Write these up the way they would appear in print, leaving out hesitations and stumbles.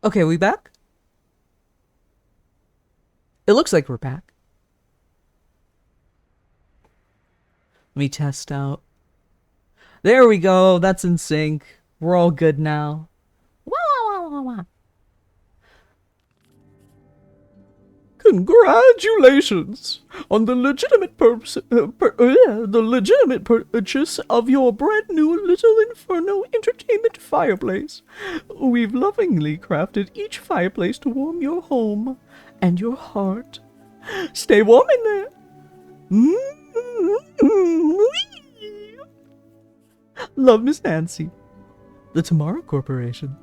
Okay, we back? It looks like we're back. Let me test out. There we go. That's in sync. We're all good now. Wah, wah, wah, wah, wah. Congratulations on the legitimate purchase of your brand new Little Inferno entertainment fireplace. We've lovingly crafted each fireplace to warm your home and your heart. Stay warm in there. Love, Miss Nancy. The Tomorrow Corporation.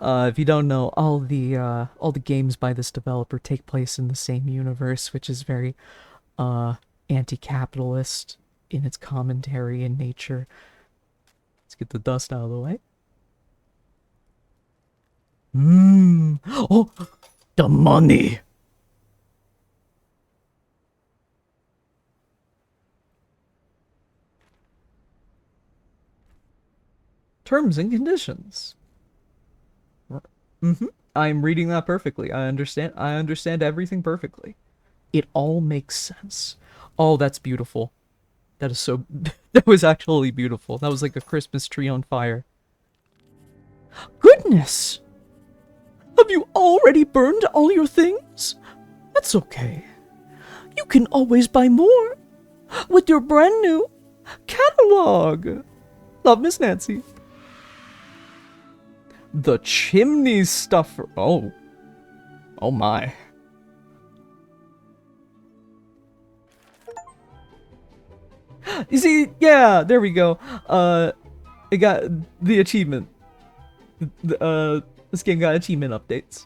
If you don't know, all the games by this developer take place in the same universe, which is very uh anti-capitalist in its commentary and nature. Let's get the dust out of the way. Oh, the money. Terms and conditions. Mm-hmm. I'm reading that perfectly. I understand everything perfectly. It all makes sense. Oh, that's beautiful. That is so. That was actually beautiful. That was like a Christmas tree on fire. Goodness! Have you already burned all your things? That's okay. You can always buy more with your brand new catalog. Love, Miss Nancy. The chimney stuffer. Oh. Oh my. You see, yeah, there we go. It got the achievement. This game got achievement updates.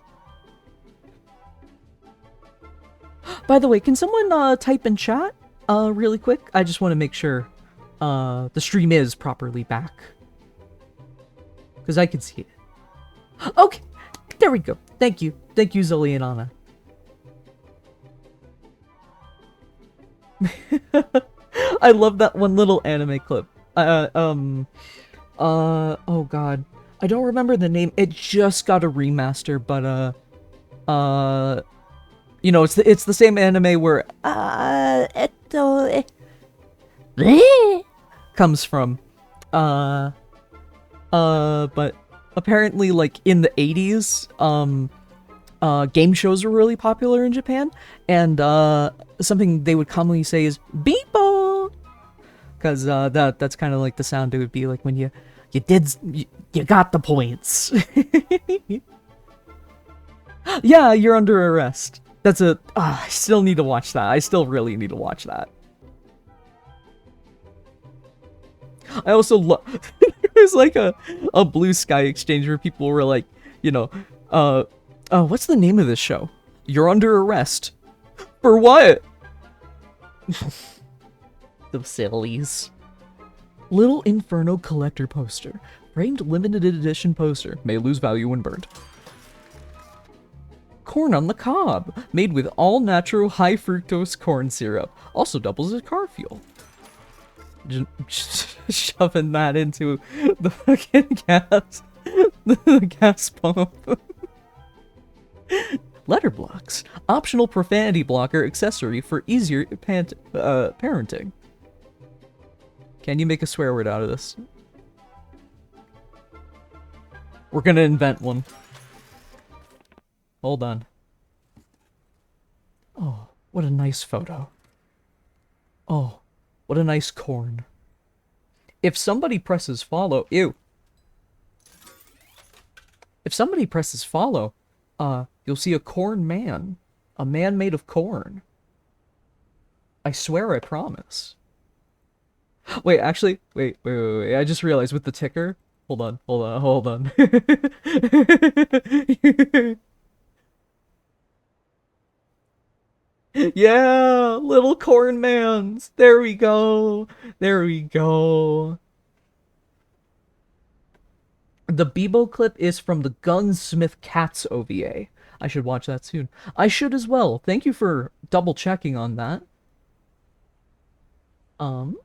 By the way, can someone type in chat really quick? I just want to make sure the stream is properly back. Because I can see it. Okay, there we go. Thank you. Thank you, Zoe and Anna. I love that one little anime clip. Oh god. I don't remember the name. It just got a remaster, but, you know, it's the same anime where, comes from. But apparently, like, in the 80s, game shows were really popular in Japan, and, something they would commonly say is, Beepo! Because, that's kind of like the sound it would be like when you got the points. Yeah, you're under arrest. That's a, I still need to watch that. I still really need to watch that. I also love, there's like a Blue Sky exchange where people were like, you know, what's the name of this show? You're under arrest. For what? The sillies. Little Inferno collector poster. Framed limited edition poster. May lose value when burned. Corn on the cob. Made with all natural high fructose corn syrup. Also doubles as car fuel. Just shoving that into the fucking gas. The gas pump. Letter blocks. Optional profanity blocker accessory for easier parenting. Can you make a swear word out of this? We're gonna invent one. Hold on. Oh, what a nice photo. Oh, what a nice corn. If somebody presses follow, ew. If somebody presses follow, you'll see a corn man. A man made of corn. I swear, I promise. Wait, actually, wait. I just realized with the ticker. Hold on. Yeah, little corn mans. There we go. There we go. The Bebo clip is from the Gunsmith Cats OVA. I should watch that soon. I should as well. Thank you for double checking on that. Um.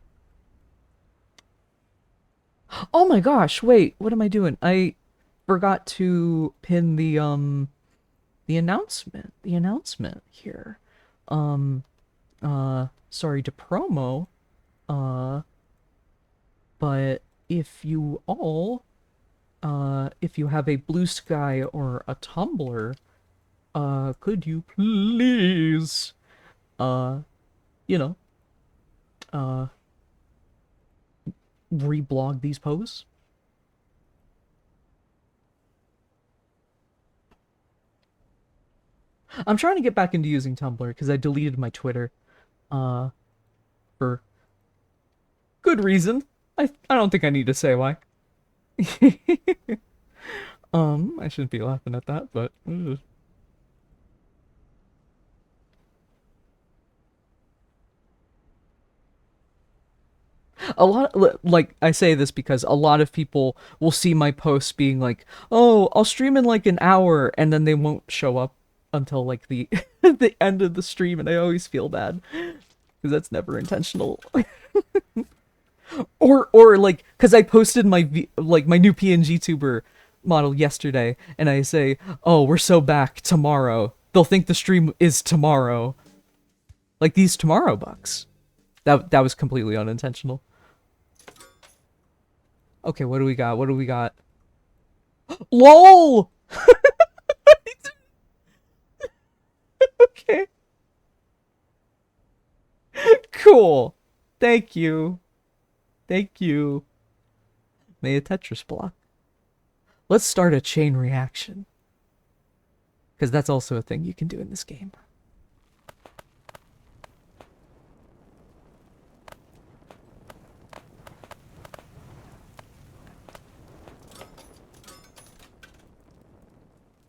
Oh my gosh, wait, what am I doing? I forgot to pin the announcement here. Um, sorry to promo, uh, but if you have a Blue Sky or a Tumblr, could you please, uh, you know, uh, reblog these posts? I'm trying to get back into using Tumblr because I deleted my Twitter, uh, for good reason. I don't think I need to say why. I shouldn't be laughing at that, but a lot, like, I say this because a lot of people will see my posts being like, "Oh, I'll stream in like an hour," and then they won't show up until like the the end of the stream, and I always feel bad because that's never intentional. Or like, because I posted like my new PNG tuber model yesterday, and I say, "Oh, we're so back tomorrow." They'll think the stream is tomorrow, like these tomorrow bucks. That was completely unintentional. Okay, what do we got? What do we got? LOL! Okay. Cool. Thank you. Thank you. May a Tetris block. Let's start a chain reaction. Because that's also a thing you can do in this game.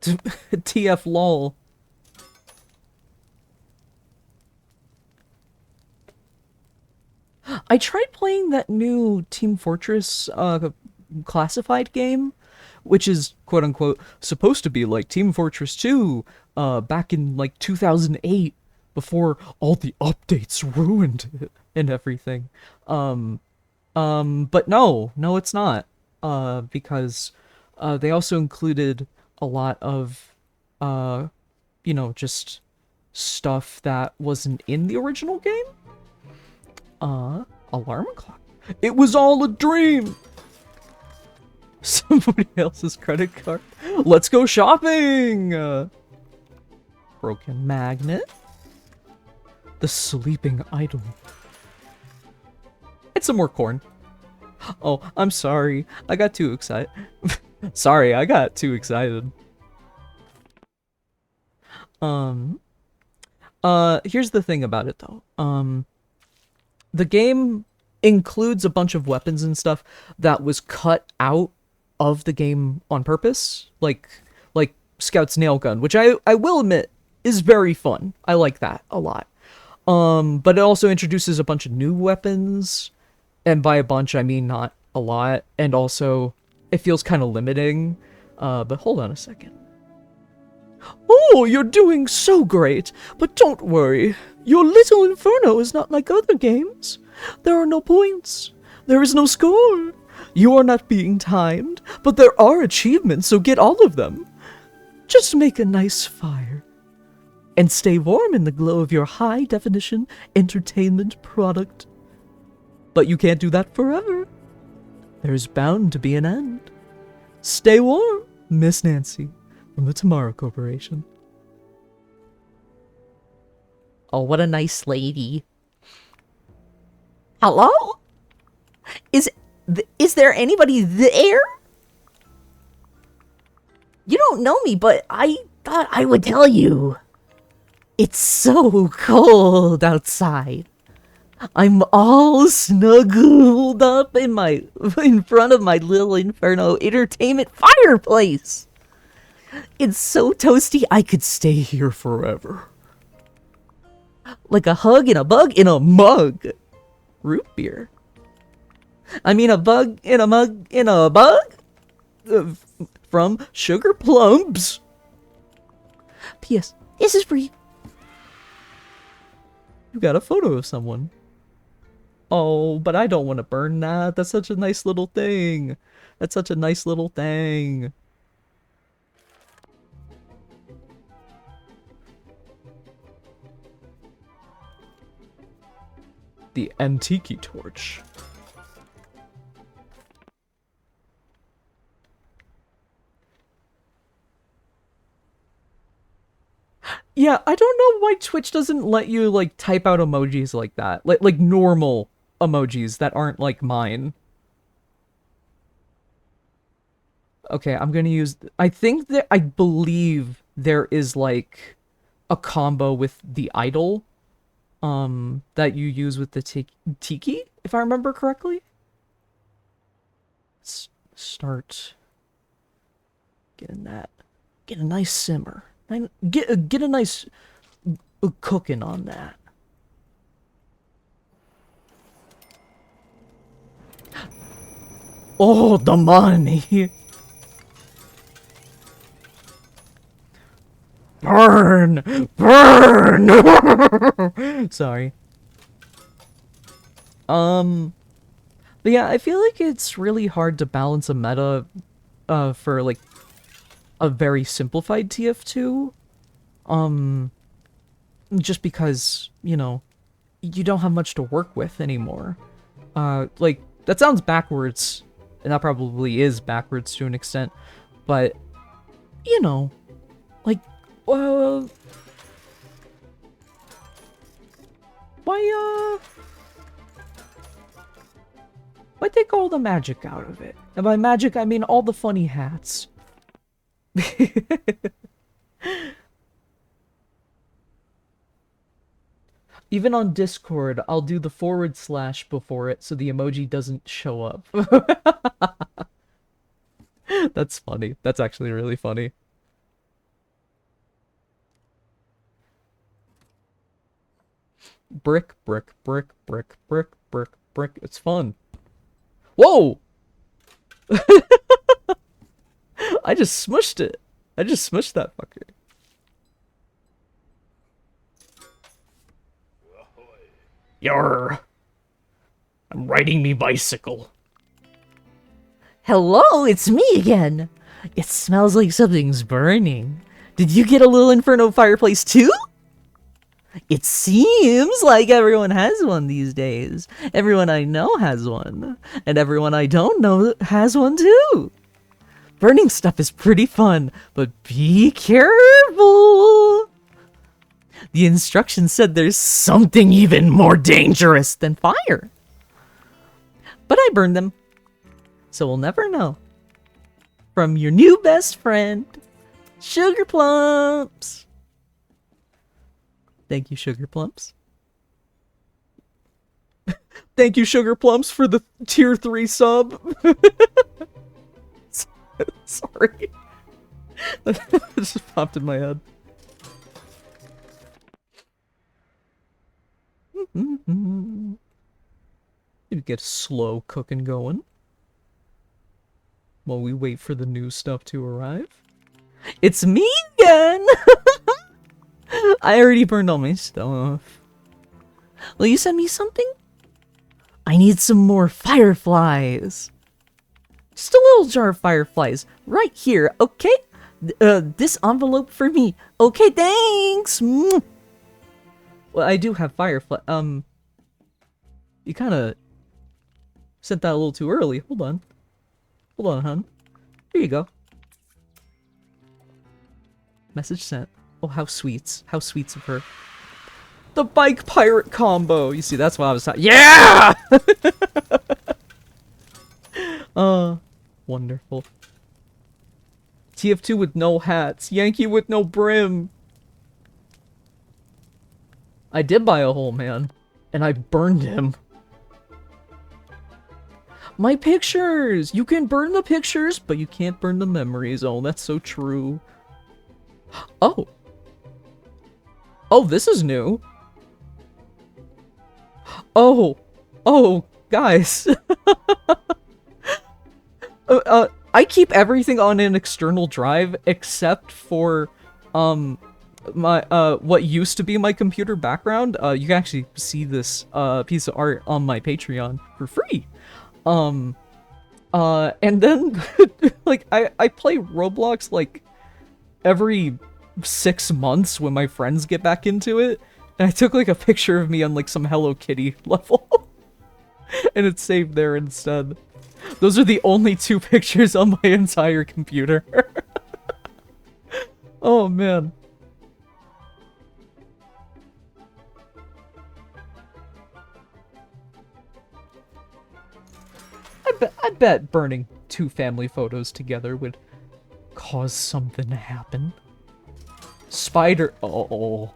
TF lol. I tried playing that new Team Fortress classified game, which is quote unquote supposed to be like Team Fortress 2 back in like 2008 before all the updates ruined it and everything. But no, it's not. Because they also included a lot of just stuff that wasn't in the original game. Alarm clock. It was all a dream. Somebody else's credit card. Let's go shopping. Broken magnet. The sleeping idol. And some more corn. Oh, I'm sorry. I got too excited. Sorry, I got too excited. Here's the thing about it though. The game includes a bunch of weapons and stuff that was cut out of the game on purpose, like Scout's nail gun, which I will admit is very fun. I like that a lot. But it also introduces a bunch of new weapons, and by a bunch I mean not a lot, and also it feels kind of limiting. But hold on a second. Oh, you're doing so great, but don't worry. Your Little Inferno is not like other games. There are no points. There is no score. You are not being timed, but there are achievements, so get all of them. Just make a nice fire. And stay warm in the glow of your high-definition entertainment product. But you can't do that forever. There's bound to be an end. Stay warm, Miss Nancy, from the Tomorrow Corporation. Oh, what a nice lady. Hello? Is there anybody there? You don't know me, but I thought I would tell you. It's so cold outside. I'm all snuggled up in front of my Little Inferno entertainment fireplace. It's so toasty I could stay here forever. Like a hug and a bug in a mug. Root beer. I mean a bug in a mug in a bug? From Sugar Plums. P.S. This is for you. You got a photo of someone. Oh, but I don't want to burn that. That's such a nice little thing. That's such a nice little thing. The Antique torch. Yeah, I don't know why Twitch doesn't let you, like, type out emojis like that. Like normal emojis that aren't, like, mine. Okay, I'm gonna use... I believe there is, like, a combo with the idol, that you use with the tiki, if I remember correctly. Let's start getting that. Get a nice simmer. Get a nice cooking on that. Oh, the money! Burn! Burn! Sorry. But yeah, I feel like it's really hard to balance a meta, for, like, a very simplified TF2. Just because, you know, you don't have much to work with anymore. Like, that sounds backwards, and that probably is backwards to an extent, but, you know, like, why, why take all the magic out of it? And by magic, I mean all the funny hats. Even on Discord, I'll do the / before it so the emoji doesn't show up. That's funny. That's actually really funny. Brick, brick, brick, brick, brick, brick, brick. It's fun. Whoa! I just smushed it. I just smushed that fucker. Yarr. I'm riding me bicycle. Hello, it's me again. It smells like something's burning. Did you get a Little Inferno fireplace too? It seems like everyone has one these days. Everyone I know has one. And everyone I don't know has one too. Burning stuff is pretty fun, but be careful. The instructions said there's something even more dangerous than fire. But I burned them, so we'll never know. From your new best friend, Sugar Plumps. Thank you, Sugar Plumps. Thank you, Sugar Plumps, for the tier 3 sub. Sorry. It just popped in my head. Maybe get slow cooking going while we wait for the new stuff to arrive. It's me again! I already burned all my stuff. Will you send me something? I need some more fireflies. Just a little jar of fireflies right here, okay? This envelope for me. Okay, thanks! Mwah. Well, I do have firefly. You kind of sent that a little too early. Hold on. Hold on, hon. Here you go. Message sent. Oh, how sweet. How sweet of her. The bike pirate combo. You see, that's why I was talking. Yeah! Wonderful. TF2 with no hats. Yankee with no brim. I did buy a hole man, and I burned him. My pictures! You can burn the pictures, but you can't burn the memories. Oh, that's so true. Oh. Oh, this is new. Oh. Oh, guys. I keep everything on an external drive except for, my what used to be my computer background. You can actually see this piece of art on my Patreon for free. And then like I play Roblox like every 6 months when my friends get back into it, And I took like a picture of me on like some Hello Kitty level. And it's saved there instead. Those are the only 2 pictures on my entire computer. Oh man. I bet burning 2 family photos together would cause something to happen. Spider. Oh.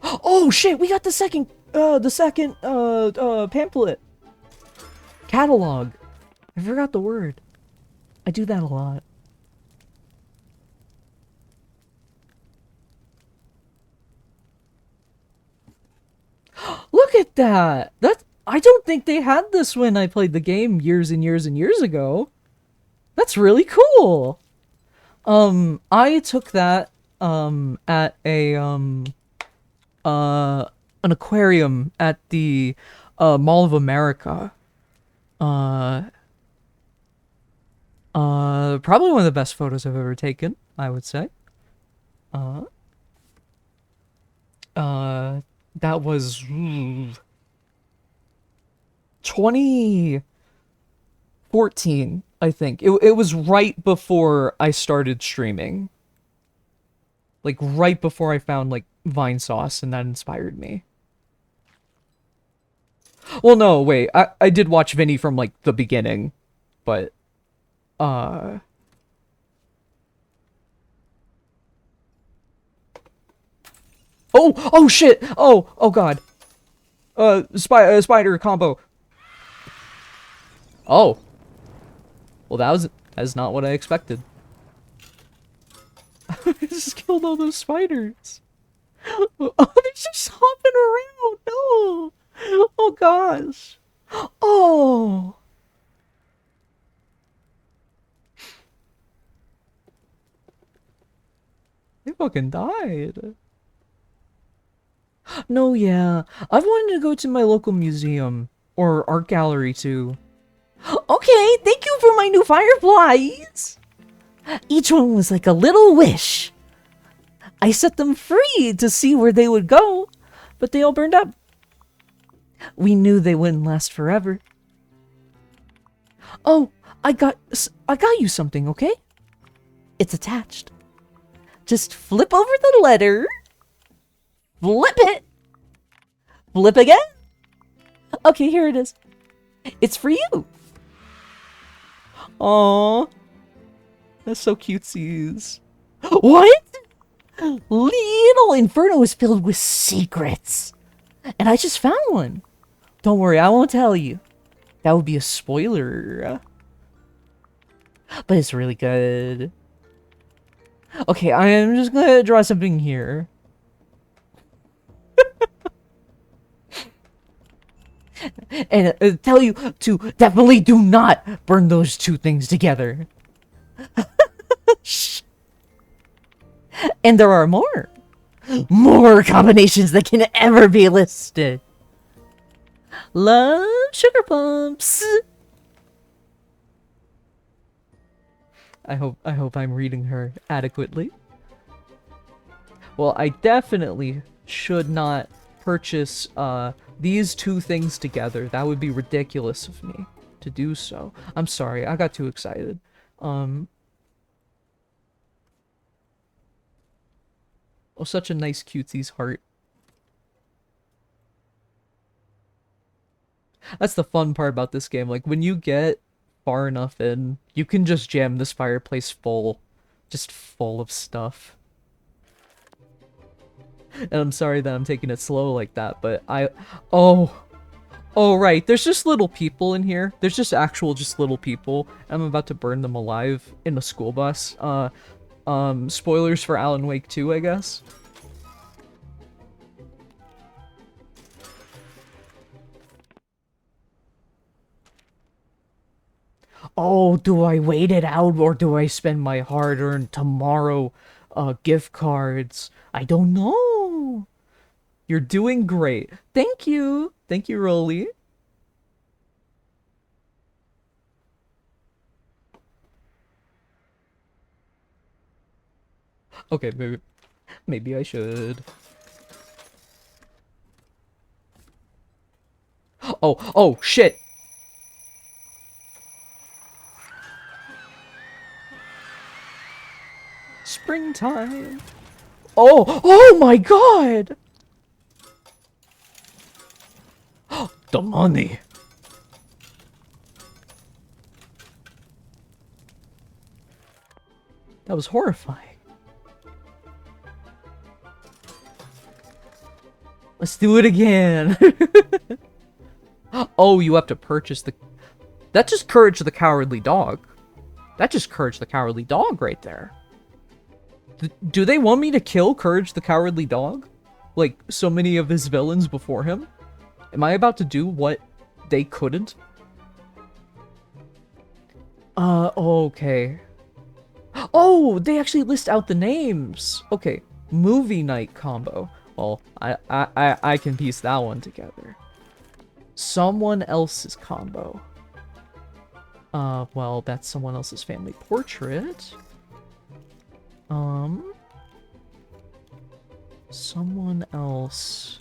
Oh shit! We got the second pamphlet. Catalog. I forgot the word. I do that a lot. Look at that! I don't think they had this when I played the game years and years and years ago. That's really cool. I took that at a an aquarium at the Mall of America. Probably one of the best photos I've ever taken, I would say. That was 2014, I think. It was right before I started streaming. Like, right before I found, like, Vine Sauce, and that inspired me. Well, no, wait. I did watch Vinny from, like, the beginning. But, Oh, oh shit! Oh god. Spider combo. Oh. Well, that's not what I expected. I just killed all those spiders. Oh, they're just hopping around. No. Oh gosh. Oh. They fucking died. No, yeah. I've wanted to go to my local museum or art gallery too. Okay, thank you for my new fireflies. Each one was like a little wish. I set them free to see where they would go, but they all burned up. We knew they wouldn't last forever. Oh, I got you something, okay? It's attached. Just flip over the letter. Flip it. Flip again. Okay, here it is. It's for you. Aww. That's so cutesies. What? Little Inferno is filled with secrets. And I just found one. Don't worry, I won't tell you. That would be a spoiler. But it's really good. Okay, I am just gonna draw something here. And tell you to definitely do not burn those 2 things together. And there are more. More combinations that can ever be listed. Love sugar pumps. I hope I'm reading her adequately. Well, I definitely should not purchase these 2 things together. That would be ridiculous of me to do so. I'm sorry, I got too excited. Oh, such a nice cutesie's heart. That's the fun part about this game. Like, when you get far enough in, you can just jam this fireplace full. Just full of stuff. And I'm sorry that I'm taking it slow like that, but Oh, right. There's just little people in here. There's just little people. I'm about to burn them alive in a school bus. Spoilers for Alan Wake 2, I guess. Oh, do I wait it out or do I spend my hard-earned tomorrow gift cards? I don't know. You're doing great. Thank you. Thank you, Rolly. Okay, maybe I should. Oh, shit! Springtime! Oh my god! The money! That was horrifying. Let's do it again! Oh, you have to purchase the... That just Courage the Cowardly Dog. That just Courage the Cowardly Dog right there. Do they want me to kill Courage the Cowardly Dog? Like, so many of his villains before him? Am I about to do what they couldn't? Okay. Oh, they actually list out the names! Okay, movie night combo. Well, I can piece that one together. Someone else's combo. Well, that's someone else's family portrait. Someone else.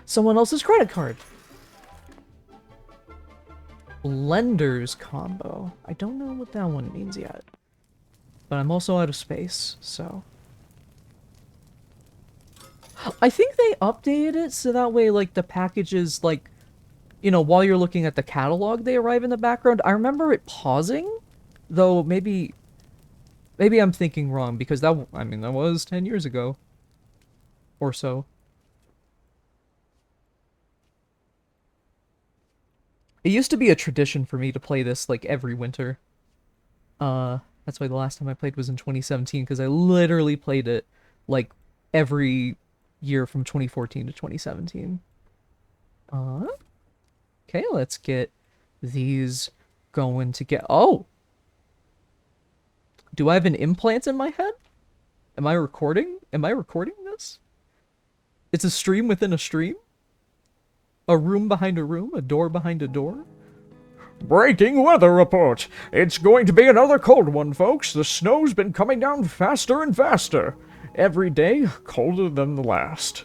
Someone else's credit card. Lender's combo. I don't know what that one means yet. But I'm also out of space, so... I think they updated it so that way, like, the packages, like, you know, while you're looking at the catalog, they arrive in the background. I remember it pausing, though maybe I'm thinking wrong, because that was 10 years ago. Or so. It used to be a tradition for me to play this, like, every winter. That's why the last time I played was in 2017, because I literally played it, like, every year from 2014 to 2017. Okay, let's get these going to get... Oh! Do I have an implant in my head? Am I recording? Am I recording this? It's a stream within a stream? A room behind a room? A door behind a door? Breaking weather report. It's going to be another cold one, folks. The snow's been coming down faster and faster. Every day, colder than the last.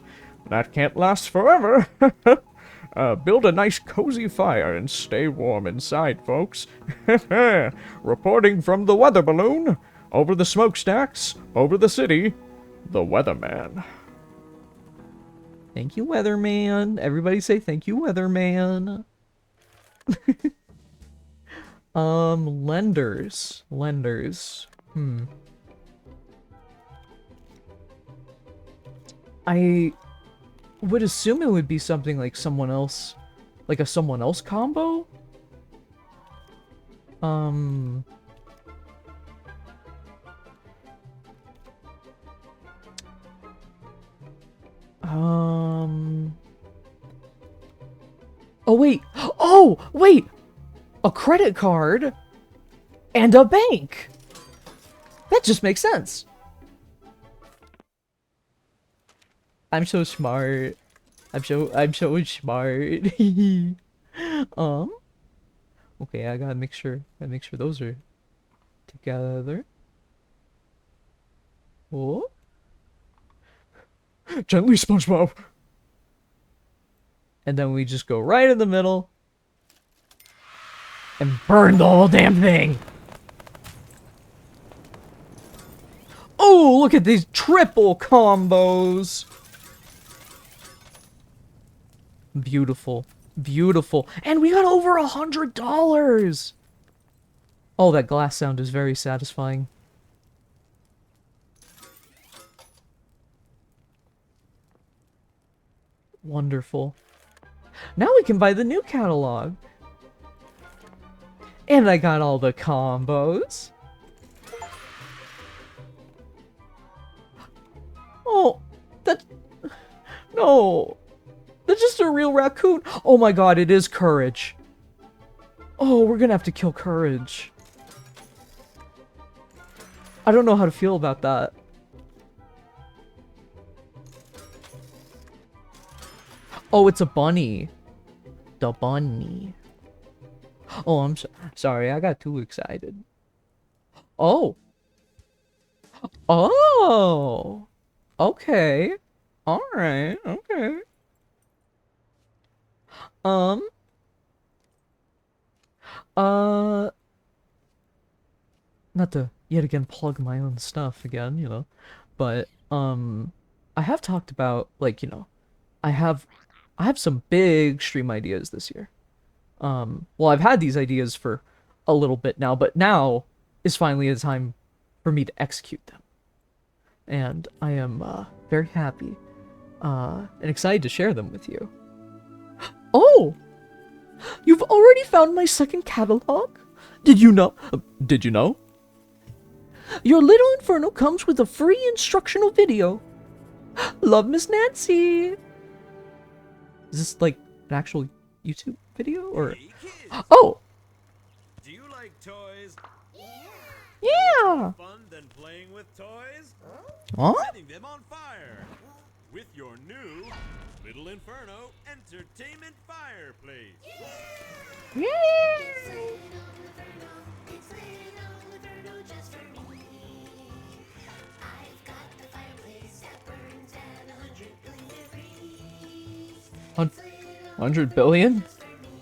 That can't last forever. Build a nice cozy fire and stay warm inside, folks. Reporting from the weather balloon, over the smokestacks, over the city, the weatherman. Thank you, weatherman. Everybody say thank you, weatherman. Lenders. I would assume it would be something like someone else, like a someone else combo? Oh, wait. Oh, wait! A credit card and a bank! That just makes sense. I'm so smart. I'm so smart. Okay, I gotta make sure those are together. Oh. Gently, SpongeBob. And then we just go right in the middle and burn the whole damn thing. Oh, look at these triple combos. Beautiful. Beautiful. And we got over $100. Oh, that glass sound is very satisfying. Wonderful. Now we can buy the new catalog. And I got all the combos. Oh, that... No. That's just a real raccoon. Oh my god, it is Courage. Oh, we're gonna have to kill Courage. I don't know how to feel about that. Oh, it's a bunny. The bunny. Oh, I'm sorry. I got too excited. Oh. Oh. Okay. Alright, okay. Um, uh, not to yet again plug my own stuff again, you know, but, I have talked about, like, you know, I have, I have some big stream ideas this year. Well, I've had these ideas for a little bit now, but now is finally the time for me to execute them. And I am, very happy, and excited to share them with you. Oh! You've already found my second catalog? Did you know? Did you know? Your Little Inferno comes with a free instructional video. Love, Miss Nancy. Is this like an actual YouTube video or? Hey, kids. Oh, Do you like toys? yeah. Fun than playing with toys? Huh? Setting them on fire with your new Little Inferno entertainment fireplace. Yeah. It's Little Inferno just for me. I've got the fireplace that burns at 100 billion degrees. Hun- 100 billion? Just for me.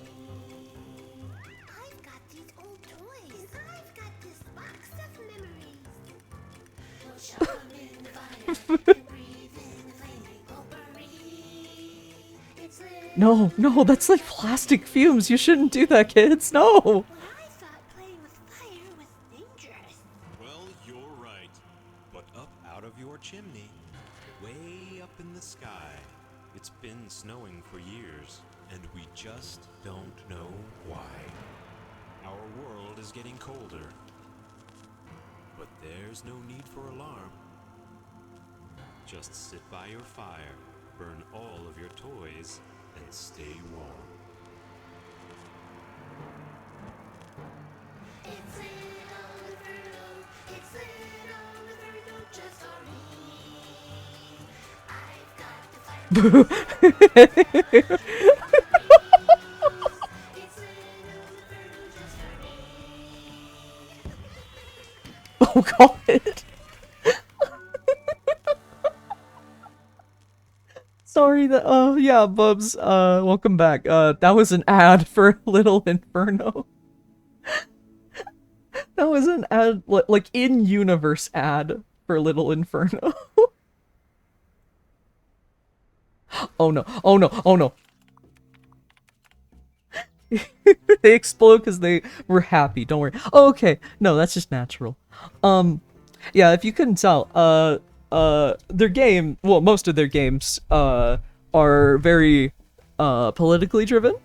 I've got these old toys. I've got this box of memories. We'll shove 'em in the fire and breathe in the flaming potpourri. It's No, no, that's like plastic fumes. You shouldn't do that, kids. No. I thought playing with fire was dangerous. Well, you're right. But up out of your chimney, way up in the sky, it's been snowing for years, and we just don't know why. Our world is getting colder. But there's no need for alarm. Just sit by your fire, burn all of your toys, and stay warm. It's Little Inferno. It's Little Inferno just for me. I've got the fire. It's Little Inferno just for me. Oh god. Sorry that yeah, Bubs, welcome back. That was an ad for Little Inferno. That was an ad, like in-universe ad for Little Inferno. Oh no, oh no, oh no. They explode because they were happy, don't worry. Oh, okay, no, that's just natural. Yeah, if you couldn't tell, their game, well, most of their games, are very, politically driven.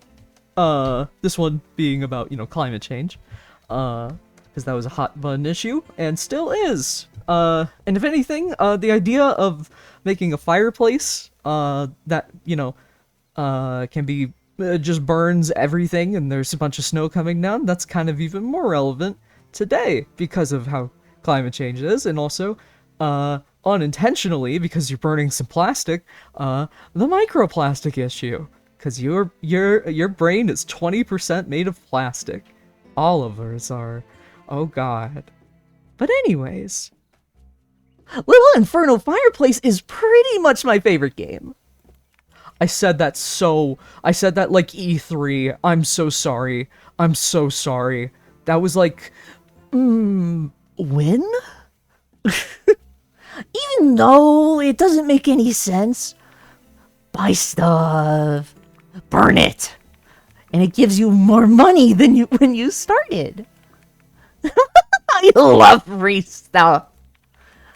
This one being about, you know, climate change. Because that was a hot button issue, and still is. And if anything, the idea of making a fireplace, that, you know, can be, just burns everything and there's a bunch of snow coming down, that's kind of even more relevant today because of how climate change is, and also, unintentionally, because you're burning some plastic, the microplastic issue. Because your brain is 20% made of plastic. All of ours are. Oh god. But anyways, Little Inferno Fireplace is pretty much my favorite game. I said that like E3. I'm so sorry. I'm so sorry. That was like, when? Even though it doesn't make any sense, buy stuff, burn it, and it gives you more money than when you started. I love free stuff.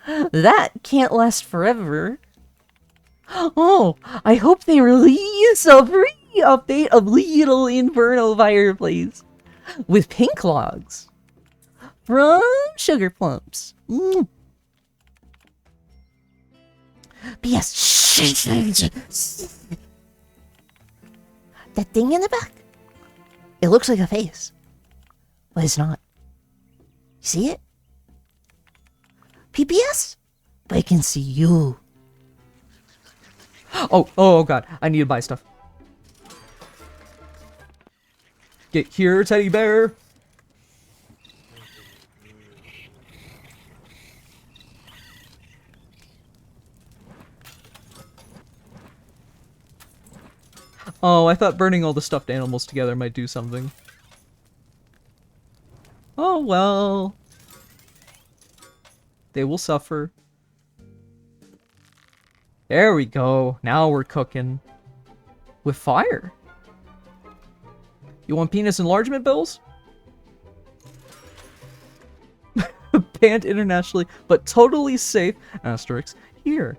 That can't last forever. Oh, I hope they release a free update of Little Inferno Fireplace with pink logs from Sugar Plumps. P.S. That thing in the back, it looks like a face, but it's not. You see it? PPS? But I can see you. Oh god, I need to buy stuff. Get here, teddy bear. Oh, I thought burning all the stuffed animals together might do something. Oh well. They will suffer. There we go. Now we're cooking. With fire. You want penis enlargement bills? Banned internationally, but totally safe. Asterisk. Here.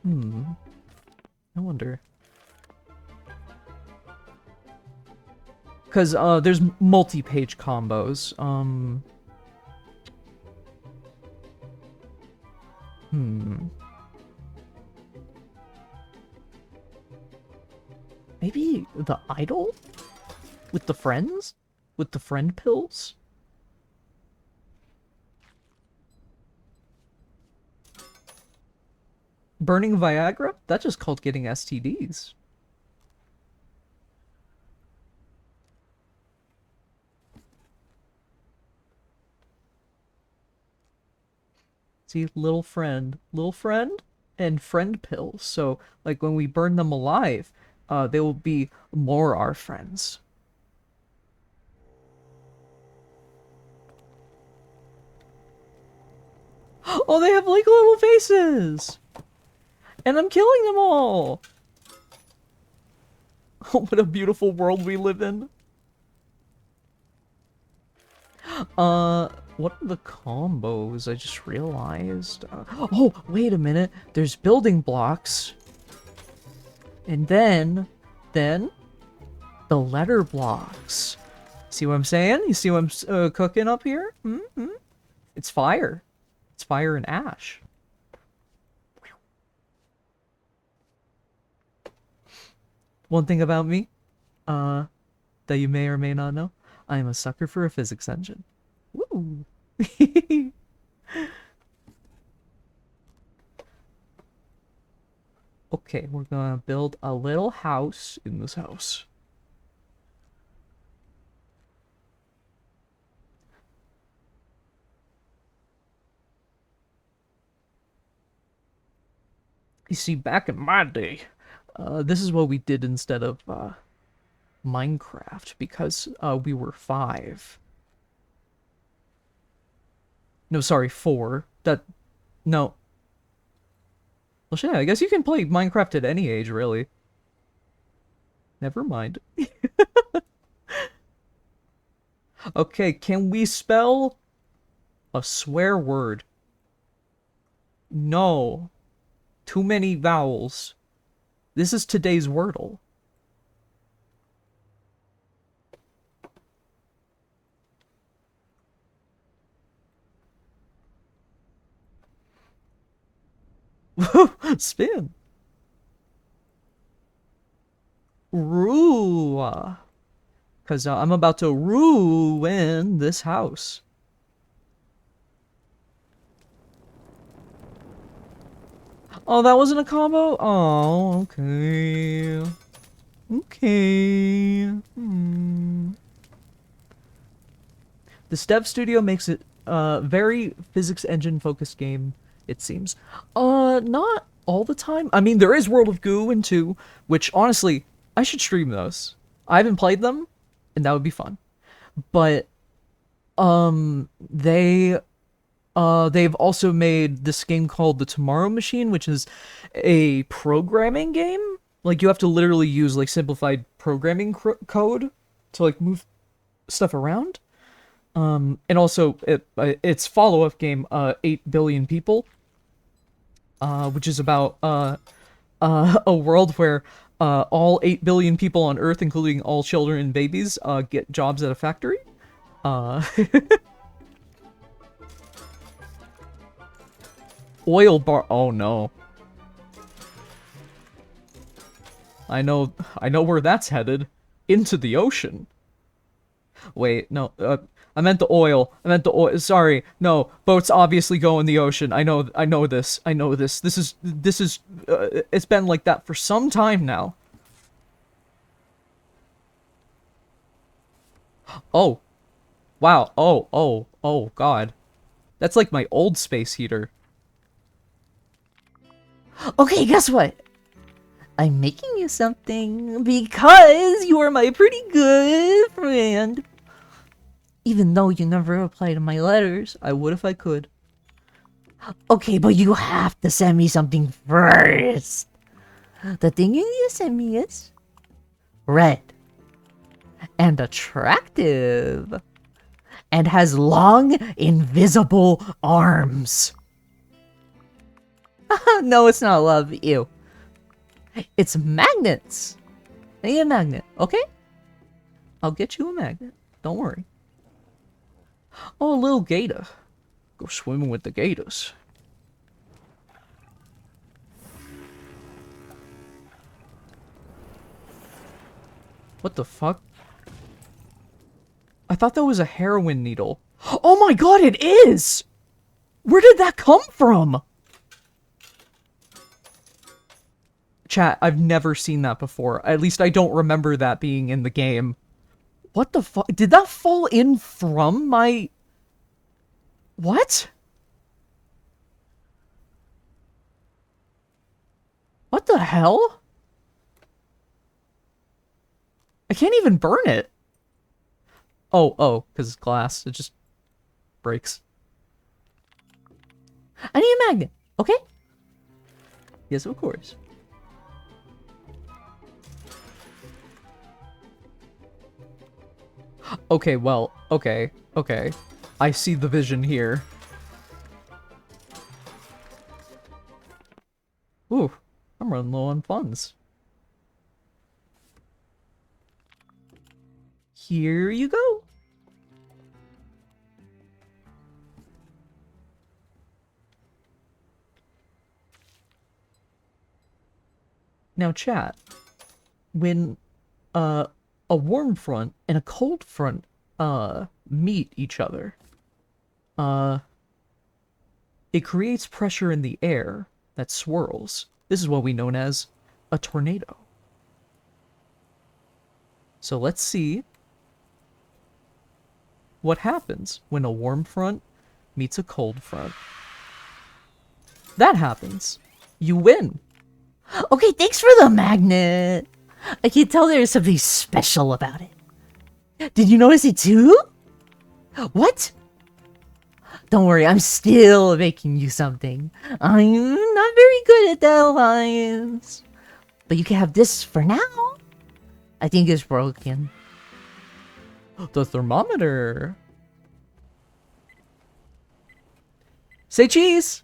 I wonder. Because, there's multi-page combos. Maybe the idol? With the friends? With the friend pills? Burning Viagra? That's just called getting STDs. See, little friend, and friend pills. So, like, when we burn them alive, they will be more our friends. Oh, they have like little faces! And I'm killing them all! Oh, what a beautiful world we live in. What are the combos? I just realized. Oh, wait a minute. There's building blocks. And then, the letter blocks. See what I'm saying? You see what I'm cooking up here? Mm-hmm. It's fire. It's fire and ash. One thing about me, that you may or may not know, I am a sucker for a physics engine. Woo! Okay, we're gonna build a little house in this house. You see, back in my day, this is what we did instead of Minecraft, because we were 5. No, sorry, 4. No. Well, shit, I guess you can play Minecraft at any age, really. Never mind. Okay, can we spell a swear word? No. Too many vowels. This is today's Wordle. Spin. Rue. Because I'm about to ruin this house. Oh, that wasn't a combo? Oh, okay. Okay. The Dev Studio makes it a very physics engine focused game, it seems. Not all the time. I mean, there is World of Goo and 2, which honestly, I should stream those. I haven't played them, and that would be fun. But they've also made this game called The Tomorrow Machine, which is a programming game. Like, you have to literally use, like, simplified programming code to, like, move stuff around. And also, its follow-up game, 8 Billion People, which is about, a world where, all 8 billion people on Earth, including all children and babies, get jobs at a factory. Oil bar. Oh no. I know where that's headed. Into the ocean. Wait, no. I meant the oil. Sorry. No, boats obviously go in the ocean. I know this. This is, it's been like that for some time now. Oh. Wow. Oh, God. That's like my old space heater. Okay, guess what? I'm making you something because you are my pretty good friend. Even though you never reply to my letters, I would if I could. Okay, but you have to send me something first. The thing you need to send me is red and attractive and has long, invisible arms. No, it's not love. Ew. It's magnets. I need a magnet, okay? I'll get you a magnet. Don't worry. Oh, a little gator. Go swimming with the gators. What the fuck? I thought that was a heroin needle. Oh my god, it is! Where did that come from? Chat, I've never seen that before. At least I don't remember that being in the game. What the fuck? Did that fall in from my... What? What the hell? I can't even burn it. Oh, because it's glass. It just breaks. I need a magnet, okay? Yes, of course. Okay, well, okay. I see the vision here. Ooh, I'm running low on funds. Here you go. Now, chat. When, a warm front and a cold front, meet each other, it creates pressure in the air that swirls. This is what we know as a tornado. So let's see what happens when a warm front meets a cold front. That happens. You win. Okay, thanks for the magnet. I can tell there's something special about it. Did you notice it too? What? Don't worry, I'm still making you something. I'm not very good at that, Alliance. But you can have this for now. I think it's broken. The thermometer. Say cheese!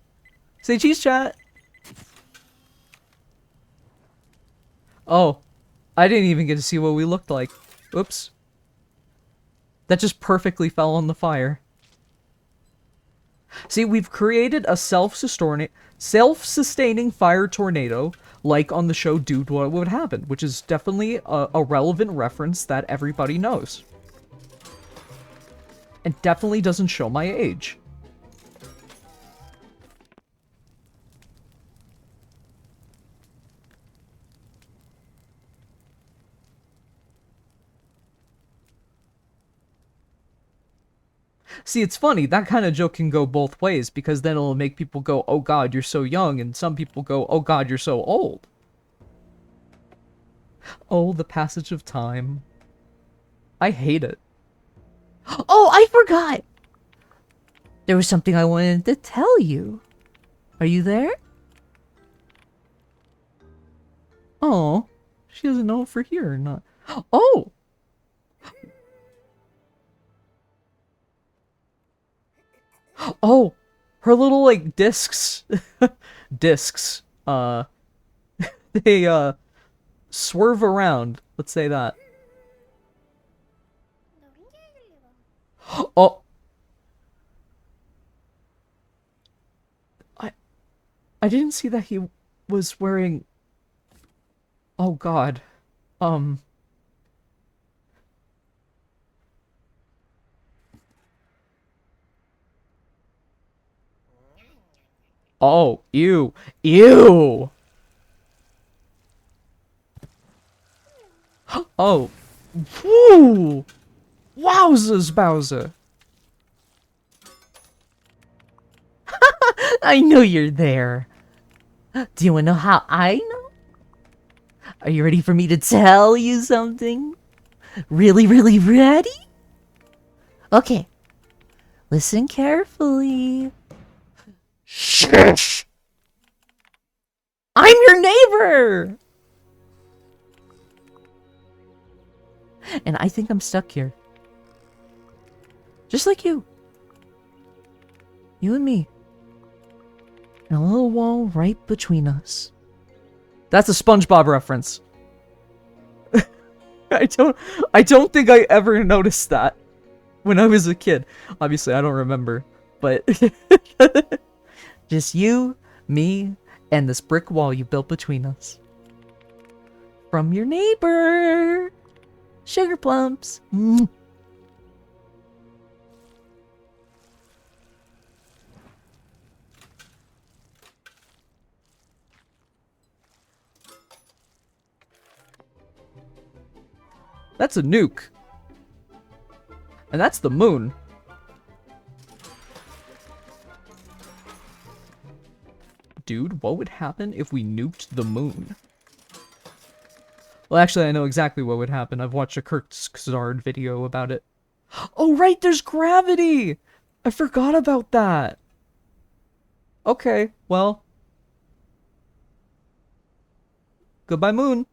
Say cheese, chat! Oh, I didn't even get to see what we looked like. Oops. That just perfectly fell on the fire. See, we've created a self-sustaining fire tornado, like on the show Dude, What Would Happen, which is definitely a relevant reference that everybody knows. And definitely doesn't show my age. See, it's funny, that kind of joke can go both ways, because then it'll make people go, oh god, you're so young, and some people go, oh god, you're so old. Oh, the passage of time. I hate it. Oh, I forgot! There was something I wanted to tell you. Are you there? Oh, she doesn't know if we're here or not. Oh! Oh, her little, like, discs, they, swerve around. Let's say that. Oh. I didn't see that he was wearing... Oh, God. Oh, ew. Ew! Oh. Woo! Wowzers, Bowser! I know you're there. Do you wanna know how I know? Are you ready for me to tell you something? Really, really ready? Okay. Listen carefully. Shush! I'm your neighbor! And I think I'm stuck here. Just like you. You and me. And a little wall right between us. That's a SpongeBob reference. I don't think I ever noticed that when I was a kid. Obviously, I don't remember, but just you, me, and this brick wall you built between us. From your neighbor. Sugar plumps. Mm. That's a nuke. And that's the moon. Dude, what would happen if we nuked the moon? Well, actually, I know exactly what would happen. I've watched a Kirkzard video about it. Oh, right, there's gravity! I forgot about that. Okay, well. Goodbye, moon.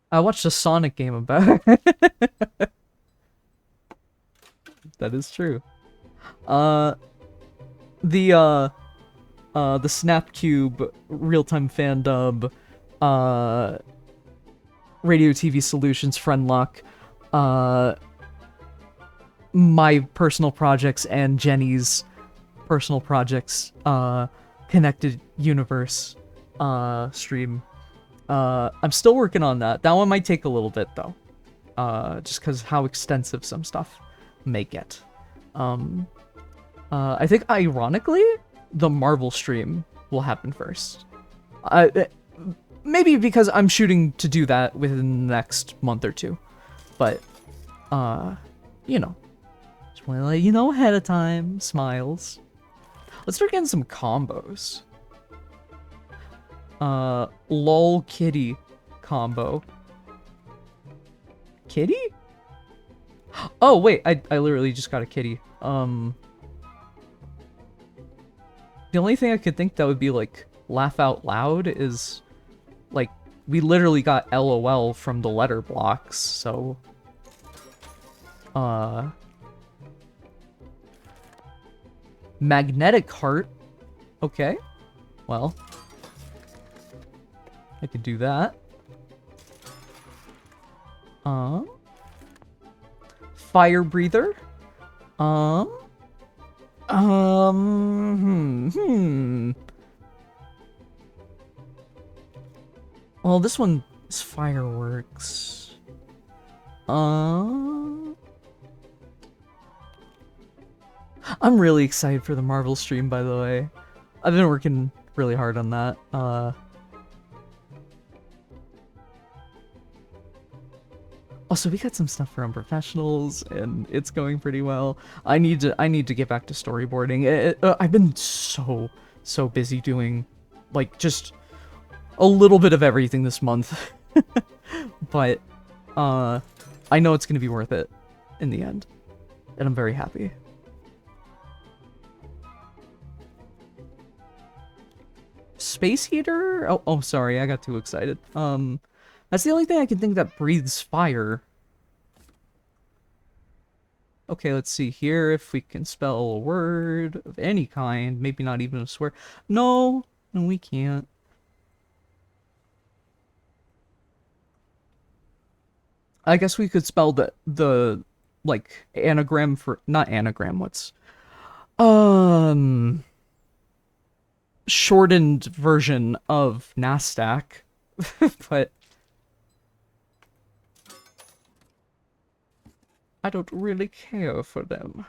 I watched a Sonic game about it. That is true. The Snapcube real-time fan dub, Radio TV Solutions Friendlock, my personal projects and Jenny's personal projects, Connected Universe, stream. I'm still working on that. That one might take a little bit, though. Just because how extensive some stuff may get. I think, ironically, the Marvel stream will happen first. Maybe because I'm shooting to do that within the next month or two. But, you know. Just want to let you know ahead of time. Smiles. Let's start getting some combos. LOL kitty combo. Kitty? Oh, wait, I literally just got a kitty. The only thing I could think that would be, like, laugh out loud is, like, we literally got LOL from the letter blocks, so... Magnetic heart. Okay. Well... I could do that. Fire breather. Well, this one is fireworks. I'm really excited for the Marvel stream, by the way. I've been working really hard on that. Also, we got some stuff for unprofessionals, and it's going pretty well. I need to get back to storyboarding. I've been so busy doing, like, just a little bit of everything this month. But, I know it's gonna be worth it in the end. And I'm very happy. Space heater? Oh, sorry, I got too excited. That's the only thing I can think that breathes fire. Okay, let's see here if we can spell a word of any kind. Maybe not even a swear. No, we can't. I guess we could spell the like anagram for, not anagram, what's shortened version of Nasdaq. But I don't really care for them.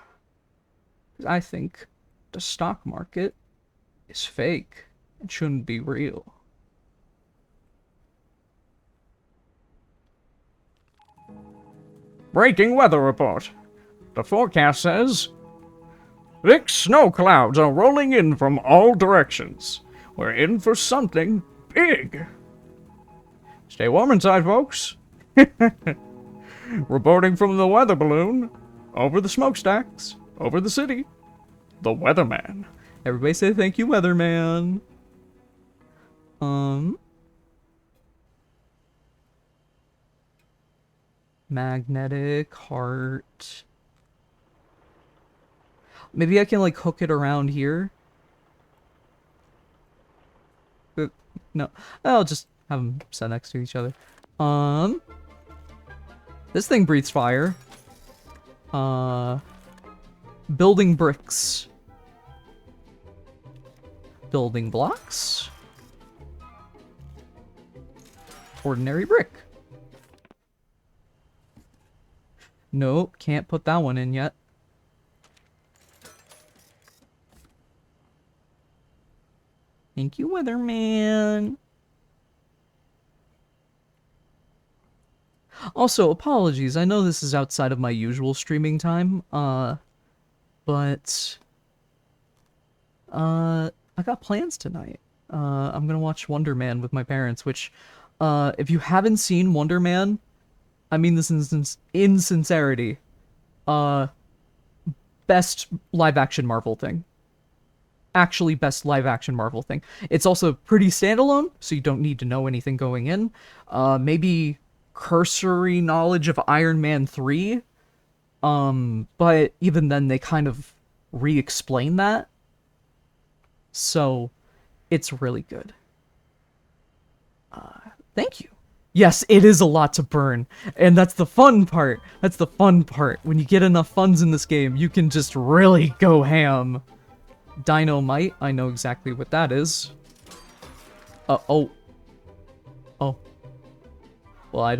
I think the stock market is fake and shouldn't be real. Breaking weather report. The forecast says, thick snow clouds are rolling in from all directions. We're in for something big. Stay warm inside, folks. Reporting from the weather balloon, over the smokestacks, over the city, the weatherman. Everybody say thank you, weatherman. Magnetic heart. Maybe I can like hook it around here. No, I'll just have them set next to each other. This thing breathes fire. Building bricks. Building blocks. Ordinary brick. Nope, can't put that one in yet. Thank you, weatherman. Also, apologies. I know this is outside of my usual streaming time, but I got plans tonight. I'm gonna watch Wonder Man with my parents, which, if you haven't seen Wonder Man, I mean this in sincerity, best live-action Marvel thing. Actually, best live-action Marvel thing. It's also pretty standalone, so you don't need to know anything going in. Maybe cursory knowledge of Iron Man 3, but even then they kind of re-explain that. So, it's really good. Thank you. Yes, it is a lot to burn, and that's the fun part. That's the fun part. When you get enough funds in this game, you can just really go ham. Dynamite, I know exactly what that is. Oh. Well, I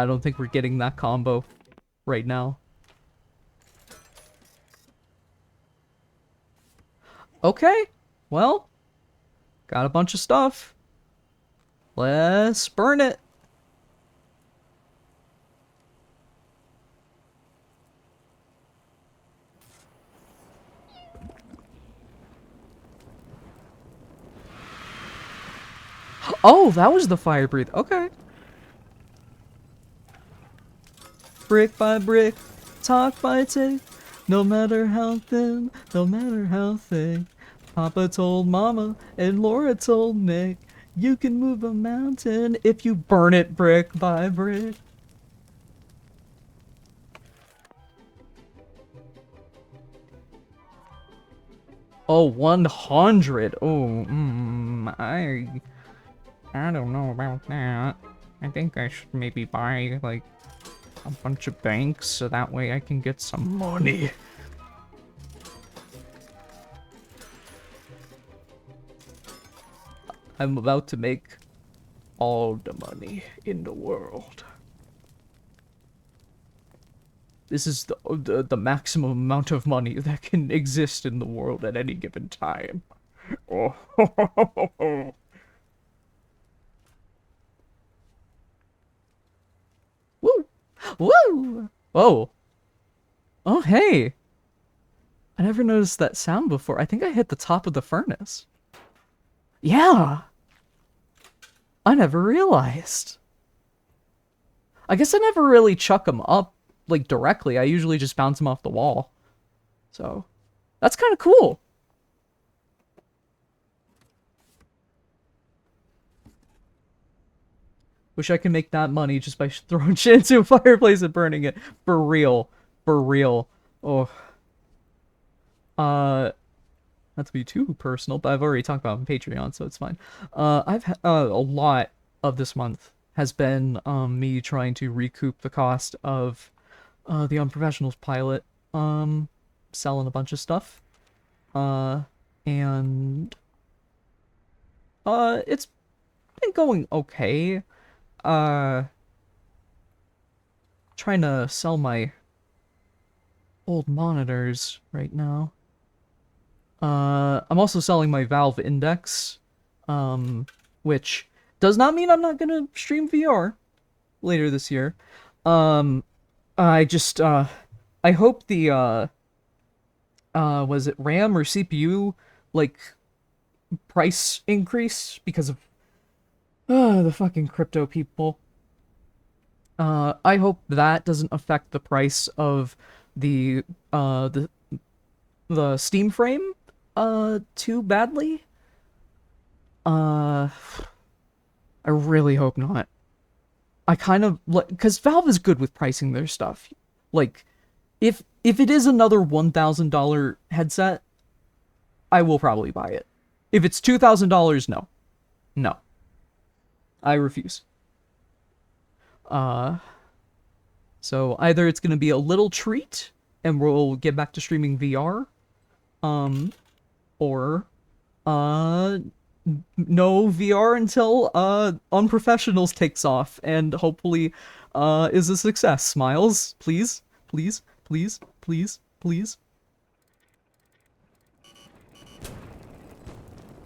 don't think we're getting that combo right now. Okay, well, got a bunch of stuff. Let's burn it. Oh, that was the fire breathe. Okay. Brick by brick, talk by tick. No matter how thin, no matter how thick. Papa told Mama and Laura told Nick, you can move a mountain if you burn it brick by brick. Oh, 100. Oh, I don't know about that. I think I should maybe buy, like, a bunch of banks so that way I can get some money. I'm about to make all the money in the world. This is the maximum amount of money that can exist in the world at any given time. Oh, Woo! Woo! Oh. Oh, hey. I never noticed that sound before. I think I hit the top of the furnace. Yeah. I never realized. I guess I never really chuck them up, like, directly. I usually just bounce them off the wall. So, that's kind of cool. Wish I could make that money just by throwing shit into a fireplace and burning it. For real. For real. Oh. Not to be too personal, but I've already talked about it on Patreon, so it's fine. I've had a lot of this month has been me trying to recoup the cost of the Unprofessionals pilot, selling a bunch of stuff. And it's been going okay. Trying to sell my old monitors right now. I'm also selling my Valve Index, which does not mean I'm not gonna stream VR later this year. I just, I hope the was it RAM or CPU like price increase because of the fucking crypto people. I hope that doesn't affect the price of the uh the the Steam frame too badly. Uh I really hope not. I kind of like because Valve is good with pricing their stuff. Like, if it is another $1,000 headset, I will probably buy it. If it's $2,000, no, no, I refuse. Uh, so either it's gonna be a little treat, and we'll get back to streaming VR, or uh, no VR until Unprofessionals takes off and hopefully is a success. Smiles, please, please, please, please, please.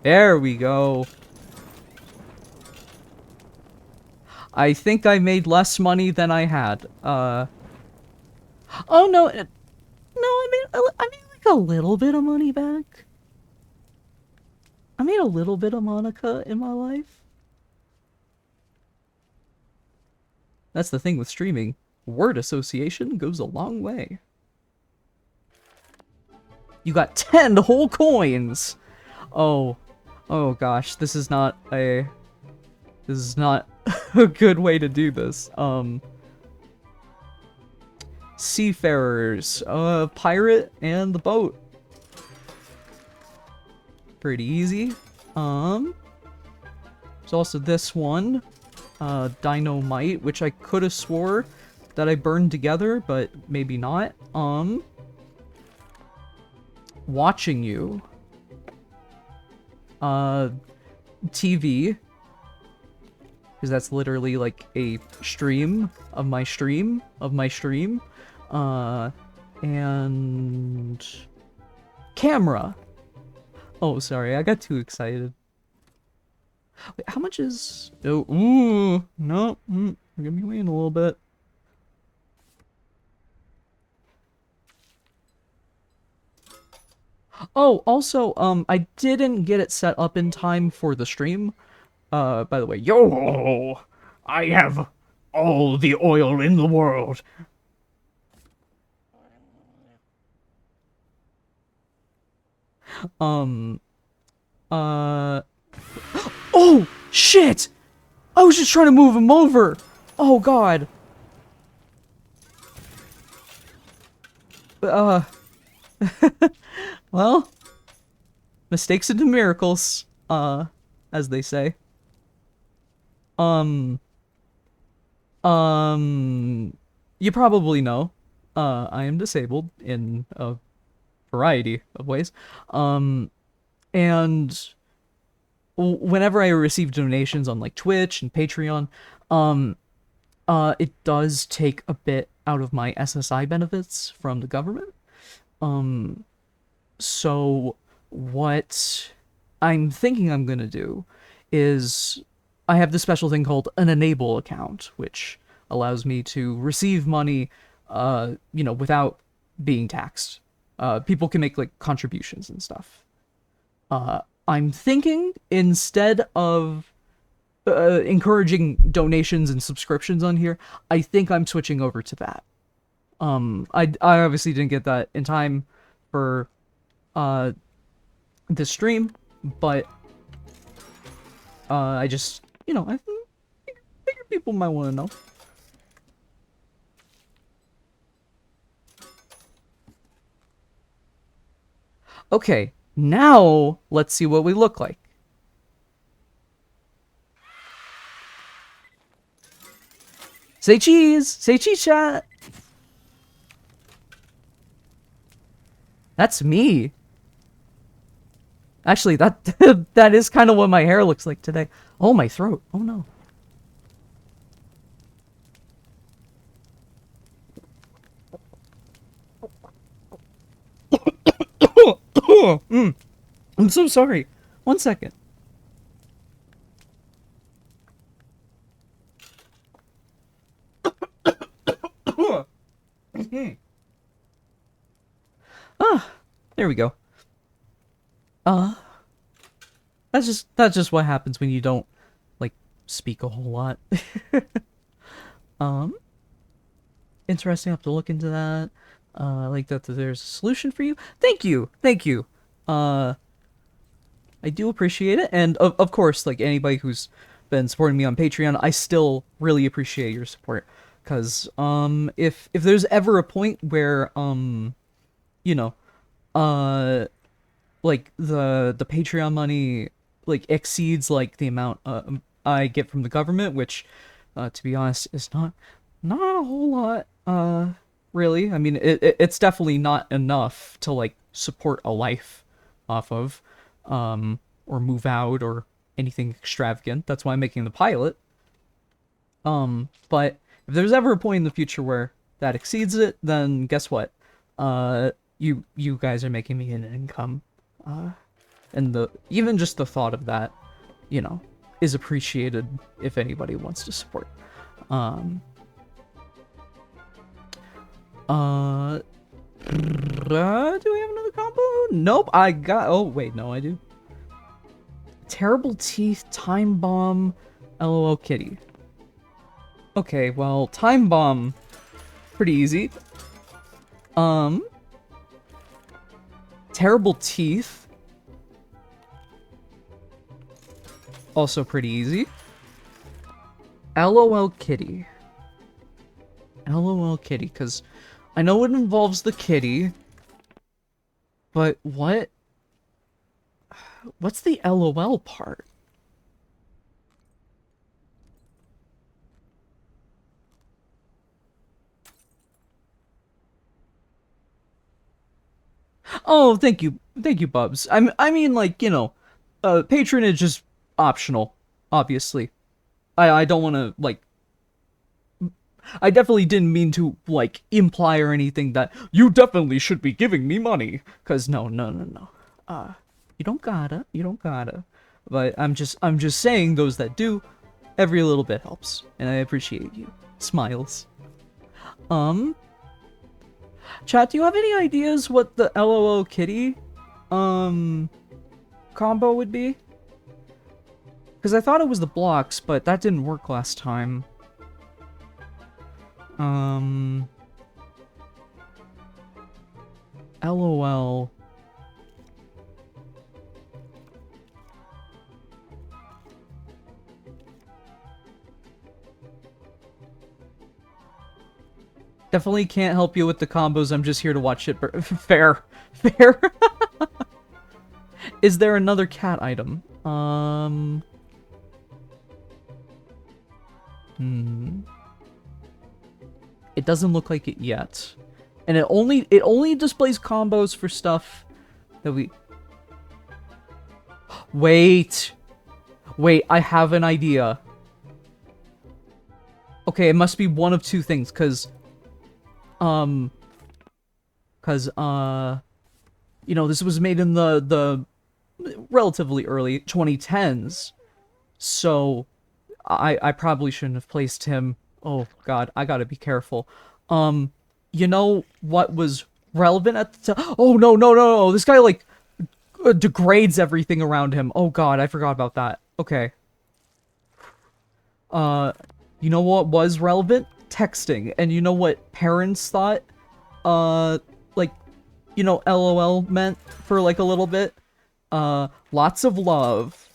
There we go. I think I made less money than I had. Oh no, no, I made like a little bit of money back. I made a little bit of Monica in my life. That's the thing with streaming. Word association goes a long way. You got 10 whole coins! Oh. Oh gosh, this is not a good way to do this. Seafarers, pirate and the boat. Pretty easy. There's also this one, dynamite, which I could have swore that I burned together, but maybe not. Watching you. TV. Because that's literally like a stream of my stream of my stream. And camera. Oh, sorry, I got too excited. Wait, how much is... Oh, ooh, no, we're gonna be waiting a little bit. Oh, also, I didn't get it set up in time for the stream. By the way, Yo! I have all the oil in the world. Oh, shit! I was just trying to move him over! Oh, God. Well, mistakes into miracles, as they say. You probably know, I am disabled in a variety of ways. And whenever I receive donations on like Twitch and Patreon, it does take a bit out of my SSI benefits from the government. So what I'm thinking I'm gonna do is I have this special thing called an enable account, which allows me to receive money, without being taxed. People can make like contributions and stuff. I'm thinking instead of encouraging donations and subscriptions on here, I think I'm switching over to that. I obviously didn't get that in time for this stream, but I just, I figure people might want to know. Okay, now let's see what we look like. Say cheese! Say cheese, chat! That's me. Actually, that that is kind of what my hair looks like today. Oh, my throat. Oh, no. I'm so sorry. 1 second. There we go. That's just what happens when you don't, like, speak a whole lot. Interesting, I'll have to look into that. I like that there's a solution for you. Thank you, thank you. I do appreciate it, and of course, like, anybody who's been supporting me on Patreon, I still really appreciate your support. Cause, if there's ever a point where, you know, like, the Patreon money, like, exceeds, like, the amount, I get from the government, which, to be honest, is not a whole lot, really. I mean, it's definitely not enough to, like, support a life off of, or move out, or anything extravagant. That's why I'm making the pilot. But if there's ever a point in the future where that exceeds it, then guess what? You guys are making me an income. And even just the thought of that, you know, is appreciated if anybody wants to support. Do we have another combo? Nope, oh wait, no I do. Terrible Teeth, Time Bomb, LOL Kitty. Okay, well, Time Bomb, pretty easy. Terrible Teeth, also pretty easy. LOL Kitty. LOL Kitty, because I know it involves the kitty, but what's the LOL part? Oh, thank you, Bubs. I mean, like, you know, patronage is optional, obviously. I don't want to, like, I definitely didn't mean to, like, imply or anything that you definitely should be giving me money, cause no. You don't gotta. But I'm just saying, those that do, every little bit helps, and I appreciate you. Smiles. Chat, do you have any ideas what the LOL Kitty, combo would be? Because I thought it was the blocks, but that didn't work last time. LOL. Definitely can't help you with the combos, I'm just here to watch it. Fair. Is there another cat item? It doesn't look like it yet. And it only displays combos for stuff that we... Wait, I have an idea. Okay, it must be one of two things, you know, this was made in the relatively early 2010s, so I probably shouldn't have placed him. Oh god, I gotta be careful. You know what was relevant at the time? Oh no, this guy, like, degrades everything around him. Oh god, I forgot about that. Okay. You know what was relevant? Texting. And you know what parents thought, like, you know, LOL meant for, like, a little bit? Lots of love.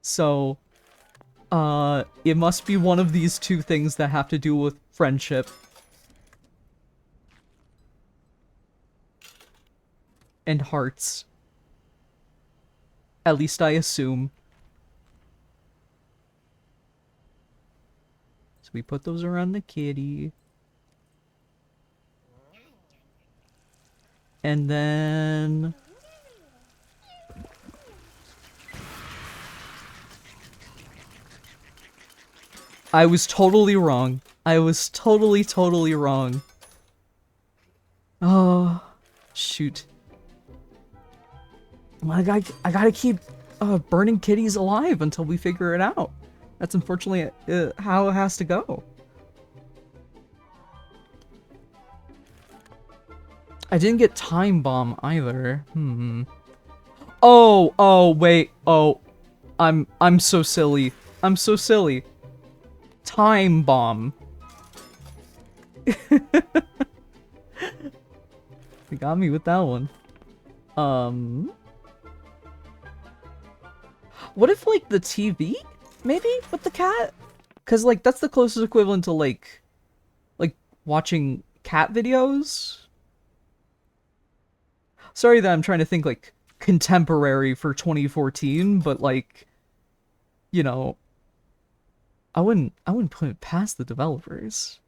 So, it must be one of these two things that have to do with friendship. And hearts. At least I assume. So we put those around the kitty. And then... I was totally wrong. I was totally wrong. Oh, shoot. Well, I gotta keep burning kitties alive until we figure it out. That's unfortunately how it has to go. I didn't get Time Bomb either. Oh, wait. Oh, I'm so silly. I'm so silly. Time Bomb. You got me with that one. What if, like, the TV? Maybe? With the cat? Because, like, that's the closest equivalent to, like, watching cat videos? Sorry that I'm trying to think, like, contemporary for 2014, but, like, you know, I wouldn't put it past the developers.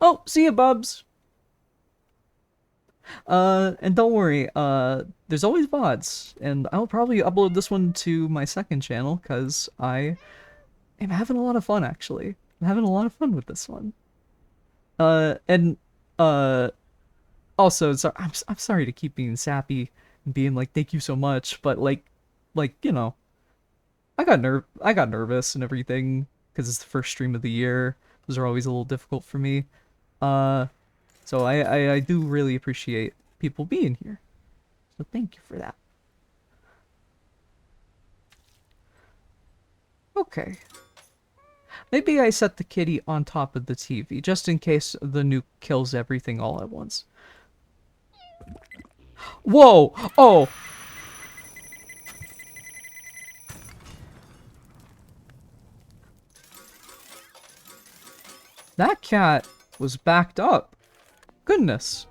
Oh, see ya, Bubs! And don't worry, there's always VODs, and I'll probably upload this one to my second channel, because I am having a lot of fun, actually. I'm having a lot of fun with this one. And, also, I'm sorry to keep being sappy and being like, thank you so much, but, like, you know, I got nervous and everything, because it's the first stream of the year. Those are always a little difficult for me. So I do really appreciate people being here. So thank you for that. Okay. Maybe I set the kitty on top of the TV, just in case the nuke kills everything all at once. Whoa! Oh! That cat was backed up. Goodness.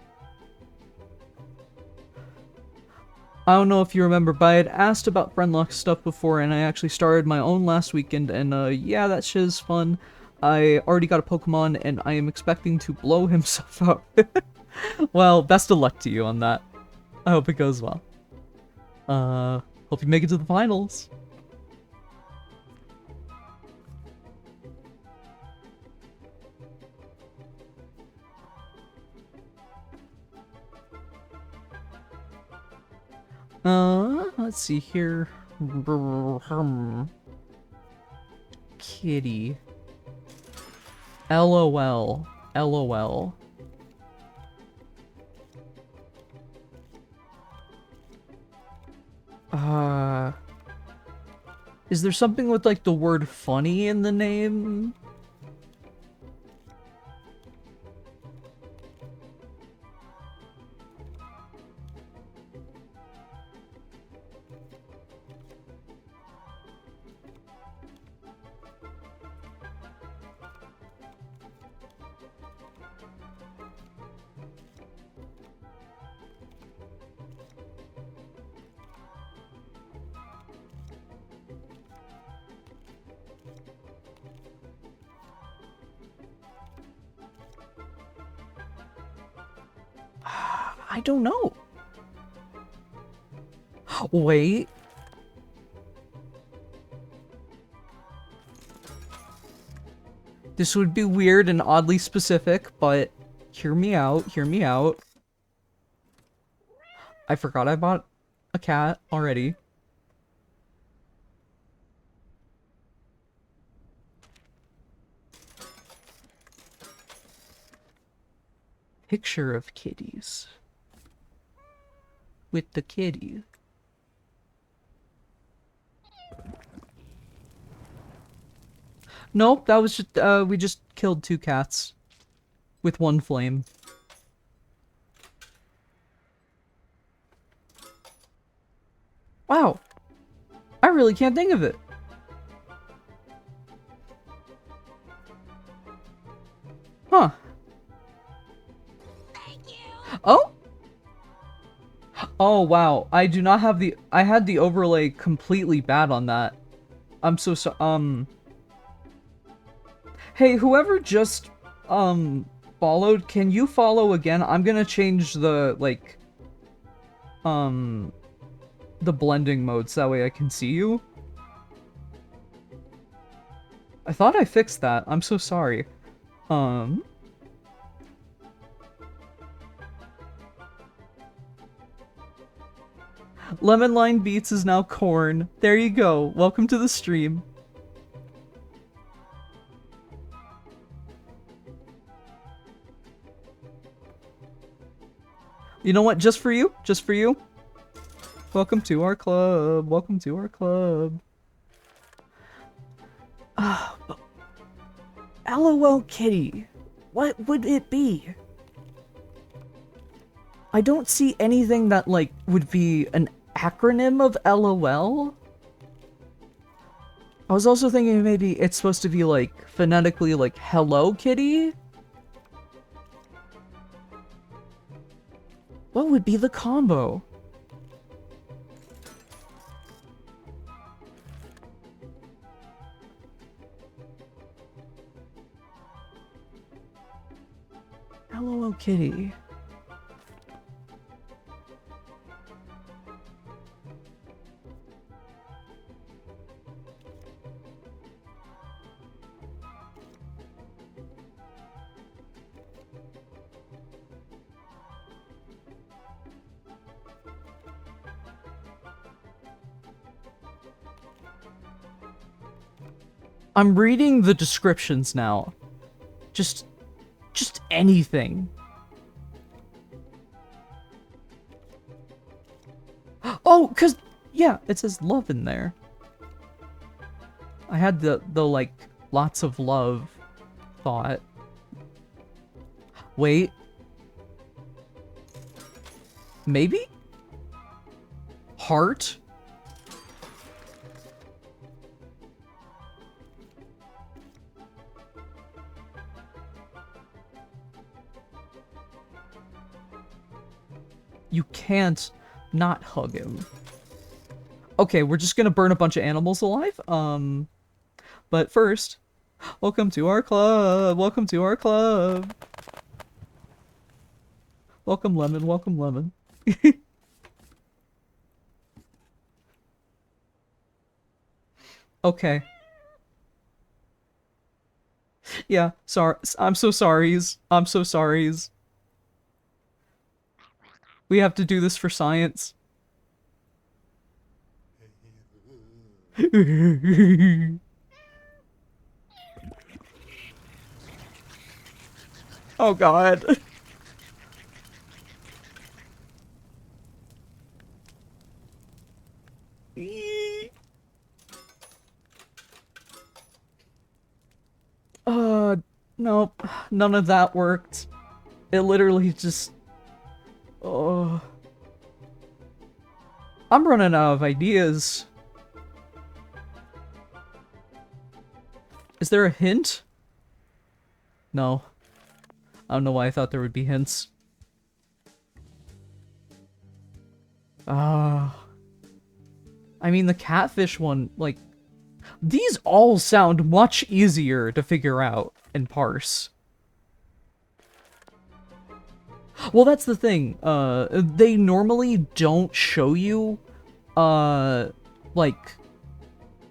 I don't know if you remember, but I had asked about Friendlock stuff before, and I actually started my own last weekend, and yeah, that shit is fun. I already got a Pokemon, and I am expecting to blow himself up. Well, best of luck to you on that. I hope it goes well. Hope you make it to the finals. Let's see here. Kitty. LOL. LOL. Is there something with, like, the word funny in the name? I don't know. Wait. This would be weird and oddly specific, but hear me out, hear me out. I forgot I bought a cat already. Picture of kitties. With the kitty. Nope, that was just, we just killed 2 cats. With 1 flame. Wow. I really can't think of it. Huh. Oh? Oh, wow. I do not have the... I had the overlay completely bad on that. I'm so Hey, whoever just, followed, can you follow again? I'm gonna change the, like, the blending mode so that way I can see you. I thought I fixed that. I'm so sorry. Lemon Line Beats is now corn. There you go. Welcome to the stream. You know what? Just for you. Just for you. Welcome to our club. Welcome to our club. LOL Kitty. What would it be? I don't see anything that, like, would be an acronym of LOL. I was also thinking maybe it's supposed to be, like, phonetically, like, Hello Kitty? What would be the combo? LOL Kitty. I'm reading the descriptions now. Just anything. Oh, cause yeah, it says love in there. I had the like lots of love thought. Wait. Maybe? Heart? You can't not hug him. Okay, we're just gonna burn a bunch of animals alive. But first, welcome to our club. Welcome to our club. Welcome, Lemon. Welcome, Lemon. Okay. Yeah, sorry. I'm so sorries. I'm so sorries. We have to do this for science. Oh god. Nope. None of that worked. It literally just... Oh. I'm running out of ideas. Is there a hint? No. I don't know why I thought there would be hints. I mean, the catfish one, like... These all sound much easier to figure out and parse. Well, that's the thing. They normally don't show you, like,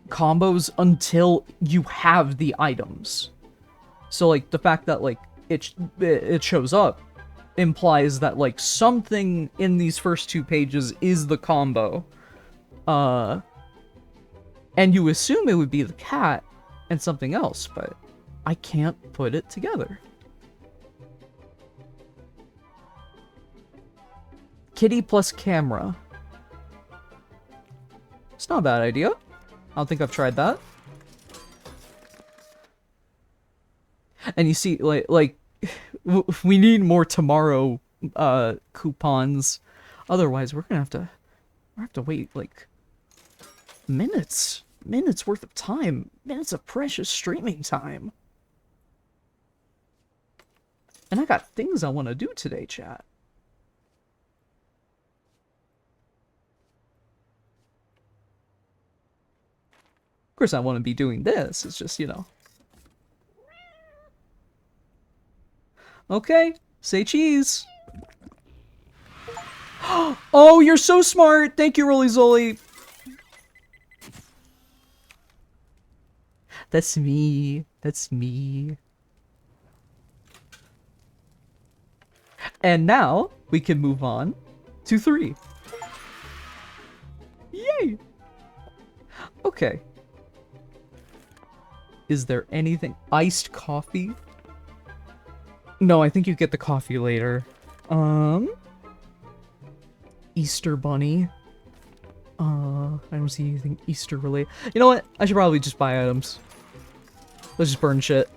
combos until you have the items. So, like, the fact that, like, it shows up implies that, like, something in these first 2 pages is the combo. And you assume it would be the cat and something else, but I can't put it together. Kitty plus camera. It's not a bad idea. I don't think I've tried that. And you see, like we need more tomorrow coupons. Otherwise, we're gonna have to wait like minutes worth of time, minutes of precious streaming time. And I got things I want to do today, chat. Of course, I want to be doing this. It's just, you know. Okay, say cheese. Oh, you're so smart. Thank you, Rolly Zoli. That's me. That's me. And now we can move on to 3. Yay! Okay. Is there anything? Iced coffee? No, I think you get the coffee later. Easter Bunny. I don't see anything Easter related. You know what? I should probably just buy items. Let's just burn shit.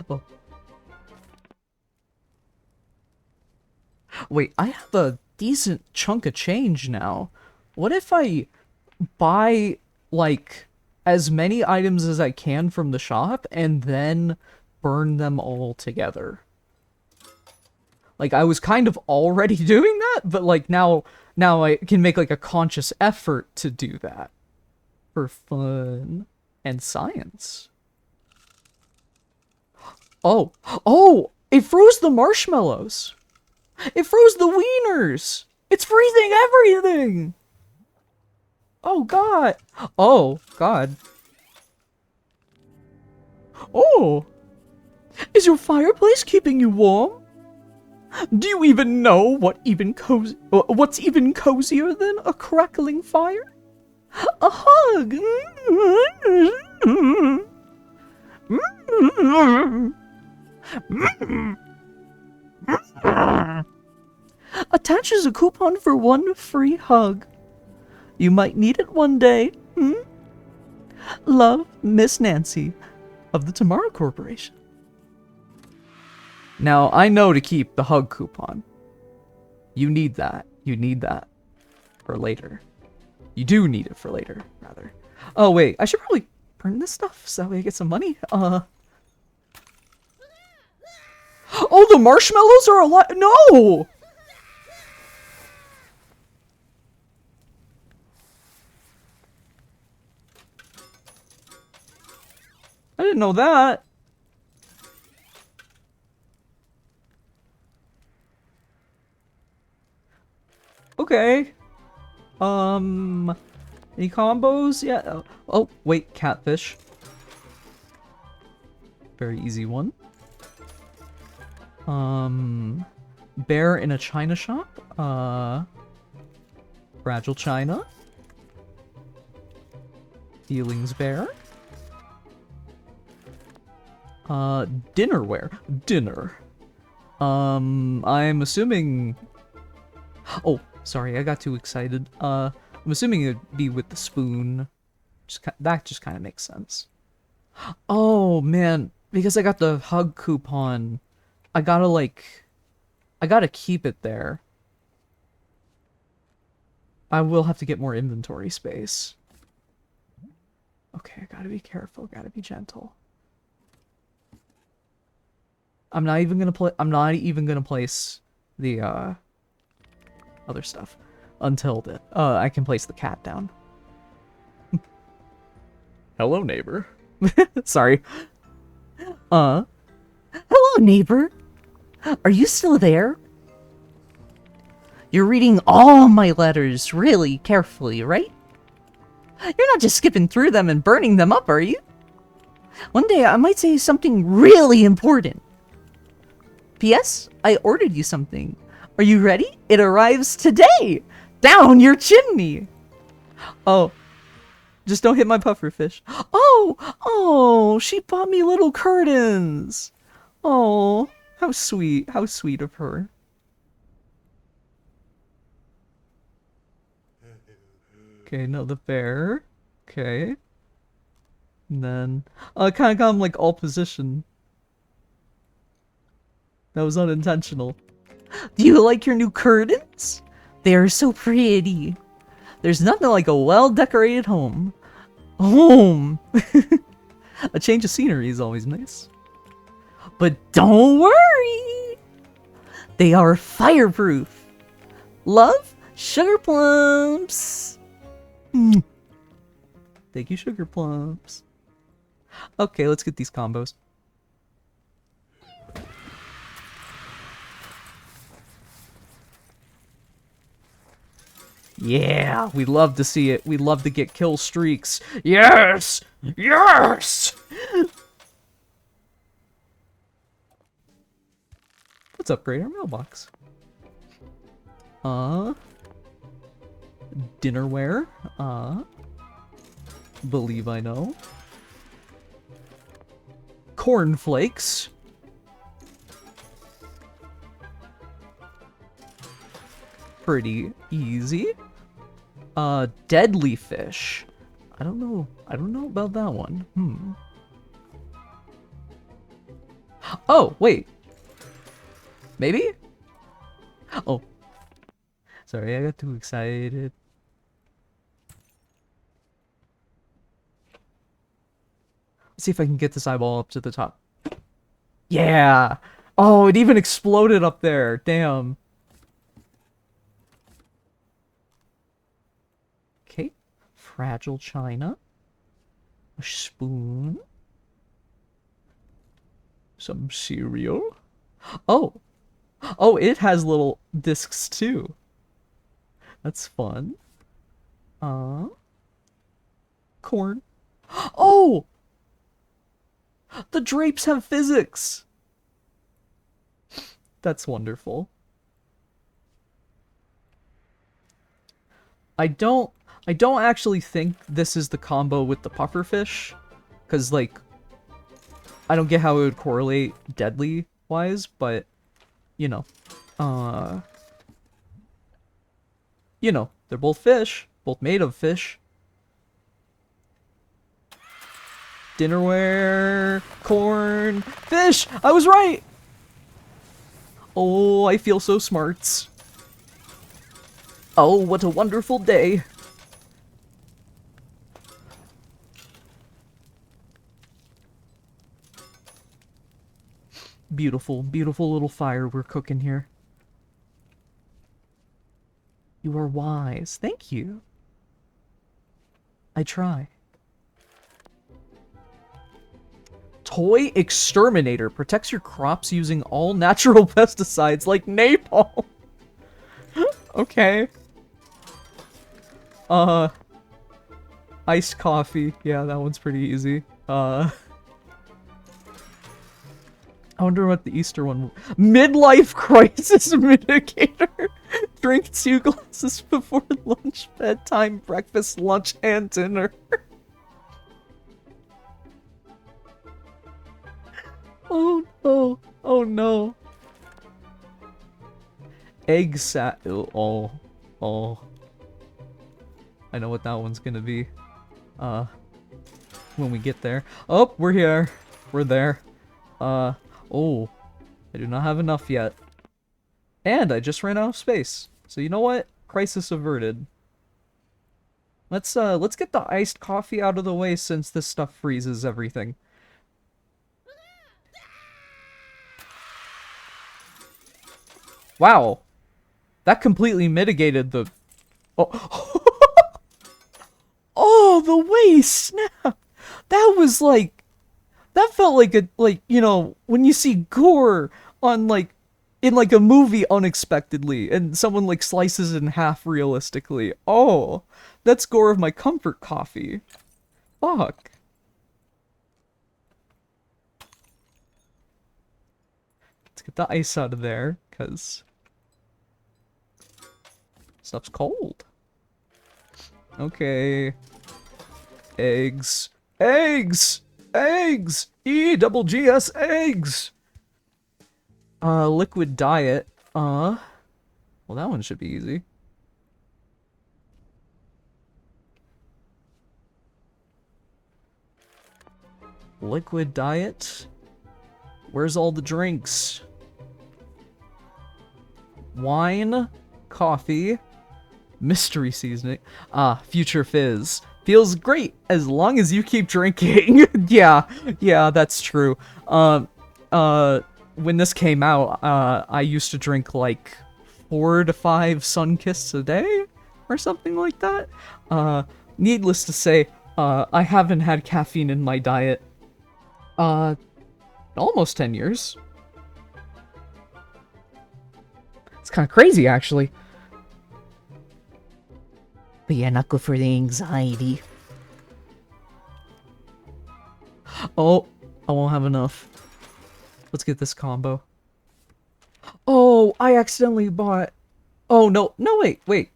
Oh. Wait, I have a decent chunk of change now. What if I buy, like, as many items as I can from the shop and then burn them all together? Like, I was kind of already doing that, but, like, now I can make, like, a conscious effort to do that. For fun and science. Oh! Oh! It froze the marshmallows! It froze the wieners! It's freezing everything! Oh, God! Oh, God. Oh! Is your fireplace keeping you warm? Do you even know what's even cozier than a crackling fire? A hug! Attaches a coupon for one free hug. You might need it one day. Love, Miss Nancy of the Tomorrow Corporation. Now, I know to keep the hug coupon. You need that. You need that for later. You do need it for later, rather. Oh, wait. I should probably burn this stuff so that way I get some money. Oh, the marshmallows are alive. No! I didn't know that. Okay. Any combos? Yeah. Oh, wait, catfish. Very easy one. Bear in a china shop. Fragile china. Feelings bear. Dinnerware. Dinner. I'm assuming... Oh, sorry, I got too excited. I'm assuming it'd be with the spoon. That just kind of makes sense. Oh, man. Because I got the hug coupon, I gotta keep it there. I will have to get more inventory space. Okay, I gotta be careful, gotta be gentle. I'm not even gonna place the other stuff until I can place the cat down. Hello, neighbor. Sorry. Hello, neighbor. Are you still there? You're reading all my letters really carefully, right? You're not just skipping through them and burning them up, are you? One day I might say something really important. P.S. I ordered you something. Are you ready? It arrives today! Down your chimney! Oh. Just don't hit my pufferfish. Oh, she bought me little curtains. Oh, how sweet of her. Okay, no, the bear. Okay. And then, I kind of got him, like, all position. That was unintentional. Do you like your new curtains? They are so pretty. There's nothing like a well-decorated home. Home! A change of scenery is always nice. But don't worry! They are fireproof. Love, Sugar Plumps! Thank you, Sugar Plumps. Okay, let's get these combos. Yeah, we love to see it. We love to get kill streaks. Yes! Yes! Let's upgrade our mailbox. Dinnerware. Believe I know. cornflakes. Pretty easy. Deadly fish. I don't know about that one. Oh, wait. Maybe? Oh. Sorry, I got too excited. Let's see if I can get this eyeball up to the top. Yeah! Oh, it even exploded up there. Damn. Okay. Fragile china. A spoon. Some cereal. Oh! Oh, it has little discs too. That's fun. Corn. Oh! The drapes have physics! That's wonderful. I don't actually think this is the combo with the pufferfish. Because, like, I don't get how it would correlate deadly-wise, but, you know. You know, they're both fish. Both made of fish. Dinnerware, corn, fish! I was right! Oh, I feel so smarts. Oh, what a wonderful day. Beautiful, beautiful little fire we're cooking here. You are wise. Thank you. I try. Toy exterminator protects your crops using all natural pesticides like napalm. Okay. Iced coffee. Yeah, that one's pretty easy. I wonder what the Easter one... Midlife crisis mitigator! Drink 2 glasses before lunch, bedtime, breakfast, lunch, and dinner. Oh no. Oh no. Egg oh. Oh. I know what that one's gonna be. When we get there. Oh, we're here. We're there. Oh. I do not have enough yet. And I just ran out of space. So you know what? Crisis averted. Let's get the iced coffee out of the way since this stuff freezes everything. Wow. That completely mitigated the... Oh. Oh, the waist! Snap! That was like... That felt like a... Like, you know, when you see gore on, like... In, like, a movie unexpectedly, and someone, like, slices it in half realistically. Oh, that's gore of my comfort coffee. Fuck. Let's get the ice out of there, because... Stuff's cold. Okay. Eggs. Eggs! Eggs! E-double-G-S eggs! Liquid diet. Well, that one should be easy. Liquid diet. Where's all the drinks? Wine, coffee, mystery seasoning. Future fizz. Feels great as long as you keep drinking. Yeah, that's true. When this came out, I used to drink like 4 to 5 Sunkissed a day or something like that. Needless to say, I haven't had caffeine in my diet almost 10 years. It's kind of crazy, actually. But yeah, not good for the anxiety. Oh, I won't have enough. Let's get this combo. Oh, I accidentally bought... Oh, no, wait.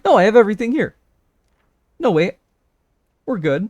No, I have everything here. No, wait. We're good.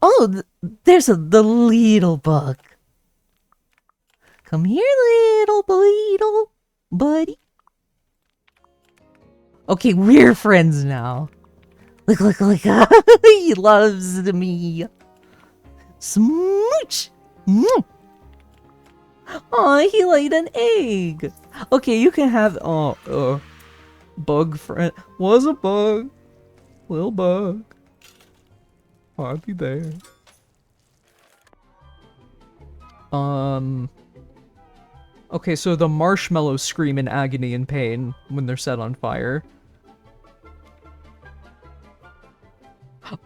Oh, there's the little bug. Come here, little buddy. Okay, we're friends now. Look. He loves me. Smooch. Aw, he laid an egg. Okay, you can have... bug friend. Was a bug. Little bug. Hardly there. Okay, so the marshmallows scream in agony and pain when they're set on fire.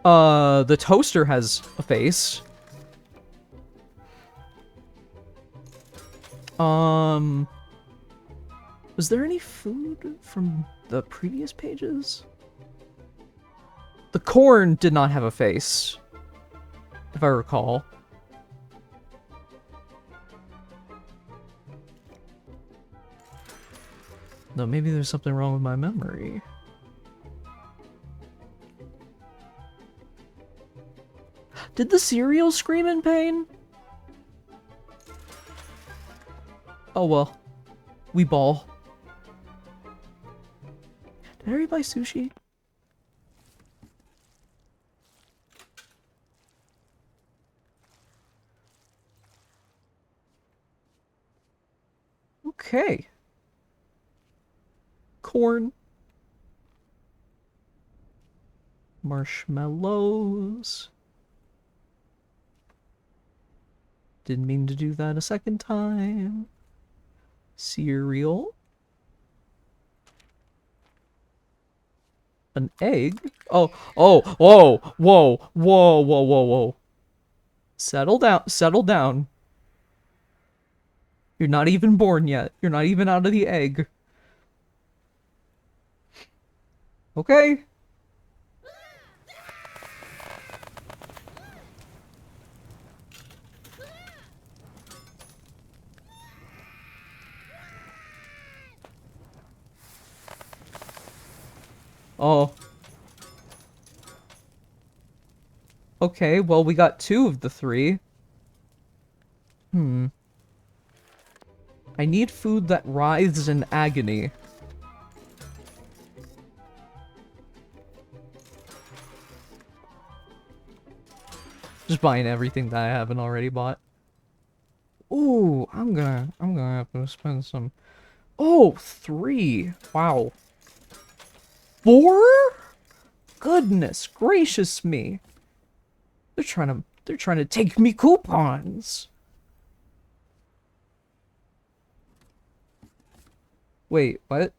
The toaster has a face. Was there any food from the previous pages? The corn did not have a face, if I recall. No, maybe there's something wrong with my memory. Did the cereal scream in pain? Oh well. We ball. Did I already buy sushi? Okay. Corn. Marshmallows. Didn't mean to do that a second time. Cereal. An egg? Oh, whoa. Settle down. You're not even born yet. You're not even out of the egg. Okay. Oh. Okay, well, we got 2 of the 3. I need food that writhes in agony. Just buying everything that I haven't already bought. Ooh, I'm gonna have to spend some... Oh, 3. Wow. 4? Goodness gracious me. They're trying to take me coupons. Wait, what?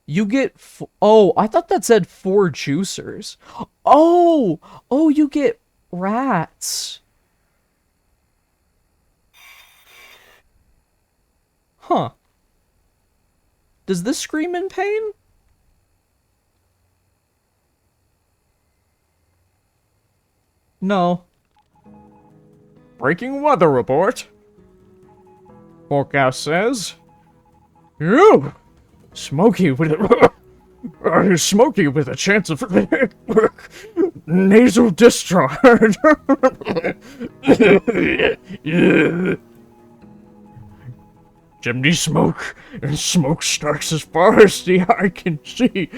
You get oh, I thought that said 4 juicers. Oh, you get rats. Huh. Does this scream in pain? No. Breaking weather report. Forecast says... Ew! Smoky with a chance of nasal discharge. Chimney smoke, and smoke starts as far as the eye can see.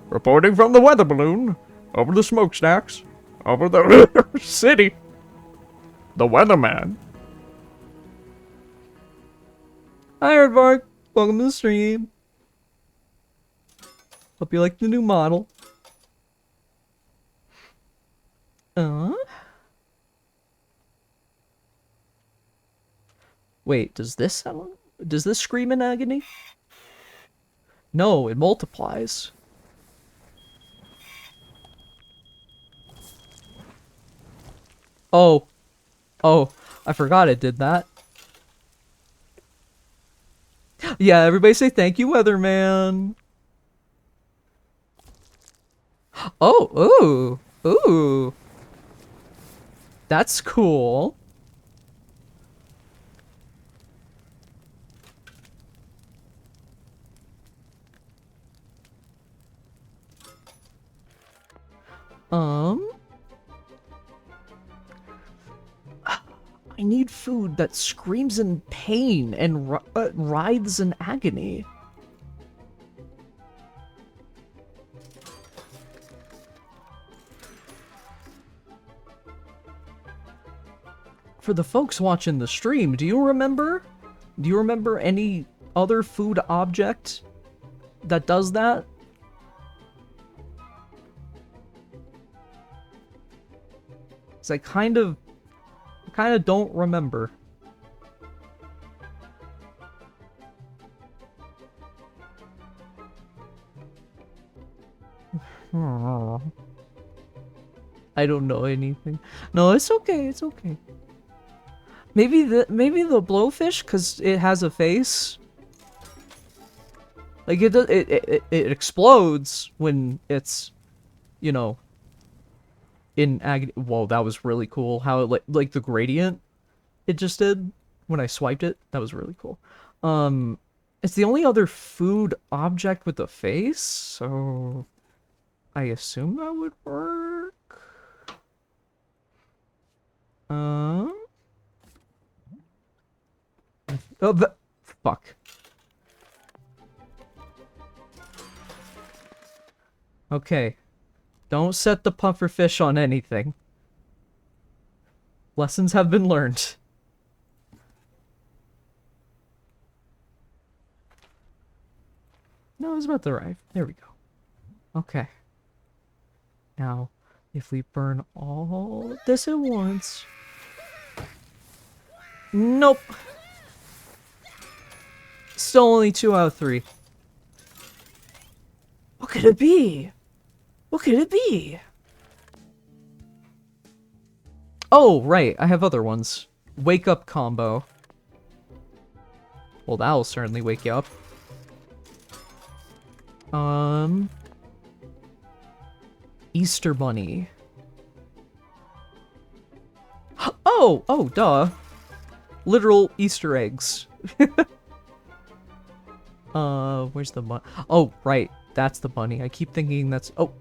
Reporting from the weather balloon, over the smokestacks, over the city. The weatherman. Hi, Aardvark. Welcome to the stream. Hope you like the new model. Wait, does this scream in agony? No, it multiplies. Oh, I forgot it did that. Yeah, everybody say thank you, Weatherman. Oh, ooh. That's cool. Um, I need food that screams in pain and writhes in agony. For the folks watching the stream, do you remember? Do you remember any other food object that does that? So I kind of don't remember. I don't know anything. No, it's okay. It's okay. Maybe the blowfish, cause it has a face. Like it explodes when it's, you know, in agony. Whoa, that was really cool. How it like the gradient it just did when I swiped it. That was really cool. It's the only other food object with a face, so I assume that would work. Oh, fuck. Okay. Don't set the pufferfish on anything. Lessons have been learned. No, it's about to arrive. There we go. Okay. Now, if we burn all this at once... Nope. Still only 2 out of 3. What could it be? What could it be? Oh, right. I have other ones. Wake up combo. Well, that'll certainly wake you up. Easter Bunny. Oh, duh. Literal Easter eggs. Where's the bunny? Oh, right. That's the bunny. I keep thinking that's... Oh.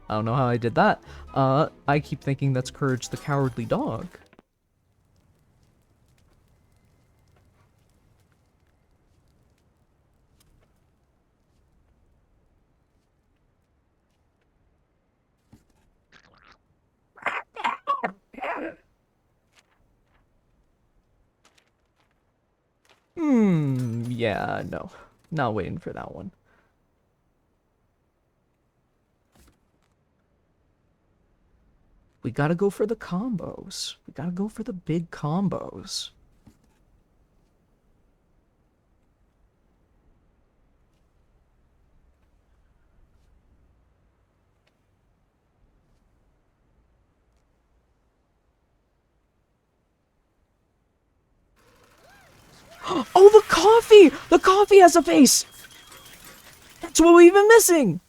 I don't know how I did that. I keep thinking that's Courage the Cowardly Dog. Yeah, no. Not waiting for that one. We gotta go for the combos. We gotta go for the big combos. Oh, the coffee! The coffee has a face! That's what we've been missing!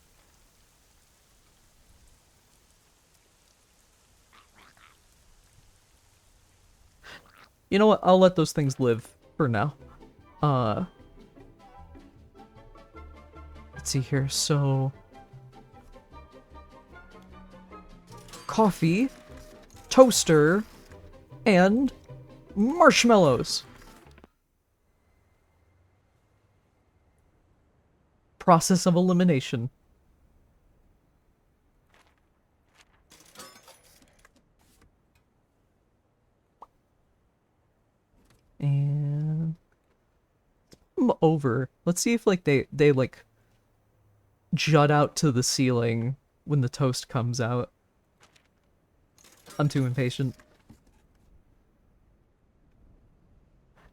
You know what? I'll let those things live for now. Let's see here. So... coffee, toaster, and marshmallows. Process of elimination. And over. Let's see if like they like jut out to the ceiling when the toast comes out. I'm too impatient.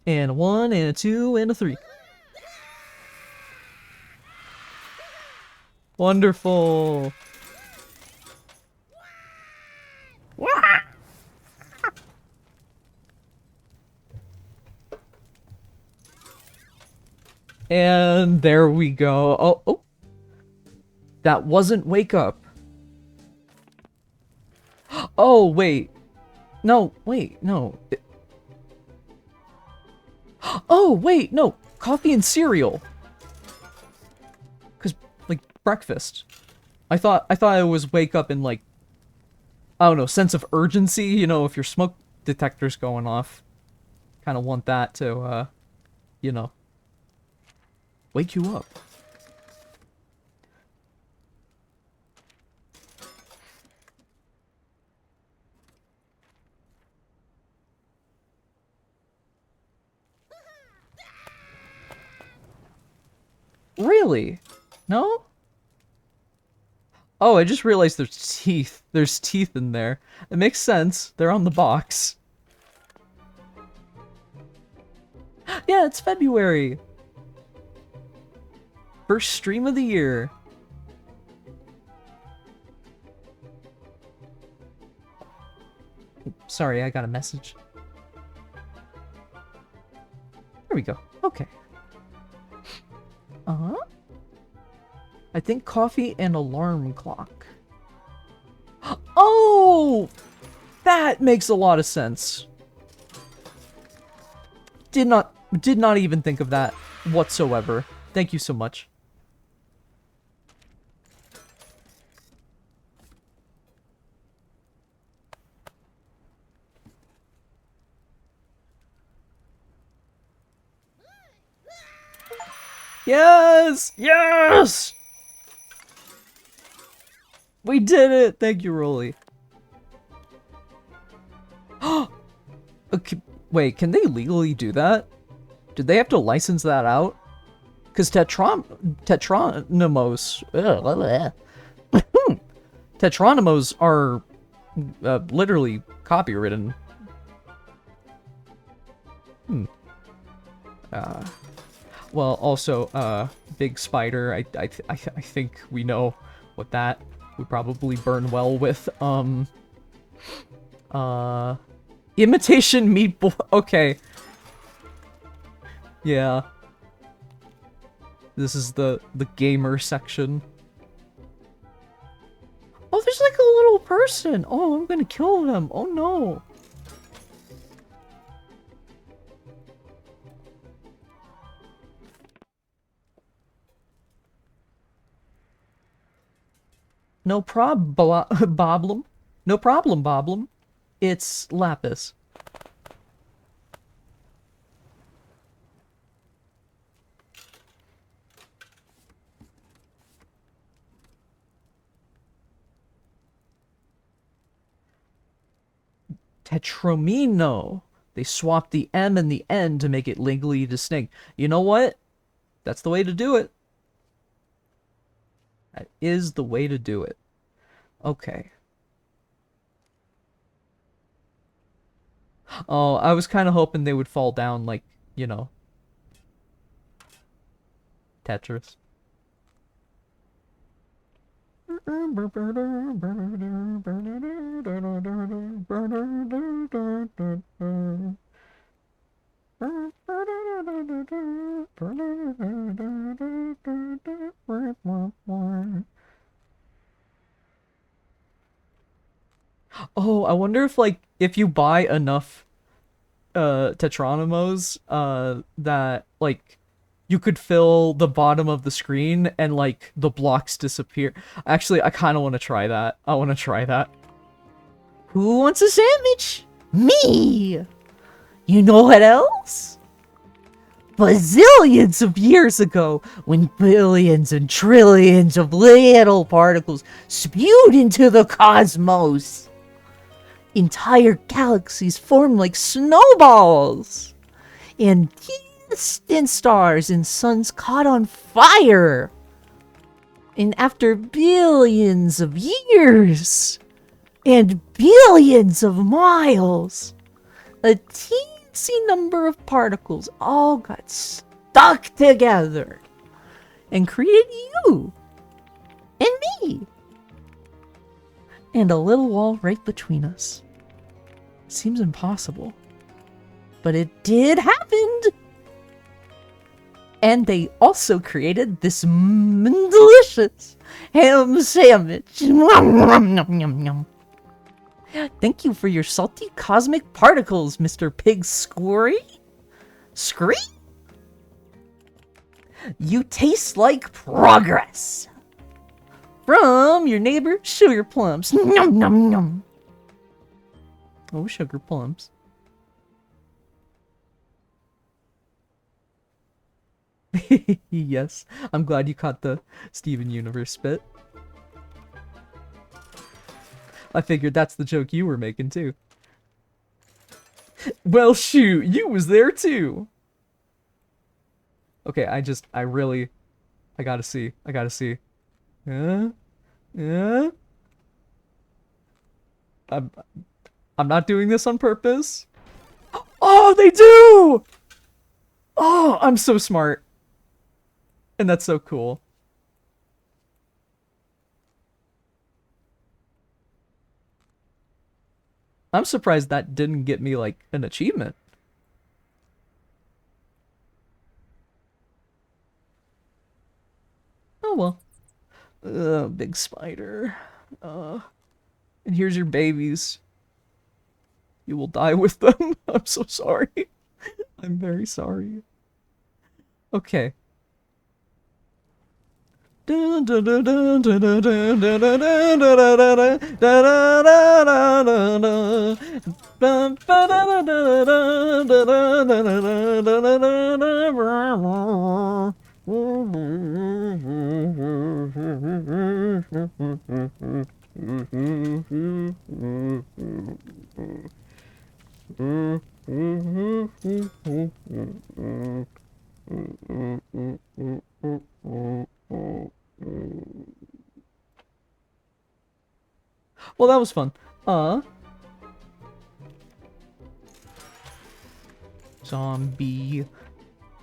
And a 1, and a 2, and a 3. Wonderful. And there we go. Oh. That wasn't wake up. Oh, wait. No, wait, no. Oh, wait, no. Coffee and cereal. Cause like breakfast. I thought it was wake up and like I don't know, sense of urgency, you know, if your smoke detector's going off. Kind of want that to, you know, wake you up. Really? No? Oh, I just realized there's teeth. There's teeth in there. It makes sense. They're on the box. Yeah, it's February. First stream of the year. Sorry, I got a message. There we go. Okay. Uh-huh. I think coffee and alarm clock. Oh! That makes a lot of sense. Did not even think of that whatsoever. Thank you so much. Yes! Yes! We did it! Thank you, Rolly. Okay, wait, can they legally do that? Did they have to license that out? Because Tetronymos... Tetronymos are literally copywritten. Well, also, Big Spider, I think we know what that would probably burn well with. Imitation Meatball. Okay. Yeah. This is the gamer section. Oh, there's like a little person. Oh, I'm gonna kill them. Oh no. No problem. No problem, Boblem. It's Lapis. Tetromino. They swapped the M and the N to make it legally distinct. You know what? That's the way to do it. That is the way to do it. Okay. Oh, I was kind of hoping they would fall down like, you know, Tetris. Oh, I wonder if like if you buy enough Tetronymos that like you could fill the bottom of the screen and like the blocks disappear. Actually, I kind of want to try that. I want to try that. Who wants a sandwich? Me! You know what else? Bazillions of years ago, when billions and trillions of little particles spewed into the cosmos, entire galaxies formed like snowballs, and distant stars and suns caught on fire. And after billions of years and billions of miles, a teensy number of particles all got stuck together and created you and me and a little wall right between us. Seems impossible, but it did happen. And they also created this delicious ham sandwich. Thank you for your salty cosmic particles, Mr. Pig Squirry. Scree? You taste like progress. From your neighbor, Sugar Plums. Nom nom nom. Oh, sugar plums. Yes, I'm glad you caught the Steven Universe bit. I figured that's the joke you were making too. Well, shoot, you was there too. Okay, I gotta see. Yeah, yeah. I'm not doing this on purpose. Oh, they do! Oh, I'm so smart. And that's so cool. I'm surprised that didn't get me, like, an achievement. Oh, well. Big spider. And here's your babies. You will die with them. I'm so sorry. I'm very sorry. Okay. Well, that was fun. Zombie,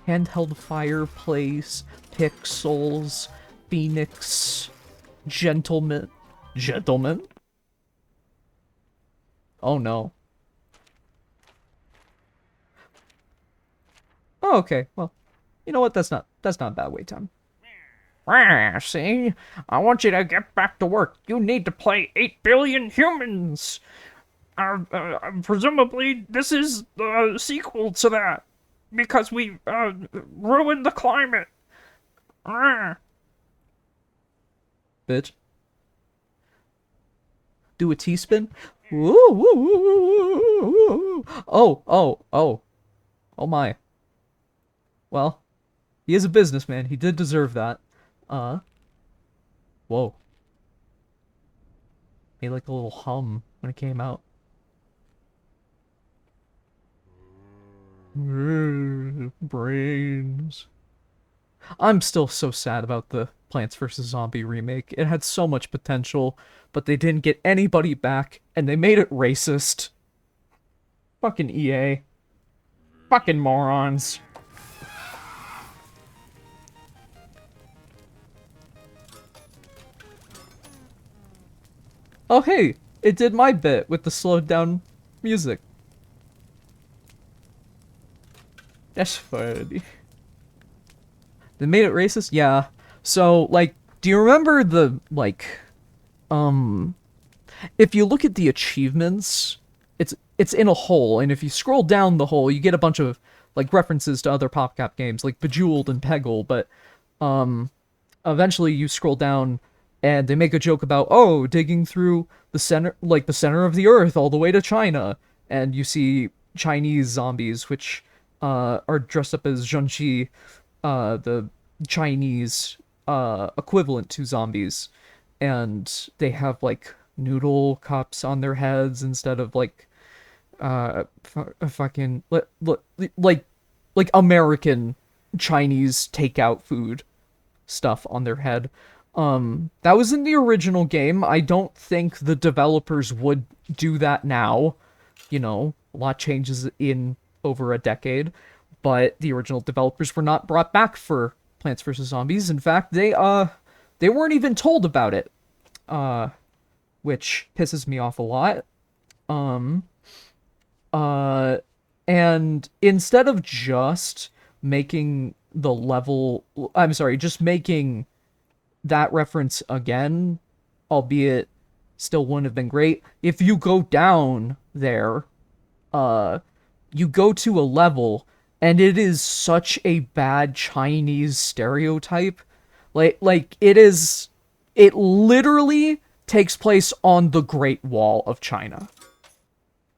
handheld fireplace, pixels, phoenix, gentleman. Gentleman? Oh no. Oh, okay. Well, you know what? That's not bad wait time. See? I want you to get back to work. You need to play 8 billion humans. Presumably, this is the sequel to that. Because we, ruined the climate. Bitch. Do a T-spin? Woo, woo, woo, woo, woo, woo. Oh my. Well, he is a businessman. He did deserve that. Whoa. Made like a little hum when it came out. Brains. I'm still so sad about the Plants vs. Zombie remake. It had so much potential, but they didn't get anybody back, and they made it racist. Fucking EA. Fucking morons. Oh hey, it did my bit with the slowed down music. That's funny. They made it racist? Yeah. So, like, do you remember the, like, if you look at the achievements, it's in a hole, and if you scroll down the hole, you get a bunch of, like, references to other PopCap games, like Bejeweled and Peggle, but, eventually you scroll down, and they make a joke about, oh, digging through the center of the earth all the way to China, and you see Chinese zombies, which, are dressed up as Zhonqi, the Chinese, equivalent to zombies, and they have, like, noodle cups on their heads instead of, like, fucking, like American Chinese takeout food stuff on their head. That was in the original game. I don't think the developers would do that now. You know, a lot changes in over a decade, but the original developers were not brought back for Plants vs. Zombies. In fact, they weren't even told about it, which pisses me off a lot. And instead of just making the level, just making that reference again, albeit still wouldn't have been great. If you go down there, you go to a level, and it is such a bad Chinese stereotype. Like it literally takes place on the Great Wall of China.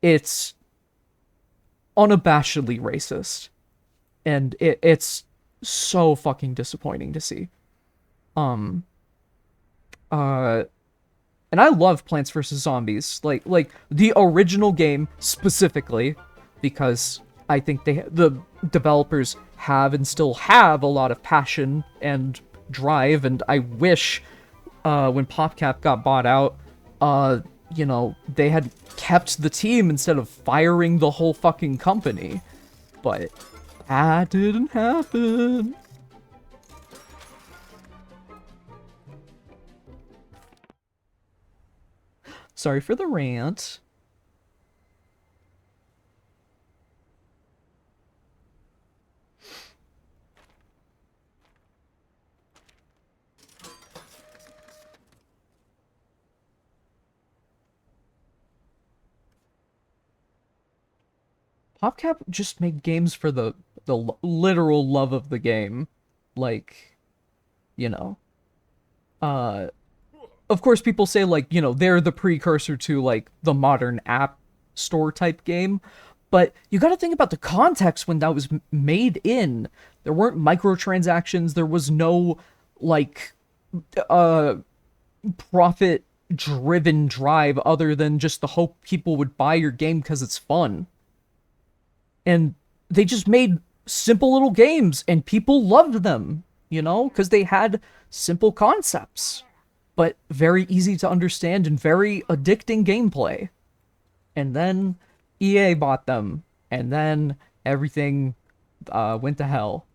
it's unabashedly racist. And it's so fucking disappointing to see. And I love Plants vs. Zombies, like the original game specifically, because I think the developers have and still have a lot of passion and drive, and I wish when PopCap got bought out, you know, they had kept the team instead of firing the whole fucking company. But that didn't happen. Sorry for the rant. PopCap just made games for the literal love of the game. Like, you know. Of course people say, like, you know, they're the precursor to, like, the modern app store type game. But you gotta think about the context when that was made in. There weren't microtransactions, there was no, like, profit-driven drive other than just the hope people would buy your game because it's fun. And they just made simple little games, and people loved them, you know? Because they had simple concepts, but very easy to understand and very addicting gameplay. And then EA bought them, and then everything went to hell.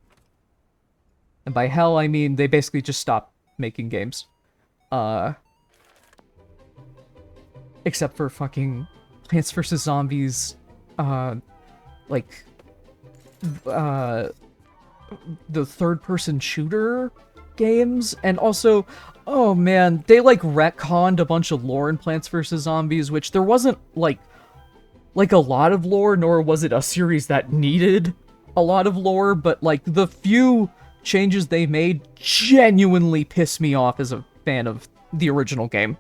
And by hell, I mean they basically just stopped making games. Except for fucking Plants vs. Zombies, like, the third-person shooter games, and also, oh man, they, like, retconned a bunch of lore in Plants vs. Zombies, which there wasn't, like a lot of lore, nor was it a series that needed a lot of lore, but, like, the few changes they made genuinely piss me off as a fan of the original game,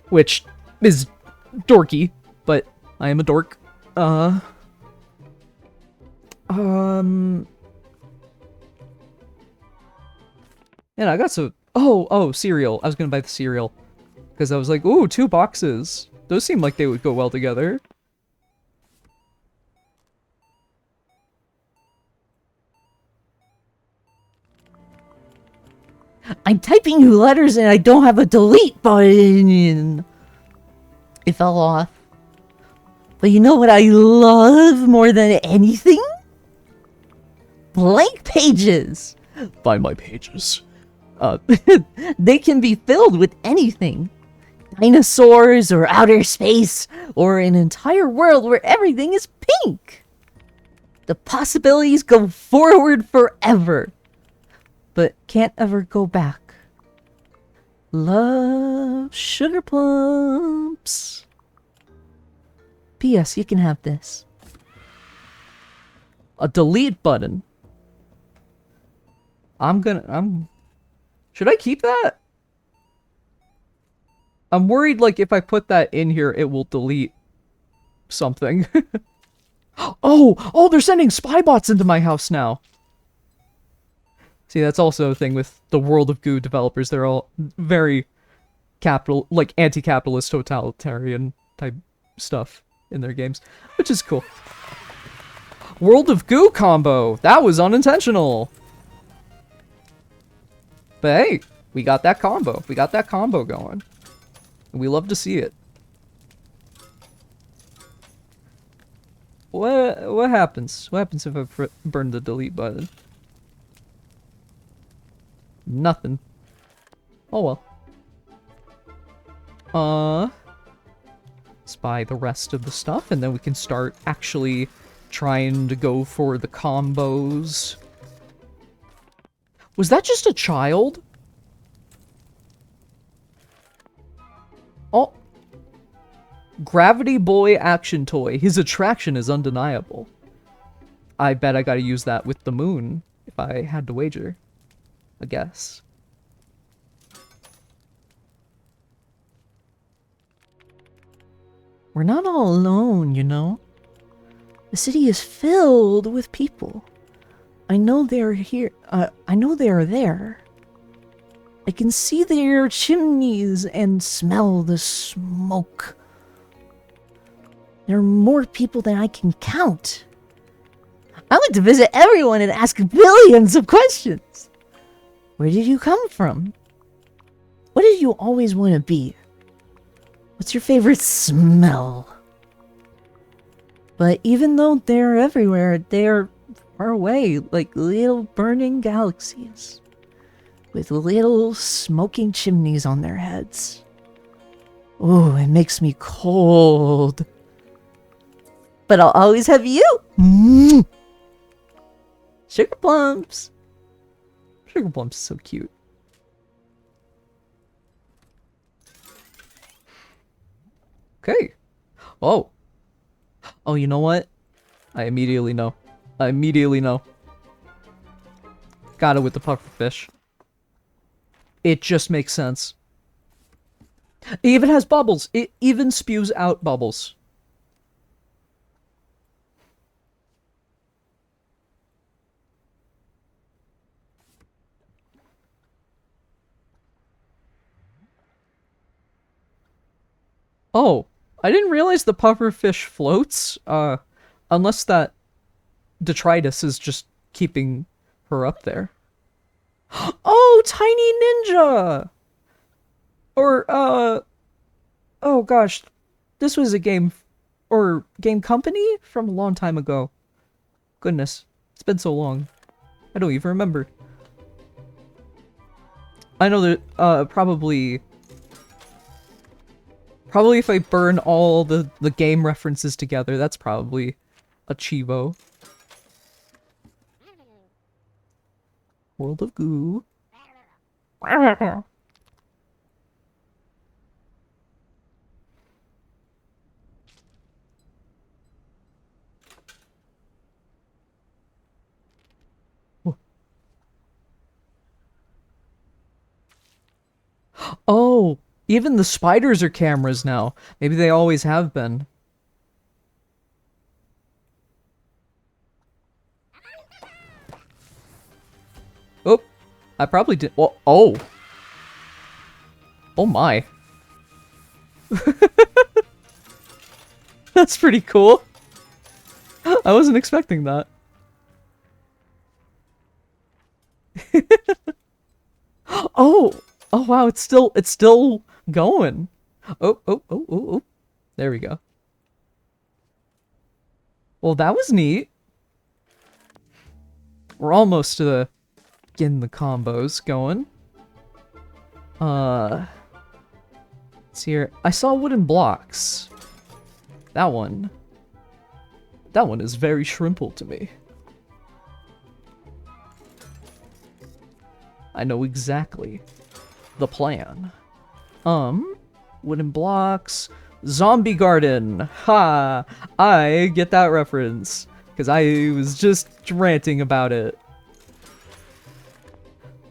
which is dorky, but I am a dork. And I got some... Oh, cereal. I was gonna buy the cereal. Because I was like, ooh, 2 boxes. Those seem like they would go well together. I'm typing new letters and I don't have a delete button. It fell off. But you know what I love more than anything? Blank pages. Find my pages. They can be filled with anything. Dinosaurs, or outer space, or an entire world where everything is pink. The possibilities go forward forever, but can't ever go back. Love, sugar plumps. P.S. You can have this. A delete button. Should I keep that? I'm worried, like, if I put that in here, it will delete something. Oh, they're sending spy bots into my house now. See, that's also a thing with the World of Goo developers. They're all very anti-capitalist, totalitarian type stuff in their games, which is cool. World of Goo combo! That was unintentional! But hey, we got that combo. We got that combo going. And we love to see it. What happens? What happens if I burn the delete button? Nothing. Oh well. Let's buy the rest of the stuff, and then we can start actually trying to go for the combos. Was that just a child? Oh. Gravity Boy action toy. His attraction is undeniable. I bet I gotta use that with the moon, if I had to wager. I guess. we're not all alone, you know? The city is filled with people. I know they're here. I know they are there. I can see their chimneys and smell the smoke. There are more people than I can count. I like to visit everyone and ask billions of questions. Where did you come from? What did you always want to be? What's your favorite smell? But even though they're everywhere, they're far away, like little burning galaxies, with little smoking chimneys on their heads. Oh, it makes me cold. But I'll always have you. Mm. Sugar Plums. Sugar Plums is so cute. Okay. Oh. Oh, you know what? I immediately know. I immediately know. Got it with the pufferfish. It just makes sense. It even has bubbles. It even spews out bubbles. Oh, I didn't realize the pufferfish floats. Unless that detritus is just keeping her up there. Oh, Tiny Ninja! Or, oh gosh. This was a game, or game company from a long time ago. Goodness, it's been so long. I don't even remember. I know that, probably if I burn all the game references together, that's probably a Chivo. World of Goo. Oh, even the spiders are cameras now. Maybe they always have been. Oh, I probably did. Well, oh. Oh my. That's pretty cool. I wasn't expecting that. Oh, oh wow, it's still going. Oh, oh, oh, oh, oh. There we go. Well, that was neat. We're almost to the getting the combos going. Let's see here. I saw wooden blocks. That one is very shrimple to me. I know exactly the plan. Wooden blocks, zombie garden. Ha! I get that reference because I was just ranting about it.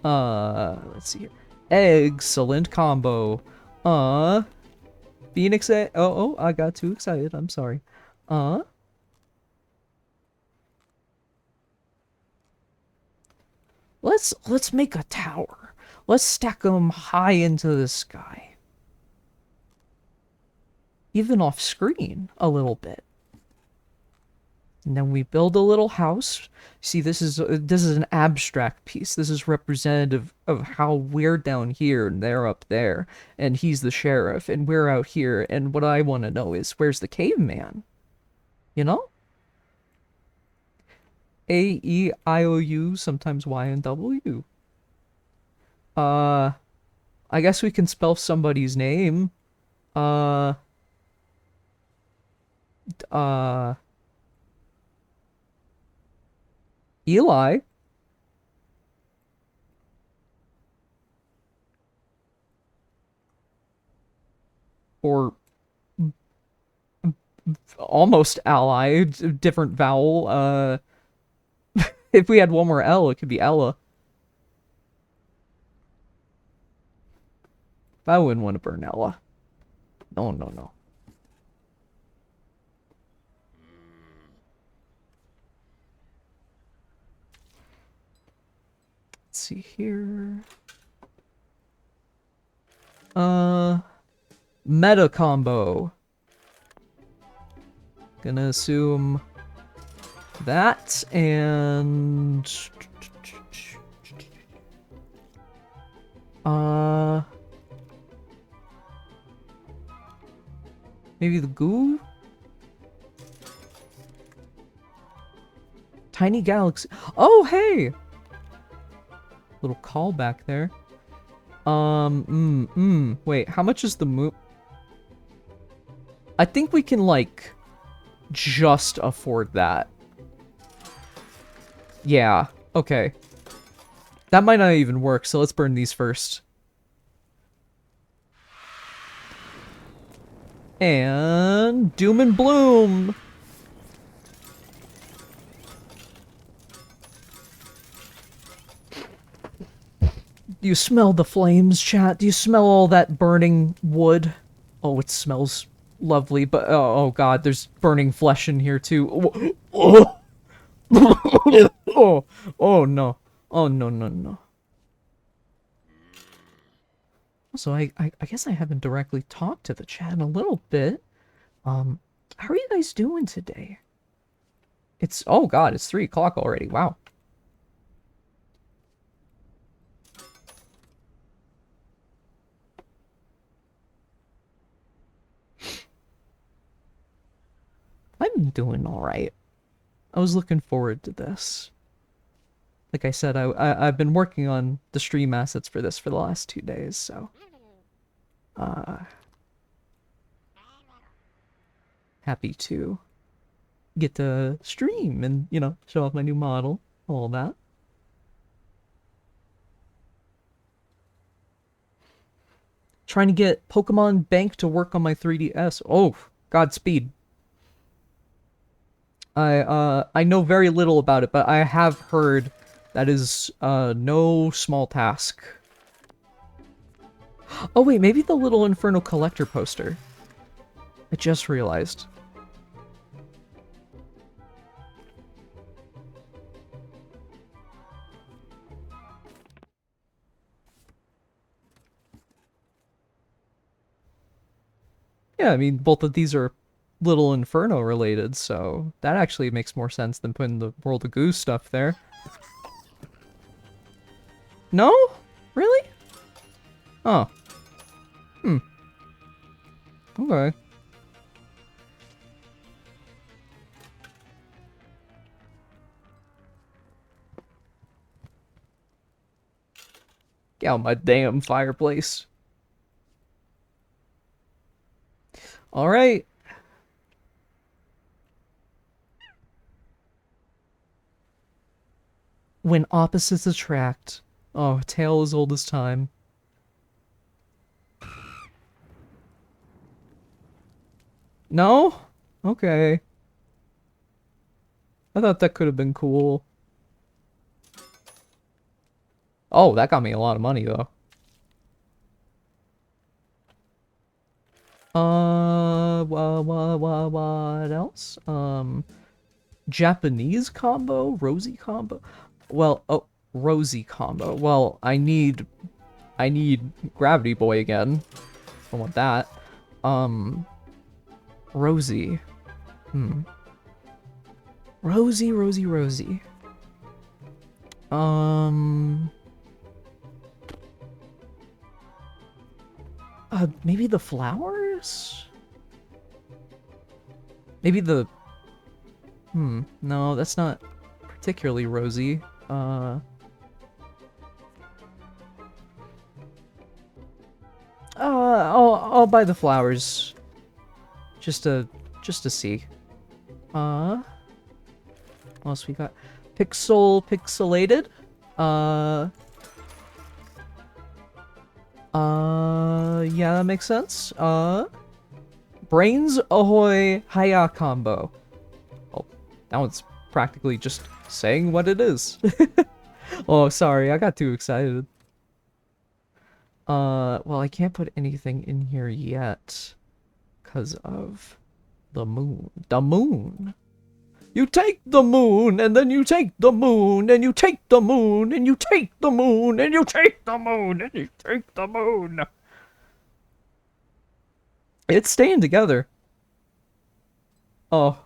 Let's see here. Excellent combo. Phoenix egg. Oh, I got too excited. I'm sorry. Let's make a tower. Let's stack them high into the sky. Even off screen a little bit. And then we build a little house. See, this is an abstract piece. This is representative of how we're down here and they're up there. And he's the sheriff and we're out here. And what I want to know is, where's the caveman? You know? A, E, I, O, U, sometimes Y and W. I guess we can spell somebody's name. Eli. Or almost ally, different vowel. If we had one more L, it could be Ella. I wouldn't want to burn Ella. No, no, no. see here. Meta combo. Gonna assume that and maybe the goo? Tiny galaxy. Oh, hey! Little callback there. Wait, how much is the moon? I think we can, like, just afford that. Yeah, okay. That might not even work, so let's burn these first. And doom and bloom. Do you smell the flames, chat? Do you smell all that burning wood? Oh, it smells lovely, but oh god, there's burning flesh in here too. Oh, oh no. Oh no no no. Also, I guess I haven't directly talked to the chat in a little bit. How are you guys doing today? It's, oh god, it's 3 o'clock already. Wow. I'm doing alright. I was looking forward to this. Like I said, I've been working on the stream assets for this for the last 2 days, so... happy to get to stream and, you know, show off my new model, all that. Trying to get Pokemon Bank to work on my 3DS. Oh, Godspeed. I know very little about it, but I have heard that is no small task. Oh wait, maybe the Little Inferno collector poster. I just realized. Yeah, I mean, both of these are Little Inferno related, so that actually makes more sense than putting the World of Goo stuff there. No? Really? Oh. Hmm. Okay. Get out my damn fireplace. Alright. When opposites attract. Oh, tale as old as time. No? Okay. I thought that could have been cool. Oh, that got me a lot of money, though. What else? Japanese combo? Rosy combo? Well, oh, Rosy combo. Well, I need Gravity Boy again. I want that. Rosy. Rosy. Maybe the flowers? Maybe the... no, that's not particularly rosy. I'll buy the flowers. Just to see. What else we got? Pixelated. Yeah, that makes sense. Brains Ahoy Hiya combo. Oh, that one's practically just saying what it is. Oh, sorry, I got too excited. Well, I can't put anything in here yet because of the moon. The moon. You take the moon, and then you take the moon, and you take the moon, and you take the moon, and you take the moon, and you take the moon. It's staying together. Oh,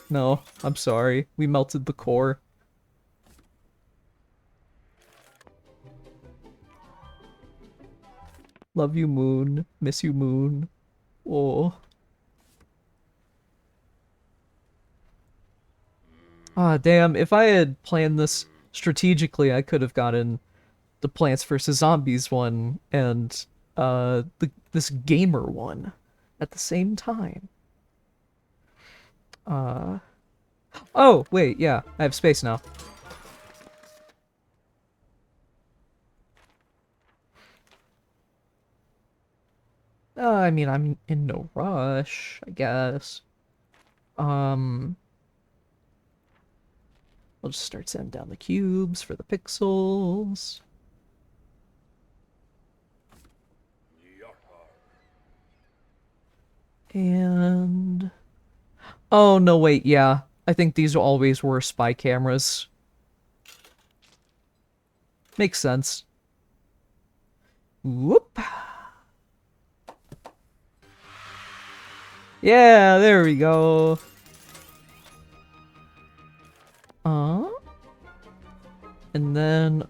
no, I'm sorry. We melted the core. Love you, moon. Miss you, moon. Oh. Ah, damn. If I had planned this strategically, I could have gotten the Plants vs. Zombies one and this gamer one at the same time. Oh, wait, yeah. I have space now. I mean, I'm in no rush, I guess. I'll just start sending down the cubes for the pixels. And... oh, no, wait, yeah. I think these always were spy cameras. Makes sense. Whoop. Yeah, there we go. And then,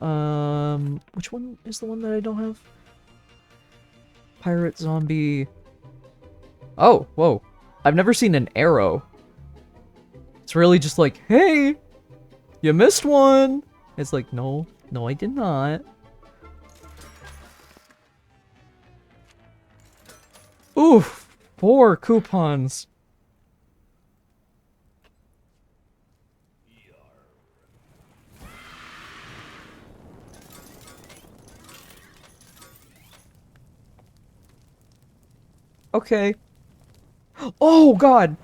which one is the one that I don't have? Pirate zombie. Oh, whoa. I've never seen an arrow. It's really just like, hey, you missed one. It's like, no, no, I did not. Oof, 4 coupons. Okay. Oh, God.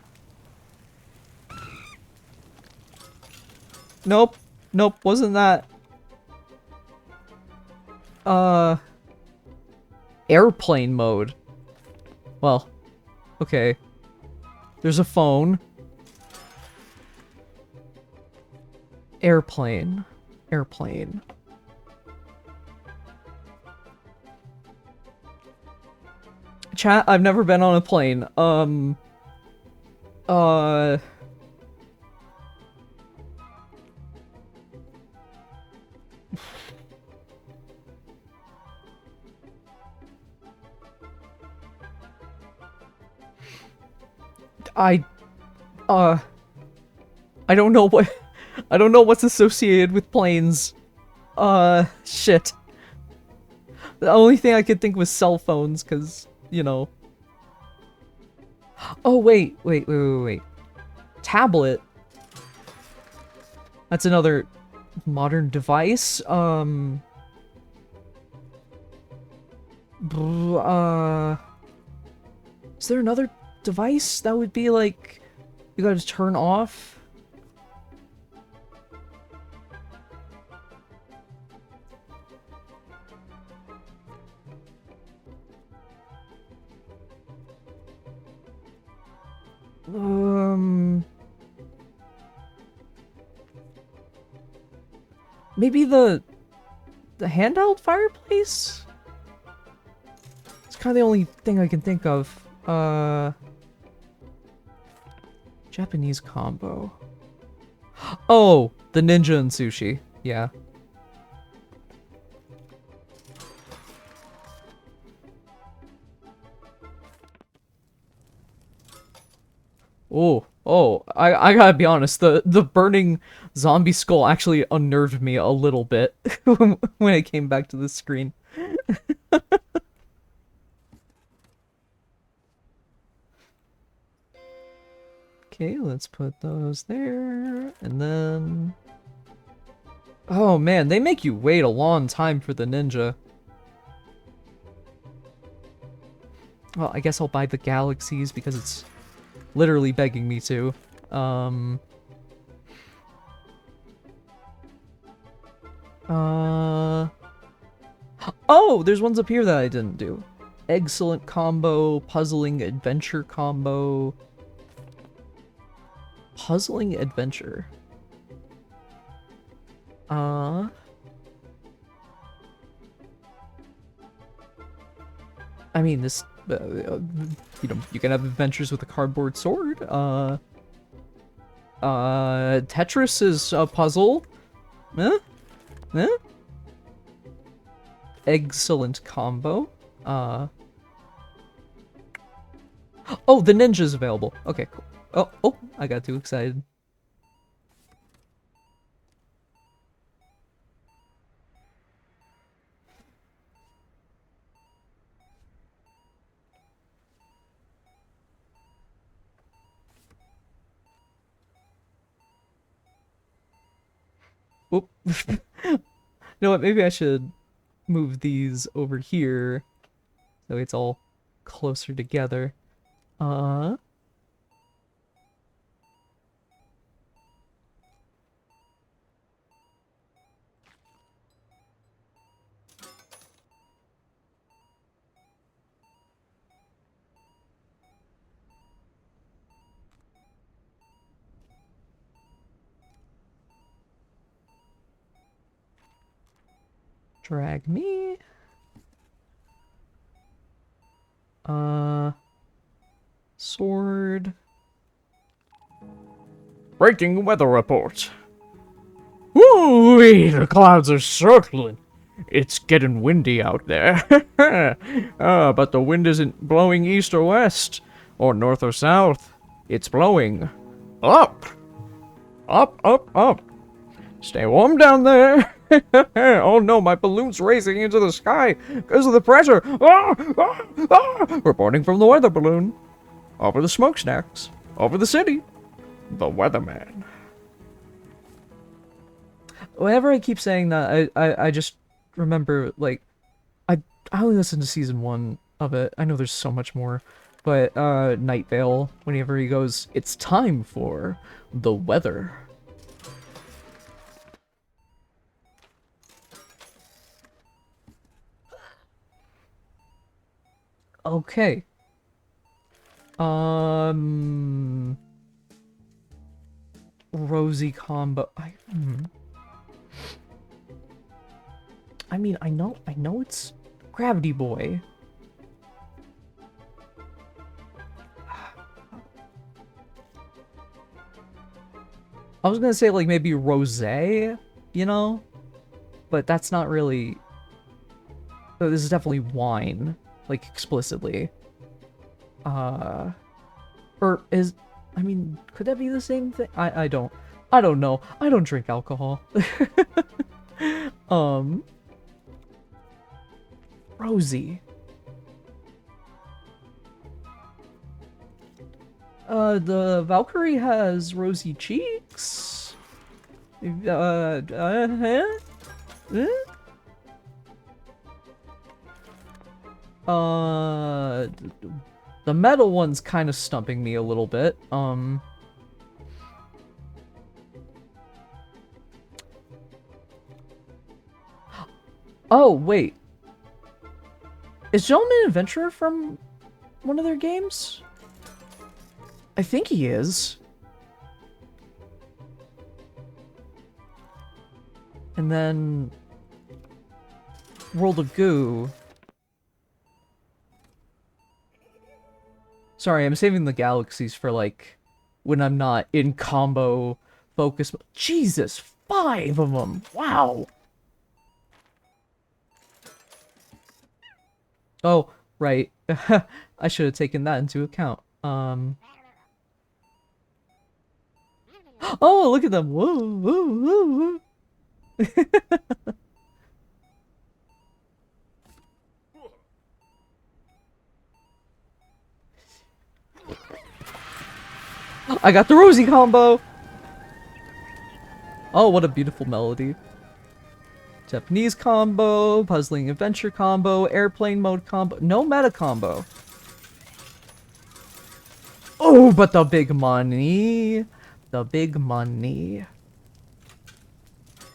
Nope. Nope, wasn't that. Airplane mode. Well, okay. There's a phone. Airplane. Airplane. Chat, I've never been on a plane. I don't know what, I don't know what's associated with planes. Shit. The only thing I could think was cell phones, cause, you know. Oh, wait. Tablet. That's another modern device. Is there another device that would be like, you gotta turn off? Maybe the handheld fireplace? It's kind of the only thing I can think of. Japanese combo. Oh, the ninja and sushi. Yeah. I gotta be honest, the burning zombie skull actually unnerved me a little bit when I came back to the screen. Okay, let's put those there, and then... oh man, they make you wait a long time for the ninja. Well, I guess I'll buy the galaxies because it's literally begging me to. Oh, there's ones up here that I didn't do. Excellent combo, puzzling adventure combo, puzzling adventure. I mean, this, you know, you can have adventures with a cardboard sword. Tetris is a puzzle. Eh? Eh? Excellent combo. Oh, the ninja's available. Okay, cool. Oh, I got too excited. Oop. You know what? Maybe I should move these over here so it's all closer together. Drag me. Sword. Breaking weather report. Woo-wee, the clouds are circling. It's getting windy out there. But the wind isn't blowing east or west, or north or south. It's blowing up. Up, up, up. Stay warm down there. Oh no, my balloon's racing into the sky because of the pressure. Reporting from the weather balloon. Over the smokestacks. Over the city. The weatherman. Whenever I keep saying that, I just remember, like, I only listened to season 1 of it. I know there's so much more. But, Night Vale, whenever he goes, it's time for the weather. Okay. Rosie combo. I mean, I know it's Gravity Boy. I was gonna say, like, maybe Rosé, you know? But that's not really... This is definitely wine, like, explicitly. Or is... I mean, could that be the same thing? I don't know. I don't drink alcohol. Rosie. The Valkyrie has rosy cheeks. The metal one's kind of stumping me a little bit. Oh, wait. Is Gentleman Adventurer from one of their games? I think he is. And then... World of Goo. Sorry, I'm saving the galaxies for, like, when I'm not in combo focus. Jesus, 5 of them! Wow! Oh, right. I should have taken that into account. Oh, look at them! Whoa, whoa, whoa, whoa. I got the Rosie combo! Oh, what a beautiful melody. Japanese combo, puzzling adventure combo, airplane mode combo, no meta combo. Oh, but the big money. The big money.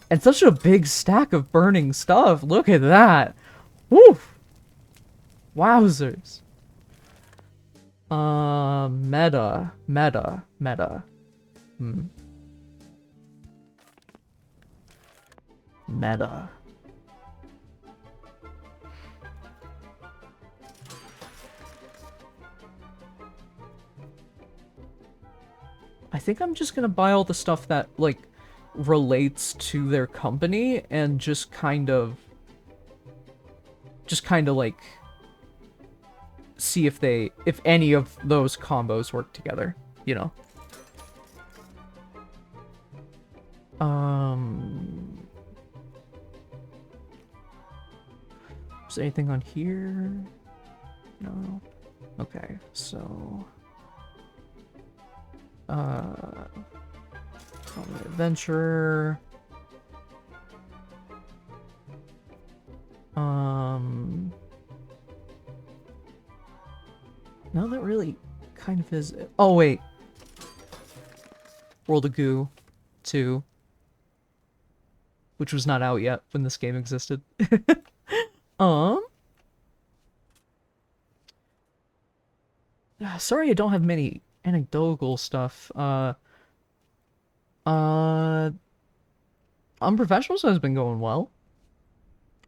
And such a big stack of burning stuff. Look at that. Woo! Wowzers. Meta. Meta. I think I'm just gonna buy all the stuff that, like, relates to their company and just kind of, like, see if any of those combos work together, you know? Is there anything on here? No. Okay, so... Adventure... No, that really kind of is... Oh, wait. World of Goo 2. Which was not out yet when this game existed. Sorry I don't have many anecdotal stuff. Unprofessionals has been going well.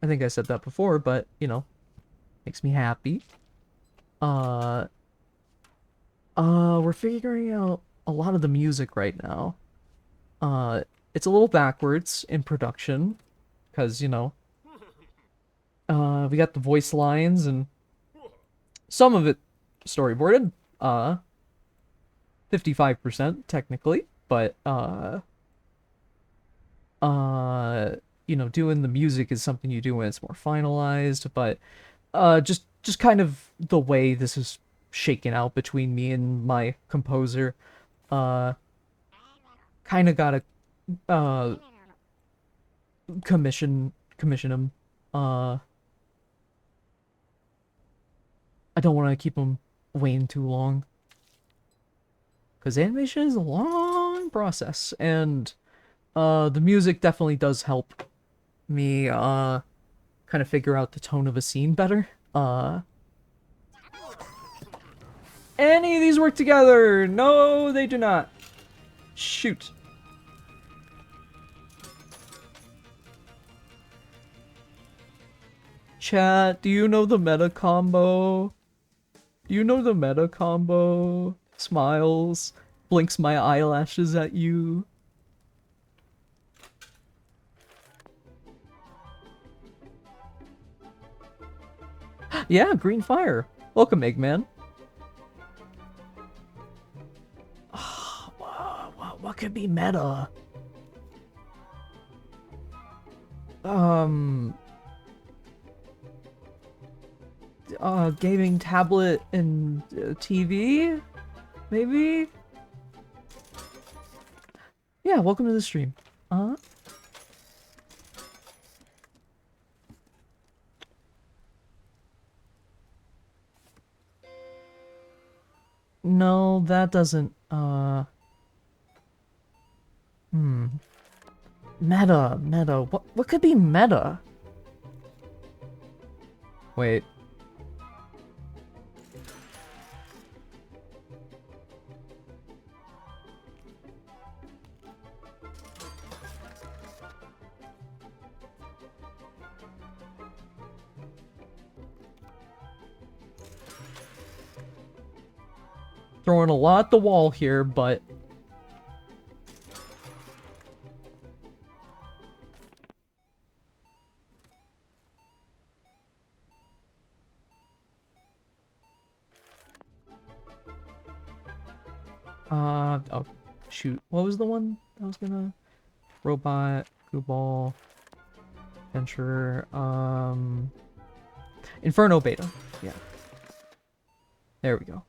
I think I said that before, but, you know, makes me happy. We're figuring out a lot of the music right now. It's a little backwards in production, because, you know, we got the voice lines and some of it storyboarded, 55% technically, but, you know, doing the music is something you do when it's more finalized, but, just kind of the way this is shaken out between me and my composer, kind of gotta, commission him. I don't want to keep him waiting too long. Because animation is a long process, and the music definitely does help me kind of figure out the tone of a scene better. Any of these work together? No, they do not. Shoot. Chat, do you know the meta combo? Do you know the meta combo? Smiles, blinks my eyelashes at you. Yeah, green fire. Welcome, Eggman. What could be meta? Gaming tablet and TV? Maybe? Yeah, welcome to the stream. No, that doesn't, Meta. What could be meta? Wait. Throwing a lot at the wall here, but... oh, shoot. What was the one I was gonna... Robot, Goo Ball, Adventure, Inferno Beta. Yeah. There we go.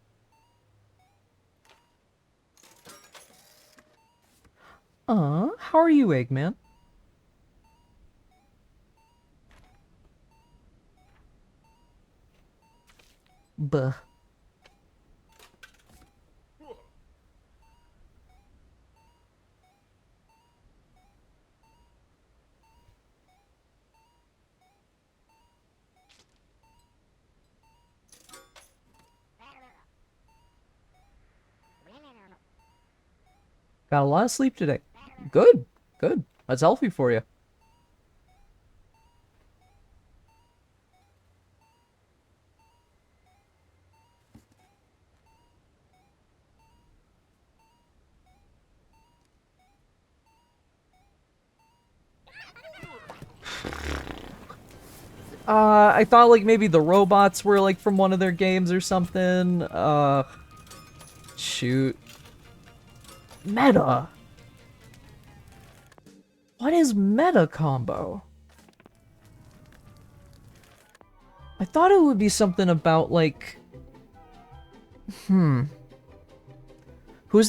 How are you, Eggman? Buh. Got a lot of sleep today. Good, good. That's healthy for you. I thought like maybe the robots were like from one of their games or something. Shoot. Meta. What is meta combo? I thought it would be something about like... Who's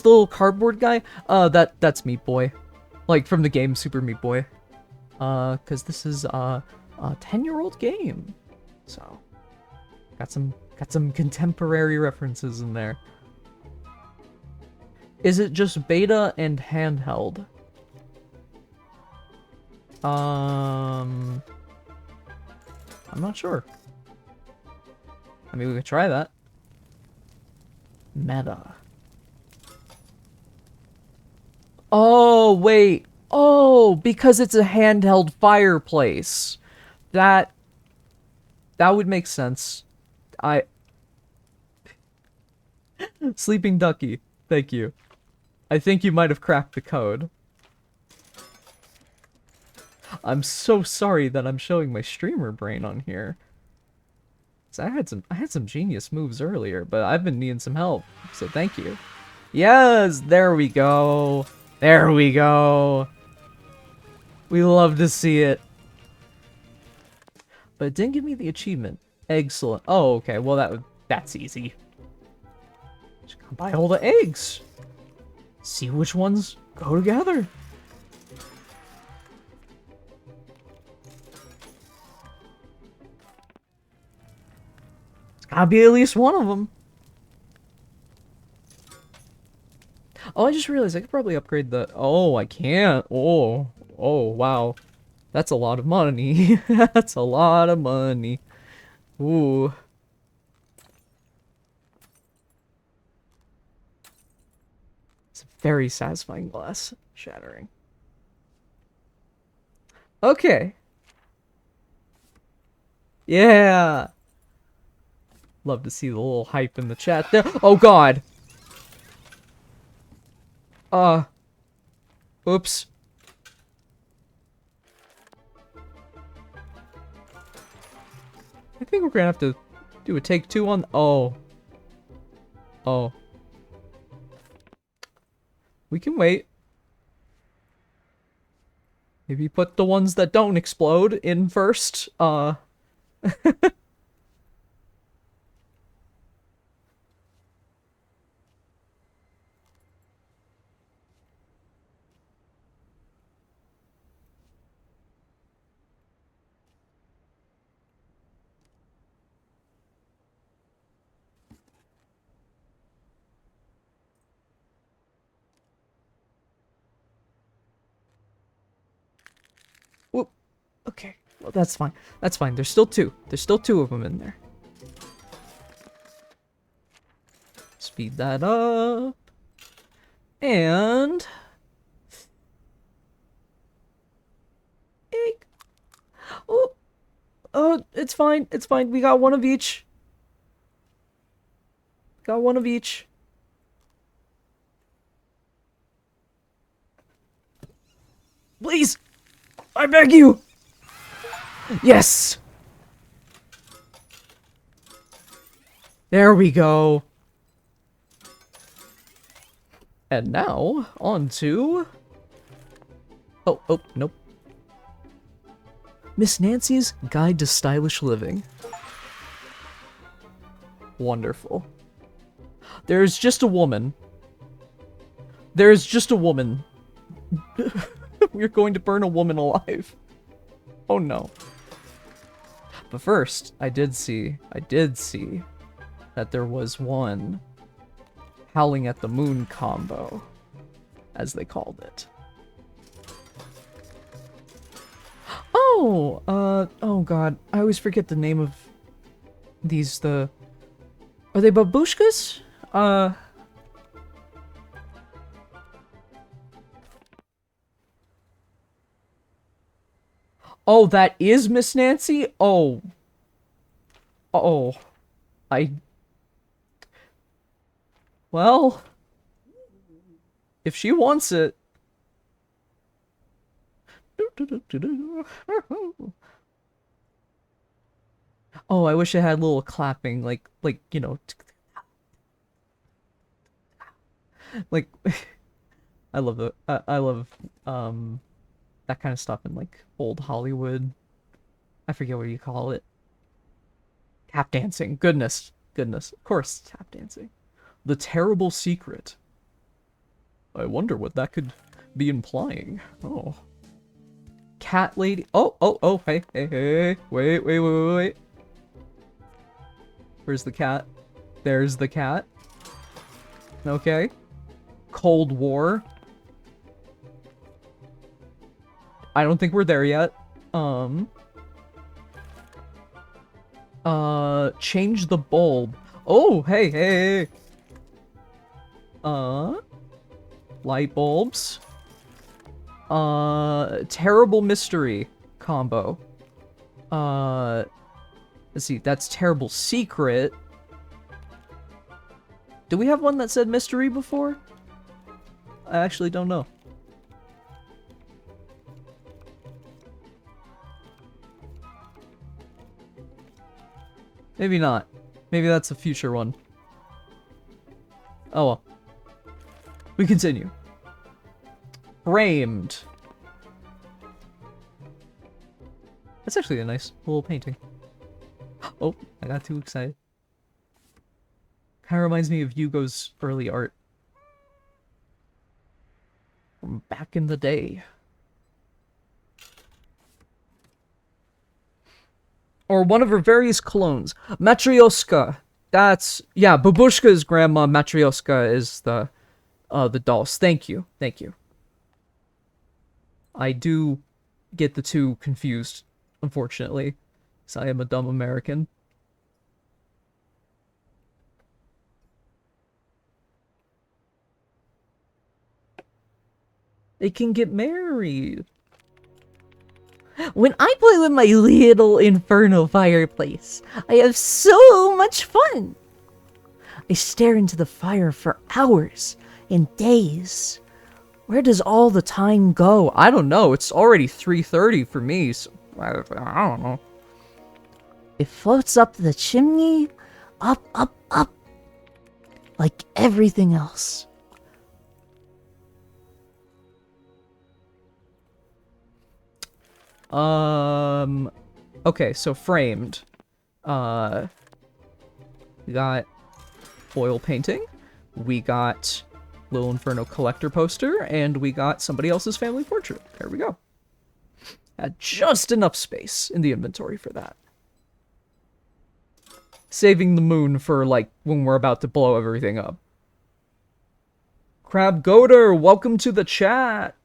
the little cardboard guy? That's Meat Boy. Like from the game Super Meat Boy. Cause this is a 10-year-old game. So got some contemporary references in there. Is it just beta and handheld? I'm not sure. I mean, we could try that. Meta. Oh, wait. Oh, because it's a handheld fireplace. That would make sense. Sleeping Ducky. Thank you. I think you might have cracked the code. I'm so sorry that I'm showing my streamer brain on here. 'Cause I had some genius moves earlier, but I've been needing some help. So thank you. Yes, there we go. There we go. We love to see it. But it didn't give me the achievement. Excellent. Oh, okay. Well, that's easy. Just gotta buy all the eggs. See which ones go together. It's gotta be at least one of them. Oh, I just realized I could probably upgrade the... Oh, I can't. Oh, wow. That's a lot of money. That's a lot of money. Ooh. It's a very satisfying glass shattering. Okay. Yeah. Love to see the little hype in the chat there. Oh, God. Oops. I think we're gonna have to do a take two on... Oh. Oh. We can wait. Maybe put the ones that don't explode in first. Whoop. Okay. Well, that's fine. That's fine. There's still two. There's still two of them in there. Speed that up. And... Egg. Oh. Oh, it's fine. It's fine. We got one of each. Got one of each. Please! I beg you! Yes! There we go. And now, on to... Oh, nope. Miss Nancy's Guide to Stylish Living. Wonderful. There's just a woman. There's just a woman. We're going to burn a woman alive. Oh no. But first, I did see that there was one Howling at the Moon combo, as they called it. Oh, oh god, I always forget the name of these, are they babushkas? Oh, that is Miss Nancy? Oh. Oh. I... Well... If she wants it... Oh, I wish it had a little clapping, like, you know... Like... I love the... I love, that kind of stuff in, like, old Hollywood. I forget what you call it. Tap dancing. Goodness. Goodness. Of course, tap dancing. The terrible secret. I wonder what that could be implying. Oh. Cat lady. Oh, hey, wait. Where's the cat? There's the cat. Okay. Cold War. I don't think we're there yet. Change the bulb. Oh, hey. Light bulbs. Terrible mystery combo. Let's see, that's terrible secret. Do we have one that said mystery before? I actually don't know. Maybe not. Maybe that's a future one. Oh well. We continue. Framed. That's actually a nice little painting. Oh, I got too excited. Kind of reminds me of Hugo's early art. From back in the day. Or one of her various clones. Matryoshka. That's... Yeah, Babushka's grandma, Matryoshka, is the dolls. Thank you. I do get the two confused, unfortunately. Because I am a dumb American. They can get married. When I play with my Little Inferno fireplace, I have so much fun. I stare into the fire for hours and days. Where does all the time go? I don't know. It's already 3:30 for me, so I don't know. It floats up the chimney, up, like everything else. Okay, so framed. We got oil painting. We got Little Inferno collector poster, and we got somebody else's family portrait. There we go. Had just enough space in the inventory for that. Saving the moon for, like, when we're about to blow everything up. Crab Goater, welcome to the chat!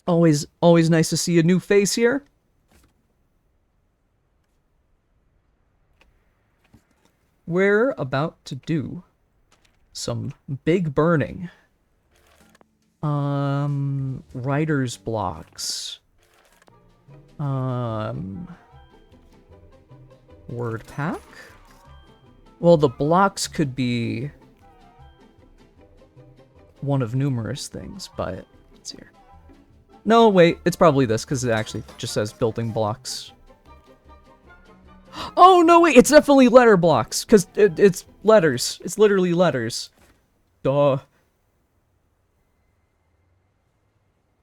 Always nice to see a new face here. We're about to do some big burning. Writer's blocks. Word pack? Well, the blocks could be one of numerous things, but let's see here. No, wait, it's probably this, because it actually just says building blocks. Oh, no, wait, it's definitely letter blocks, because it's letters. It's literally letters. Duh.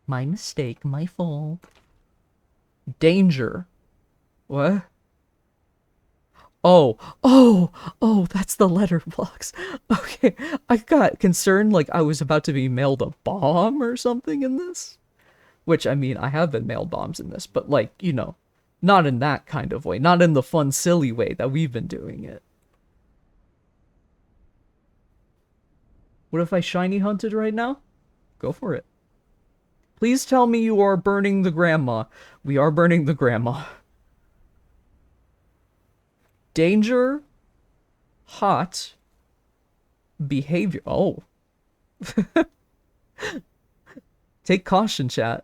My mistake, my fault. Danger. What? Oh, that's the letter blocks. Okay, I got concerned like I was about to be mailed a bomb or something in this. Which, I mean, I have been mailed bombs in this, but like, you know, not in that kind of way. Not in the fun, silly way that we've been doing it. What if I shiny hunted right now? Go for it. Please tell me you are burning the grandma. We are burning the grandma. Danger. Hot. Behavior. Oh. Take caution, chat.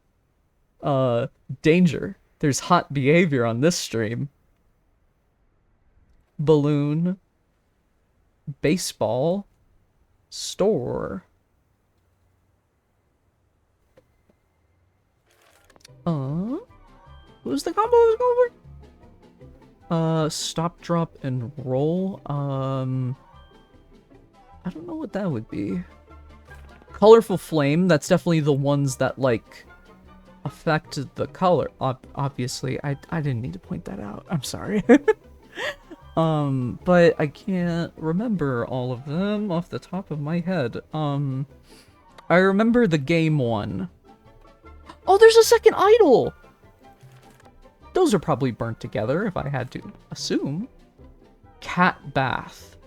Danger. There's hot behavior on this stream. Balloon. Baseball. Store. Who's the combo I was going for? Stop, drop, and roll. I don't know what that would be. Colorful flame, that's definitely the ones that, like, affect the color. Obviously, I didn't need to point that out. I'm sorry. But I can't remember all of them off the top of my head. I remember the game one. Oh, there's a second idol! Those are probably burnt together, if I had to assume. Cat bath.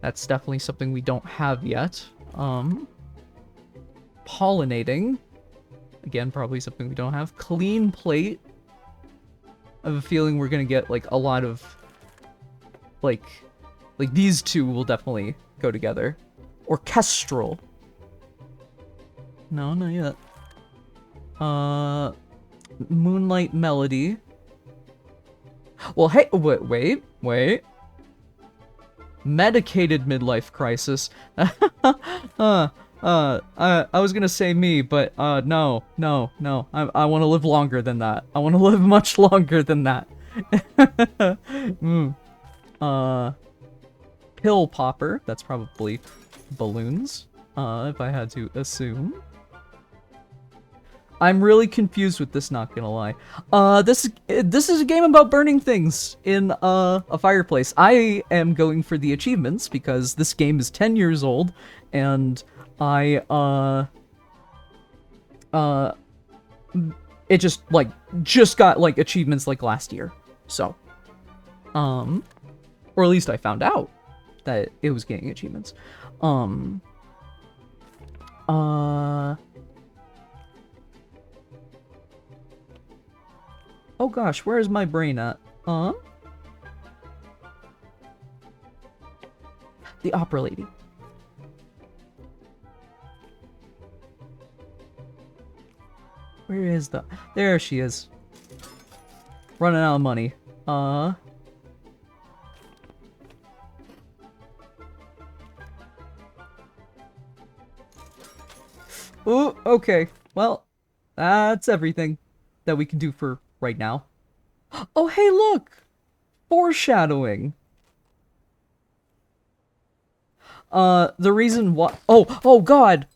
That's definitely something we don't have yet. Pollinating. Again, probably something we don't have. Clean plate. I have a feeling we're gonna get, like, a lot of... Like these two will definitely go together. Orchestral. No, not yet. Moonlight melody. Well, hey, wait. Medicated midlife crisis. I was gonna say me, but, no. I want to live longer than that. I want to live much longer than that. Pill popper. That's probably balloons, if I had to assume. I'm really confused with this, not gonna lie. This is a game about burning things in, a fireplace. I am going for the achievements, because this game is 10 years old, and it just got, like, achievements, like, last year. So, or at least I found out that it was getting achievements. Oh gosh, where is my brain at? The opera lady. Where is the... There she is. Running out of money. Ooh, okay. Well, that's everything that we can do for right now. Oh, hey, look! Foreshadowing. The reason why... Oh, God!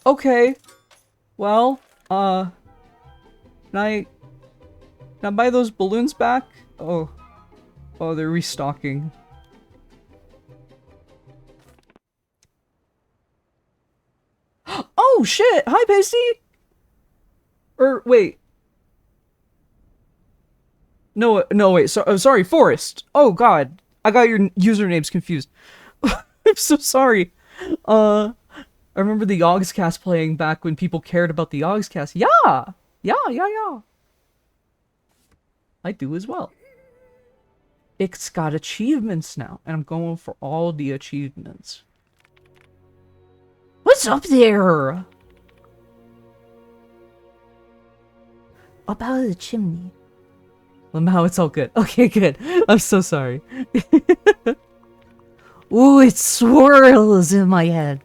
Okay. Well, can I buy those balloons back? Oh, they're restocking. Oh, shit! Hi, Pasty! Wait. No, wait. Sorry, Forrest. Oh, God. I got your usernames confused. I'm so sorry. I remember the Yogscast playing back when people cared about the Yogscast. Yeah! I do as well. It's got achievements now, and I'm going for all the achievements. What's up there? Up out of the chimney. Well, now it's all good. Okay, good. I'm so sorry. Ooh, it swirls in my head.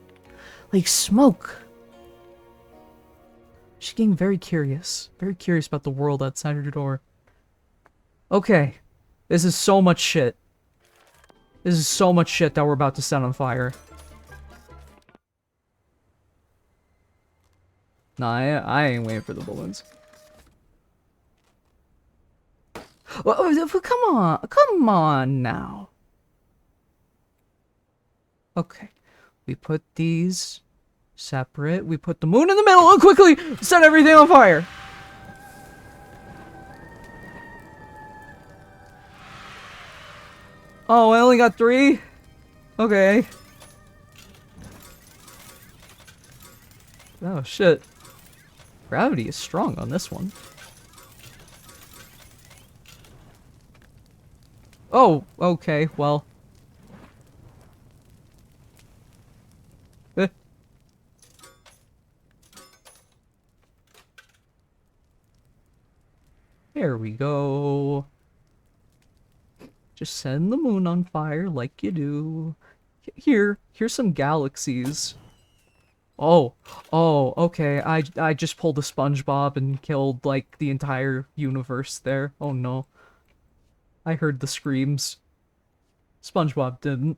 Like smoke. She's getting very curious. Very curious about the world outside her door. Okay. This is so much shit. This is so much shit that we're about to set on fire. Nah, I ain't waiting for the balloons. Well, come on now. Okay, we put these separate. We put the moon in the middle and quickly set everything on fire. Oh, I only got 3? Okay. Oh, shit. Gravity is strong on this one. Oh, okay, well. There we go. Just setting the moon on fire like you do. Here's some galaxies. Oh, okay. I just pulled a SpongeBob and killed, like, the entire universe there. Oh no. I heard the screams. SpongeBob didn't.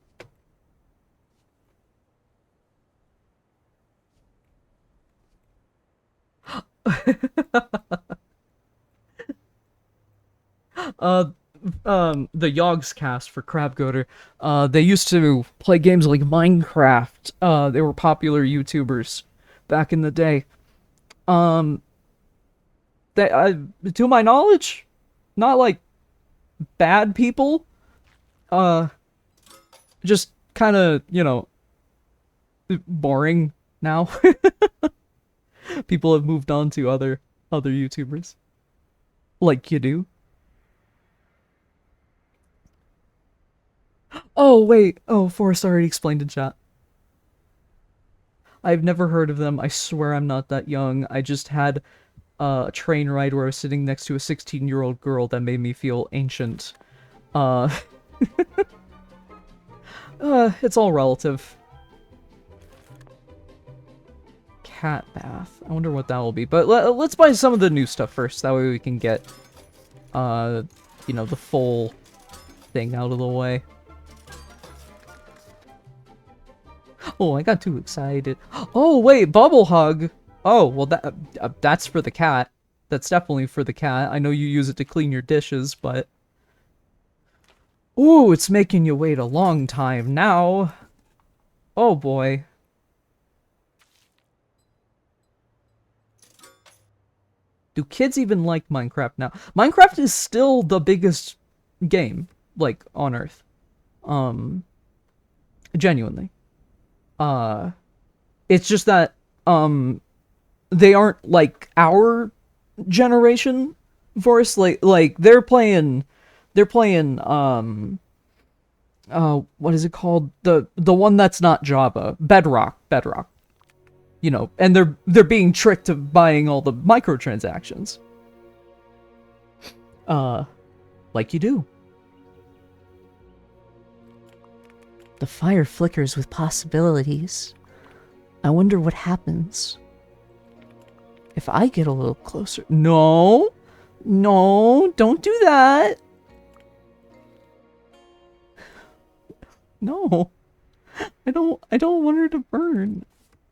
The Yogs cast for Crabgoater, they used to play games like Minecraft. They were popular YouTubers back in the day. They, to my knowledge, not like bad people. Just kind of, boring now. People have moved on to other YouTubers, like you do. Oh, wait. Oh, Forrest already explained in chat. I've never heard of them. I swear I'm not that young. I just had a train ride where I was sitting next to a 16-year-old girl that made me feel ancient. It's all relative. Cat bath. I wonder what that will be. But let's buy some of the new stuff first. That way we can get, the full thing out of the way. Oh, I got too excited. Oh, wait, bubble hug. Oh, well, that's for the cat. That's definitely for the cat. I know you use it to clean your dishes, but... Ooh, it's making you wait a long time now. Oh, boy. Do kids even like Minecraft now? Minecraft is still the biggest game, like, on Earth. Genuinely. It's just that, they aren't, like, our generation, Force. Like, they're playing, what is it called? The one that's not Java. Bedrock. And they're being tricked to buying all the microtransactions. Like you do. The fire flickers with possibilities. I wonder what happens if I get a little closer. No, don't do that. No, I don't want her to burn.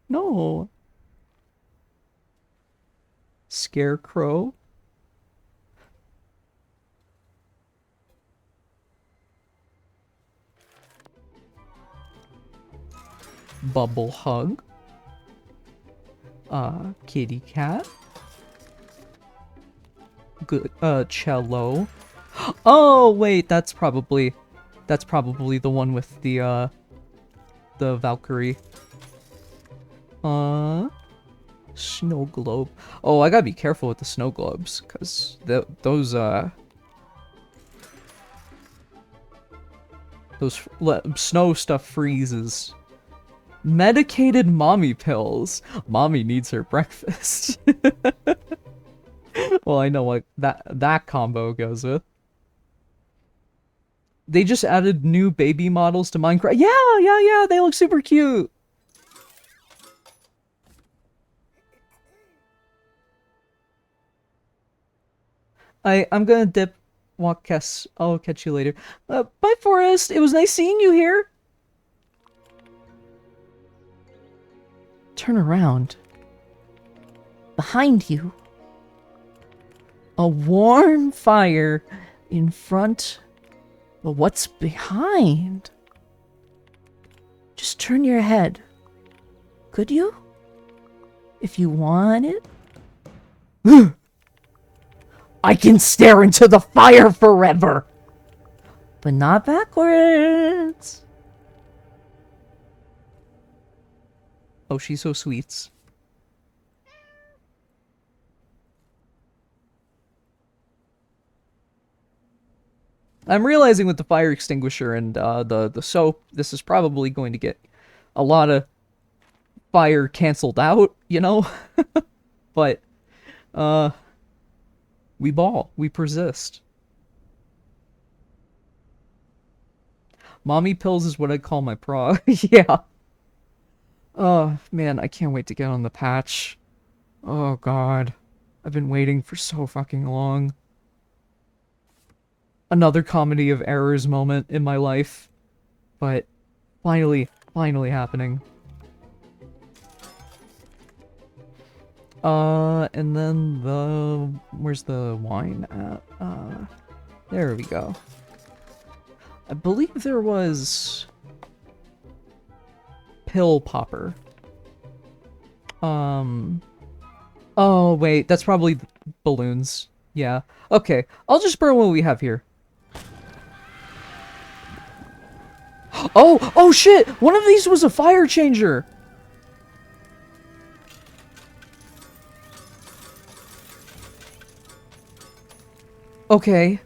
No. Scarecrow. Bubble hug. Kitty cat. Good, cello. Oh, wait, that's probably the one with the Valkyrie. Snow globe. Oh, I gotta be careful with the snow globes, because those snow stuff freezes. Medicated mommy pills. Mommy needs her breakfast. Well, I know what that combo goes with. They just added new baby models to Minecraft. Yeah, they look super cute. I'm gonna dip. Walk, I'll catch you later. Bye, Forrest. It was nice seeing you here. Turn around. Behind you. A warm fire in front. But what's behind? Just turn your head. Could you? If you wanted? I can stare into the fire forever! But not backwards. Oh, she's so sweet. I'm realizing with the fire extinguisher and the soap, this is probably going to get a lot of fire canceled out, you know? But, We ball. We persist. Mommy pills is what I call my prog. Yeah. Oh, man, I can't wait to get on the patch. Oh, God. I've been waiting for so fucking long. Another comedy of errors moment in my life. But finally happening. And then where's the wine at? There we go. I believe there was pill popper. Oh wait, that's probably balloons. Yeah. Okay, I'll just burn what we have here. Oh shit! One of these was a fire changer! Okay.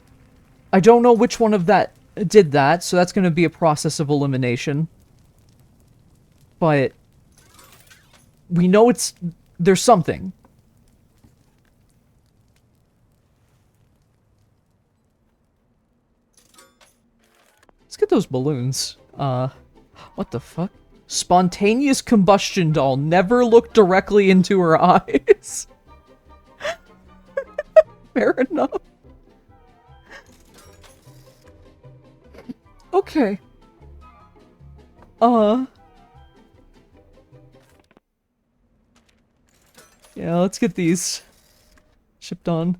I don't know which one of that did that, so that's gonna be a process of elimination. But we know there's something. Let's get those balloons. What the fuck? Spontaneous combustion doll. Never look directly into her eyes. Fair enough. Okay. Yeah, let's get these shipped on.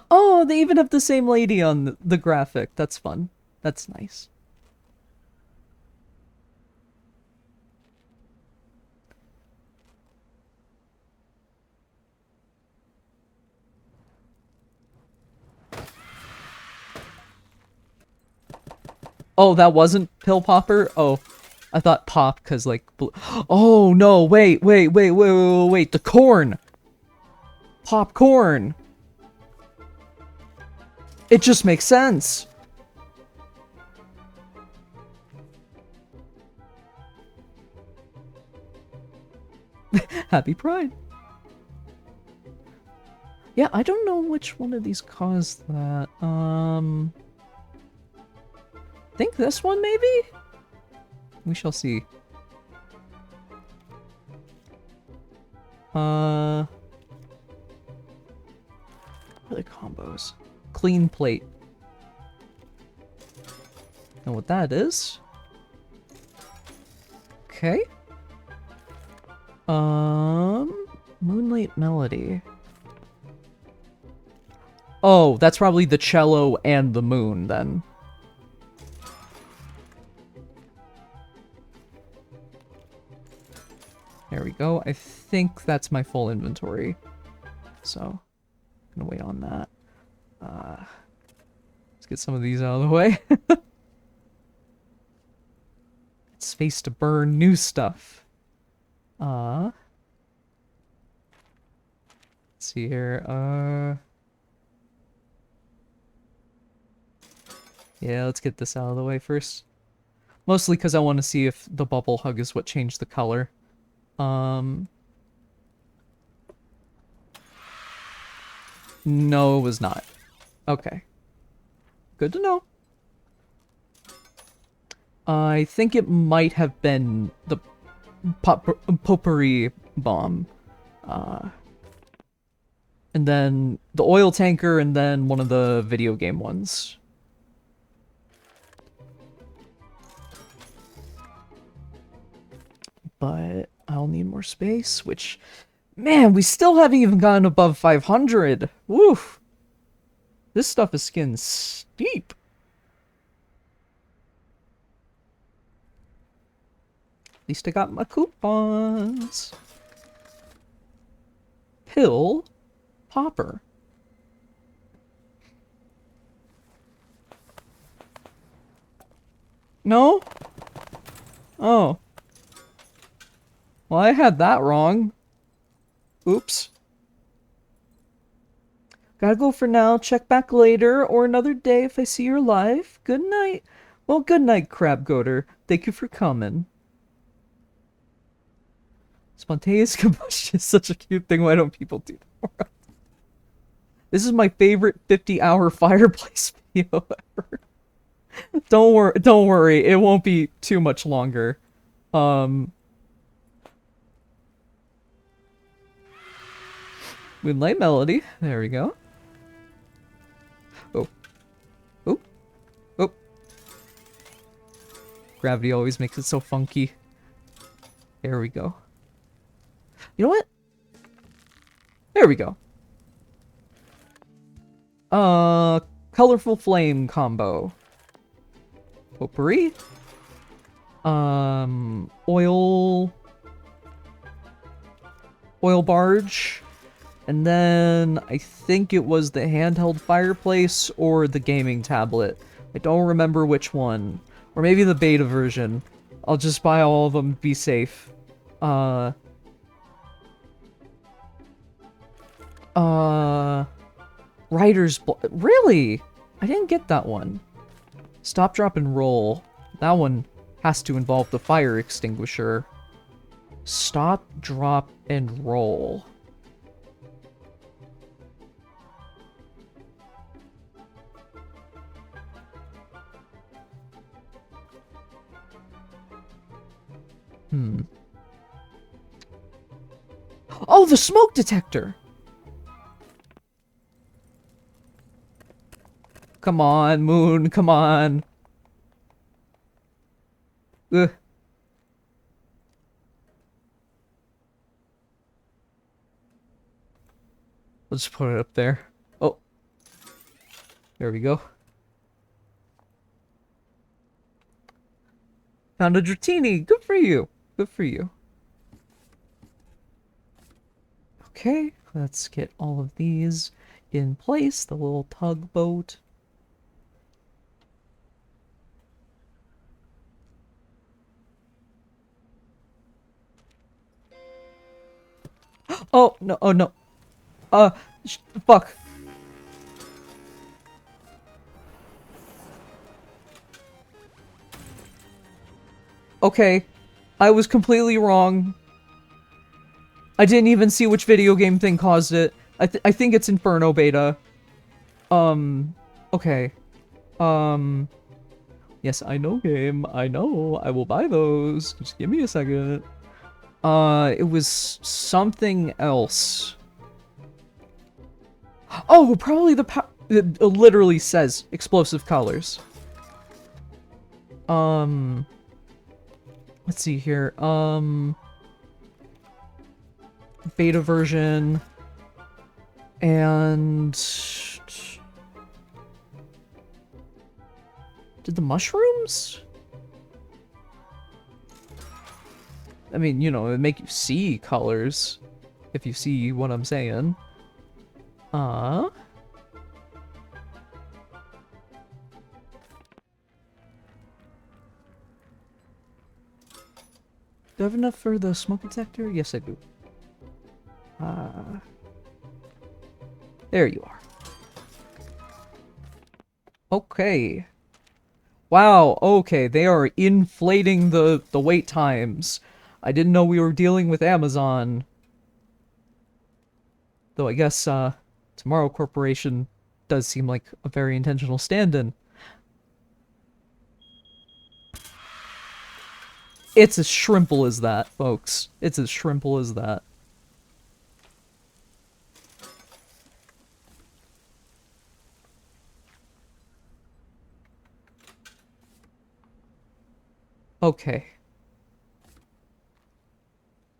Oh, they even have the same lady on the graphic. That's fun. That's nice. Oh, that wasn't pill popper? Oh, I thought pop, because, like... Oh, no, wait. The corn! Popcorn! It just makes sense. Happy Pride. Yeah, I don't know which one of these caused that. Think this one, maybe? We shall see. What are the combos? Clean plate. Know what that is? Okay. Moonlight Melody. Oh, that's probably the cello and the moon, then. There we go. I think that's my full inventory. So, I'm gonna wait on that. Let's get some of these out of the way. Space to burn new stuff. Let's see here. Yeah, let's get this out of the way first. Mostly because I want to see if the bubble hug is what changed the color. No, it was not. Okay. Good to know. I think it might have been the potpourri bomb. And then the oil tanker, and then one of the video game ones. But I'll need more space, which... Man, we still haven't even gotten above 500. Woof. This stuff is skin steep. At least I got my coupons. Pill popper. No? Oh. Well, I had that wrong. Oops. Gotta go for now. Check back later or another day if I see you're alive. Good night. Well, good night, Crab Goater. Thank you for coming. Spontaneous combustion is such a cute thing. Why don't people do that more? This is my favorite 50-hour fireplace video ever. Don't worry, it won't be too much longer. Moonlight Melody. There we go. Oh. Oh. Oh. Gravity always makes it so funky. There we go. You know what? There we go. Colorful flame combo. Potpourri. Oil barge. And then I think it was the handheld fireplace or the gaming tablet. I don't remember which one. Or maybe the beta version. I'll just buy all of them, be safe. Really? I didn't get that one. Stop, drop, and roll. That one has to involve the fire extinguisher. Stop, drop, and roll. Oh, the smoke detector! Come on, Moon, come on. Ugh. Let's put it up there. Oh. There we go. Found a Dratini. Good for you. Good for you. Okay, let's get all of these in place. The little tugboat. Oh, no, oh no. Fuck. Okay, I was completely wrong. I didn't even see which video game thing caused it. I think it's Inferno beta. Okay. Yes, I know game. I know. I will buy those. Just give me a second. It was something else. Oh, probably it literally says explosive colors. Let's see here. Beta version. And did the mushrooms? I mean, you know, it make you see colors, if you see what I'm saying. Do I have enough for the smoke detector? Yes, I do. There you are. Okay. Wow, okay, they are inflating the wait times. I didn't know we were dealing with Amazon. Though I guess, Tomorrow Corporation does seem like a very intentional stand-in. It's as shrimple as that, folks. It's as shrimple as that. Okay.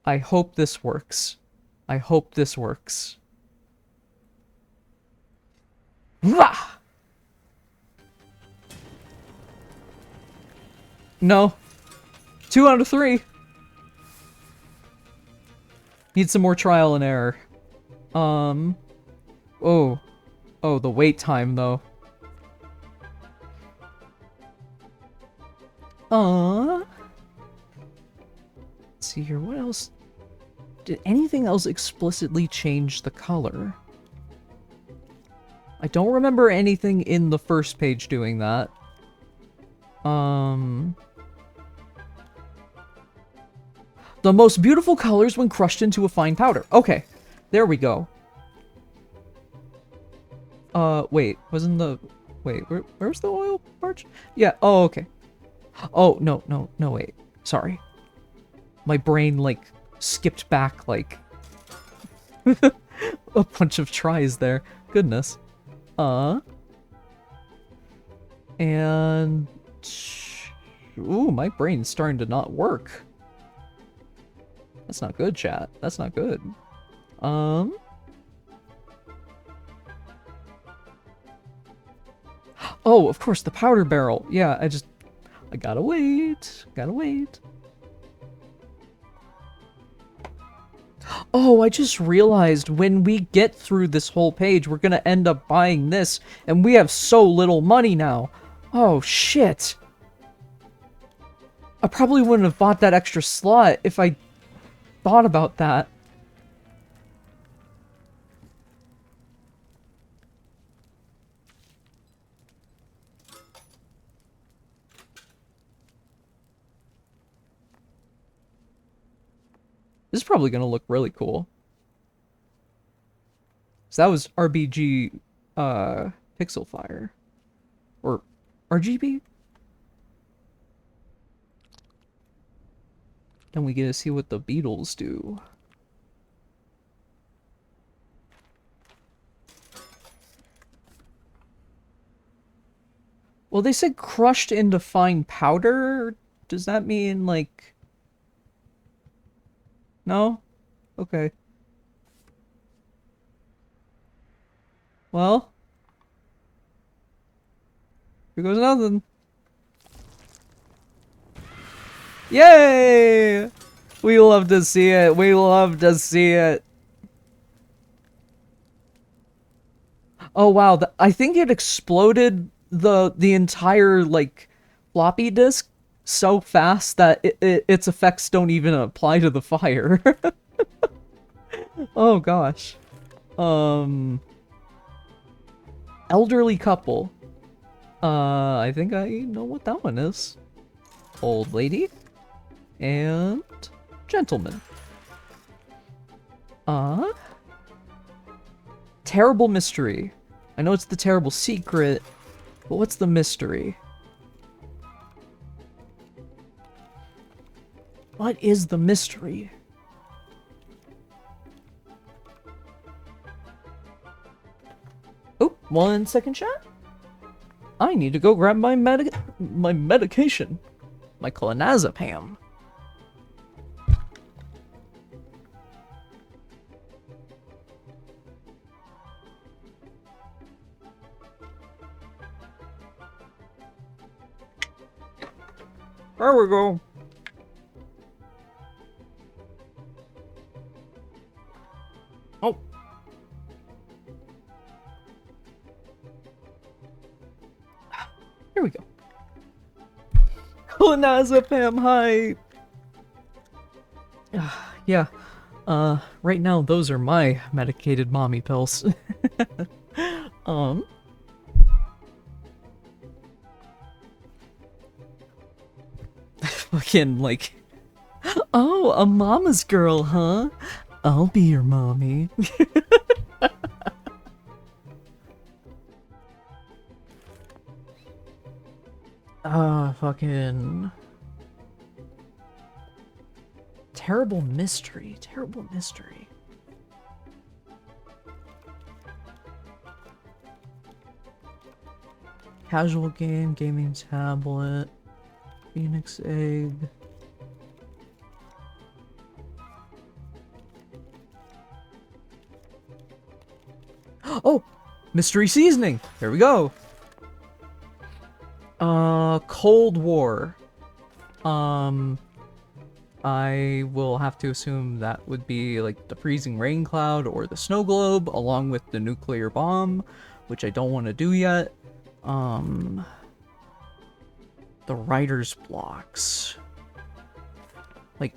I hope this works. I hope this works. Rah! No. 2 out of 3. Need some more trial and error. Oh. Oh, the wait time, though. Let's see here, what else? Did anything else explicitly change the color? I don't remember anything in the first page doing that. The most beautiful colors when crushed into a fine powder. Okay, there we go. Wait, wasn't the... Wait, where's the oil barge? Yeah, oh, okay. Oh, no, wait. Sorry. My brain, like, skipped back, like, a bunch of tries there. Goodness. And... Ooh, my brain's starting to not work. That's not good, chat. That's not good. Oh, of course, the powder barrel. Yeah, I gotta wait. Gotta wait. Oh, I just realized when we get through this whole page, we're gonna end up buying this, and we have so little money now. Oh, shit. I probably wouldn't have bought that extra slot if I thought about that. This is probably gonna look really cool. So that was RBG, Pixel Fire. Or RGB? Then we get to see what the Beatles do. Well, they said crushed into fine powder. Does that mean, like... No? Okay. Well. Here goes nothing. Yay! We love to see it. We love to see it. Oh wow, I think it exploded the entire like floppy disk so fast that its effects don't even apply to the fire. Oh gosh. Elderly couple. I think I know what that one is. Old lady. And gentleman. Terrible mystery. I know it's the terrible secret, but what's the mystery? What is the mystery? Oh, 1 second, chat. I need to go grab my medication. My clonazepam. There we go. Oh. Here we go. Clonazepam hype. Yeah. Right now those are my medicated mommy pills. Fucking like, oh, a mama's girl, huh? I'll be your mommy. Fucking terrible mystery, terrible mystery. Casual game, gaming tablet, Phoenix egg. Oh, mystery seasoning. There we go. Cold War. I will have to assume that would be like the freezing rain cloud or the snow globe, along with the nuclear bomb, which I don't want to do yet. The writer's blocks. Like,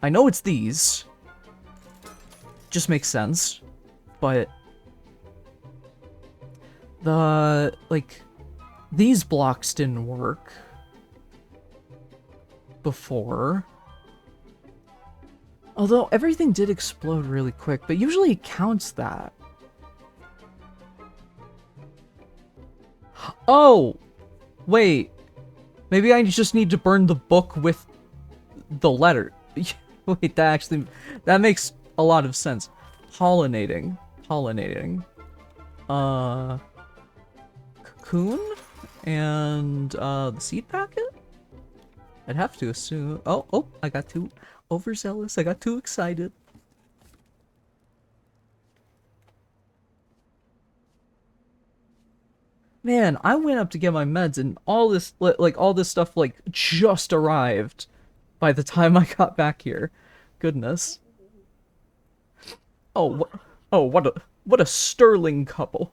I know it's these. Just makes sense. But these blocks didn't work before. Although everything did explode really quick, but usually it counts that. Oh! Wait. Maybe I just need to burn the book with the letter. Wait, that makes a lot of sense. Pollinating. Cocoon? And, the seed packet? I'd have to assume. Oh, I got too overzealous. I got too excited. Man, I went up to get my meds and all this, like, all this stuff, like, just arrived by the time I got back here. Goodness. Oh, what a sterling couple.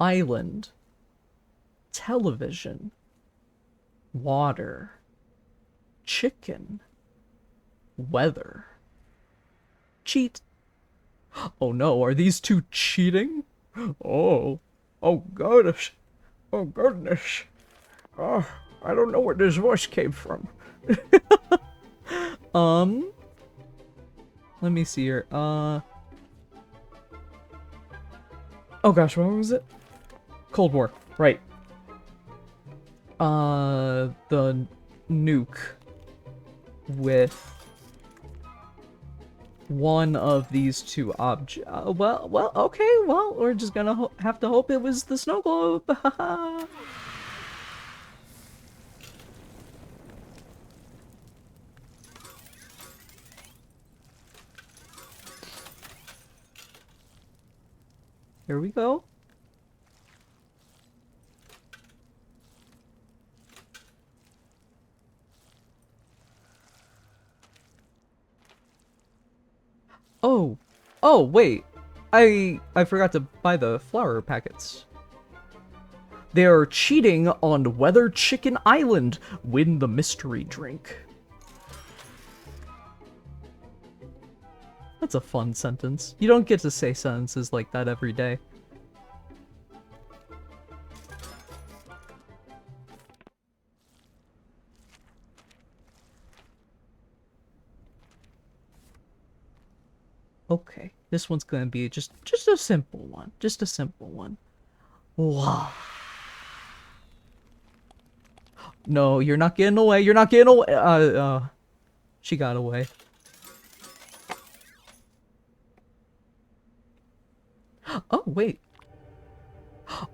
Island. Television. Water. Chicken. Weather. Cheat. Oh no, are these two cheating? Oh goodness. Oh goodness. Oh, I don't know where this voice came from. Let me see here. Oh gosh, what was it? Cold War, right. The nuke with one of these two objects. Well, okay, well, we're just gonna have to hope it was the snow globe. Here we go. Oh, wait. I forgot to buy the flower packets. They are cheating on Weather Chicken Island. Win the mystery drink. That's a fun sentence. You don't get to say sentences like that every day. Okay, this one's gonna be just a simple one. Just a simple one. Wow. No, you're not getting away. You're not getting away. She got away. Oh, wait.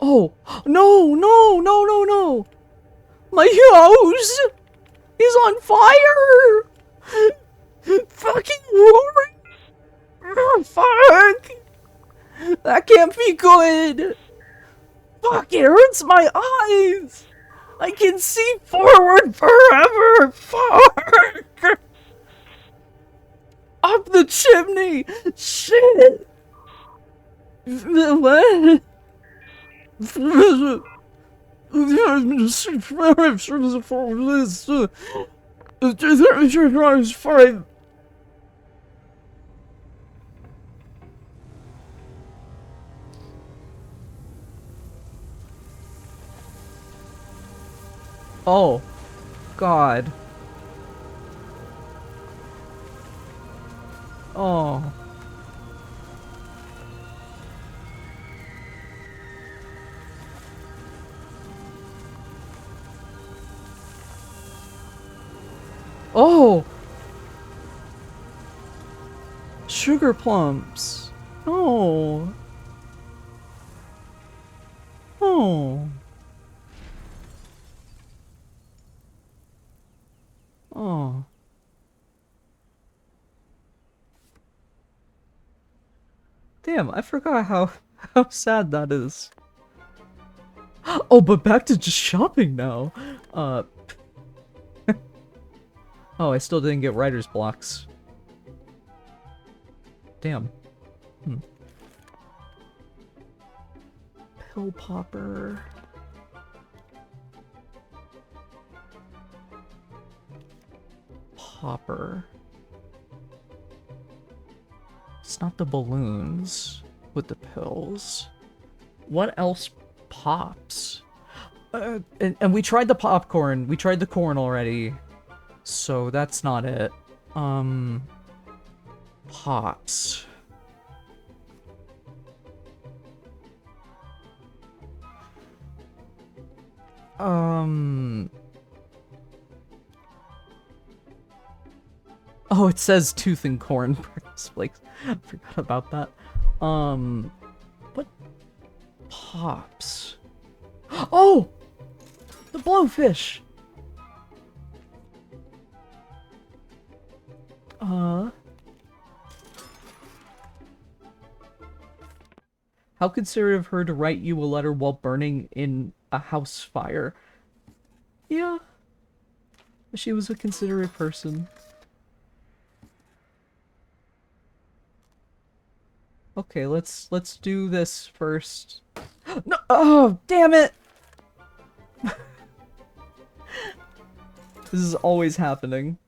Oh, no. My house is on fire. Fucking roaring. Oh, fuck! That can't be good! Fuck, it hurts my eyes! I can see forward forever! Fuck! Up the chimney! Shit! What? Fine. Oh, God. Oh. Oh! Sugar plums. Oh. Oh. Oh. Damn, I forgot how sad that is. Oh, but back to just shopping now. Oh, I still didn't get writer's blocks. Damn. Pill popper. Popper. It's not the balloons with the pills. What else pops? And we tried the popcorn. We tried the corn already. So that's not it. Pops. Oh, it says tooth and corn. Flakes. I forgot about that. What? Pops. Oh! The blowfish! How considerate of her to write you a letter while burning in a house fire. Yeah. She was a considerate person. Okay, let's do this first. No! Oh, damn it! This is always happening.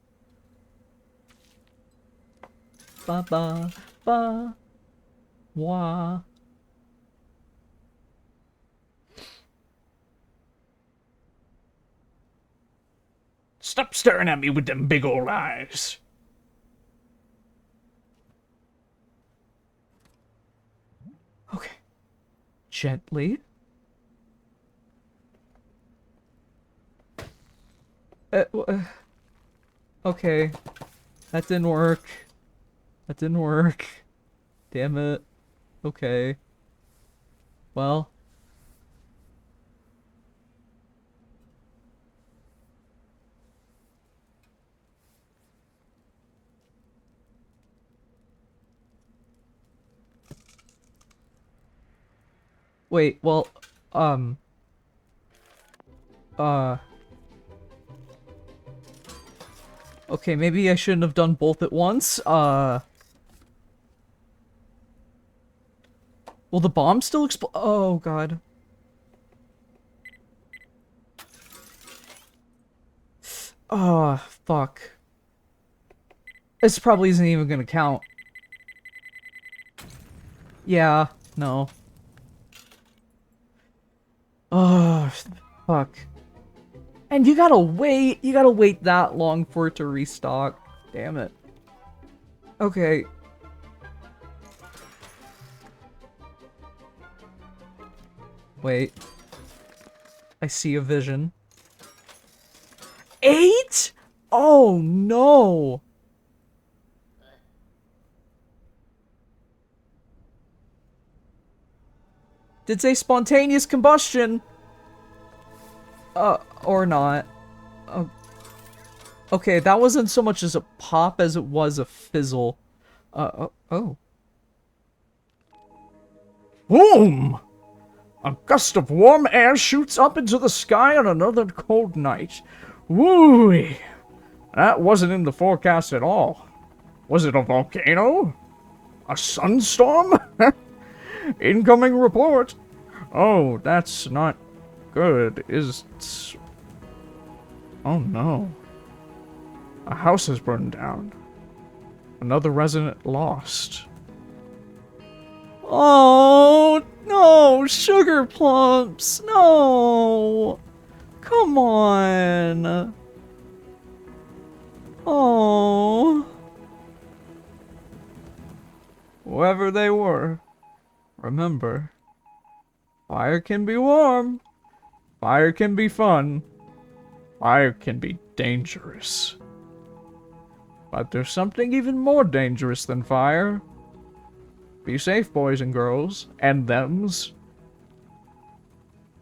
Ba ba ba. Wah. Stop staring at me with them big old eyes. Okay. Gently. Okay. That didn't work. That didn't work. Damn it. Okay. Well. Wait, well, okay, maybe I shouldn't have done both at once. Will the bomb still explode? Oh, God. Oh, fuck. This probably isn't even gonna count. Yeah, no. Oh, fuck. And you gotta wait that long for it to restock. Damn it. Okay. Wait. I see a vision. 8? Oh, no. Did say spontaneous combustion. Or not. Okay, that wasn't so much as a pop as it was a fizzle. Oh. Boom! A gust of warm air shoots up into the sky on another cold night. Woo-wee! That wasn't in the forecast at all. Was it a volcano? A sunstorm? Incoming report. Oh, that's not good, is it? Oh no. A house has burned down. Another resident lost. Oh, no, sugar plumps, no. Come on. Oh. Whoever they were, remember, fire can be warm, fire can be fun, fire can be dangerous. But there's something even more dangerous than fire. Be safe, boys and girls, and thems.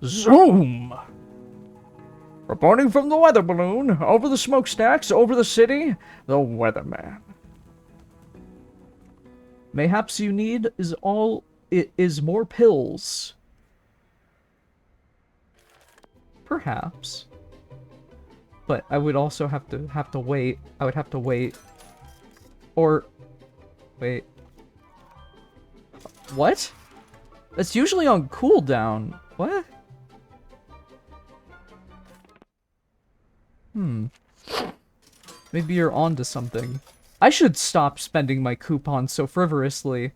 Zoom! Reporting from the weather balloon, over the smokestacks, over the city, the weatherman. Mayhaps you need is more pills. Perhaps. But I would also have to wait. I would have to wait. Or wait. What? That's usually on cooldown. What? Maybe you're onto something. I should stop spending my coupons so frivolously.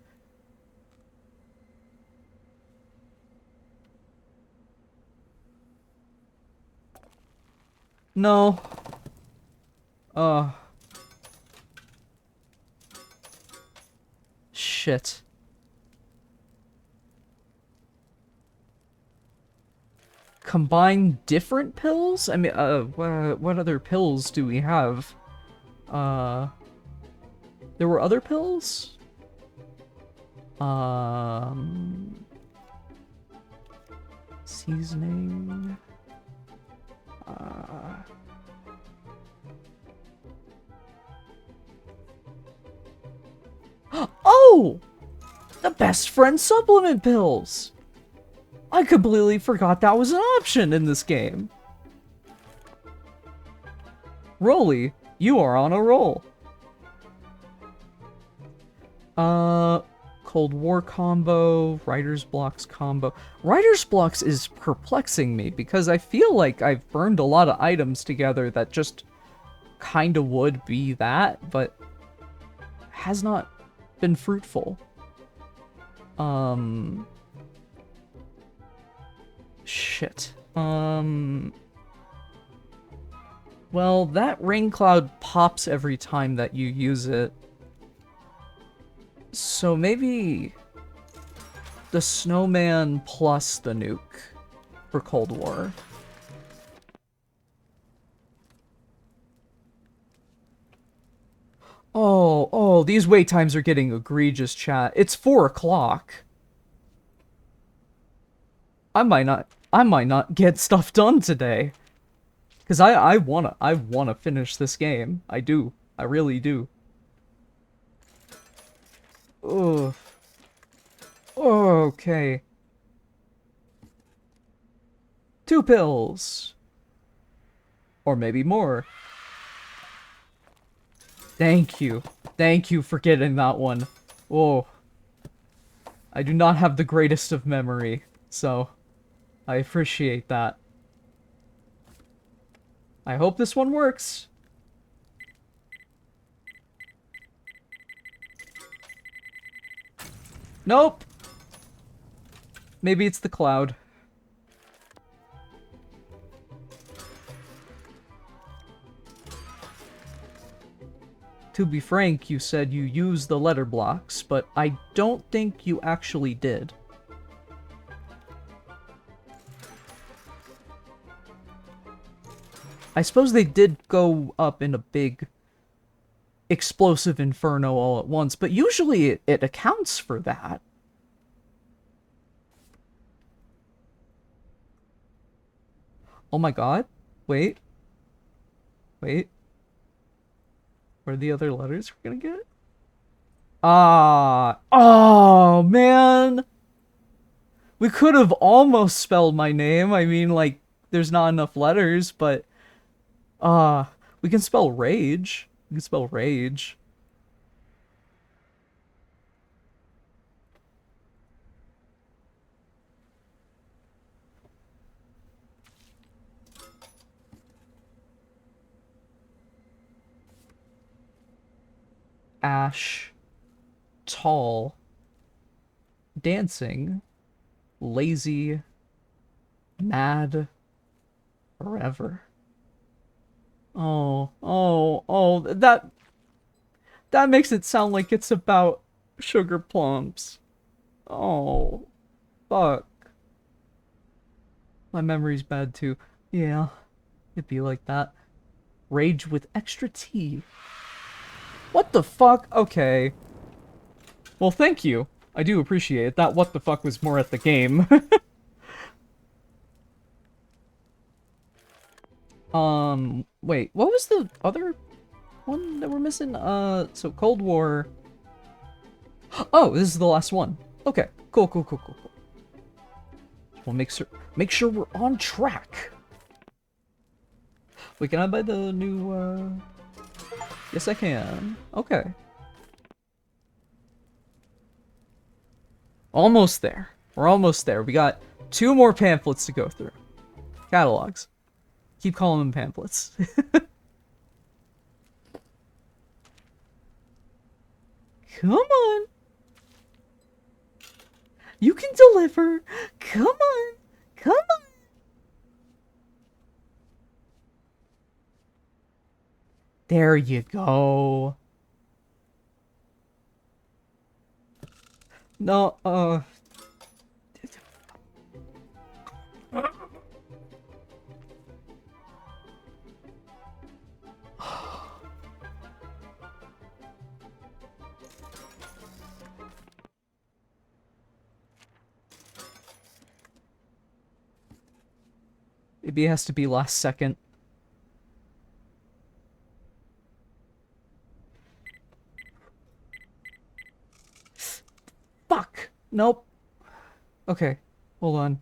No. Shit. Combine different pills? I mean, what other pills do we have? There were other pills? Seasoning. Oh! The best friend supplement pills! I completely forgot that was an option in this game. Rolly, you are on a roll. Cold War combo, Writer's Blocks combo. Writer's Blocks is perplexing me because I feel like I've burned a lot of items together that just kinda would be that, but has not been fruitful. Shit. Well, that rain cloud pops every time that you use it. So maybe the snowman plus the nuke for Cold War. Oh, these wait times are getting egregious, chat. It's 4 o'clock. I might not get stuff done today. Cause I wanna finish this game. I do. I really do. Ugh. Okay. 2 pills. Or maybe more. Thank you. Thank you for getting that one. Whoa. I do not have the greatest of memory, so I appreciate that. I hope this one works. Nope. Maybe it's the cloud. To be frank, you said you used the letter blocks, but I don't think you actually did. I suppose they did go up in a big explosive inferno all at once, but usually it accounts for that. Oh my god. Wait. Wait. What are the other letters we're gonna get? Oh, man. We could have almost spelled my name. I mean, like, there's not enough letters, but... we can spell rage. We can spell rage. Ash. Tall. Dancing. Lazy. Mad. Forever. Oh, that makes it sound like it's about sugar plums. Oh, fuck. My memory's bad too. Yeah, it'd be like that. Rage with extra tea. What the fuck? Okay. Well, thank you. I do appreciate it. That what the fuck was more at the game. Wait, what was the other one that we're missing? So Cold War. Oh, this is the last one. Okay, cool. We'll make sure we're on track. Wait, can I buy the new, Yes, I can. Okay. Almost there. We're almost there. We got 2 more pamphlets to go through. Catalogs. Keep calling them pamphlets. Come on. You can deliver. Come on. Come on. There you go. No, maybe it has to be last second. Fuck! Nope. Okay, hold on.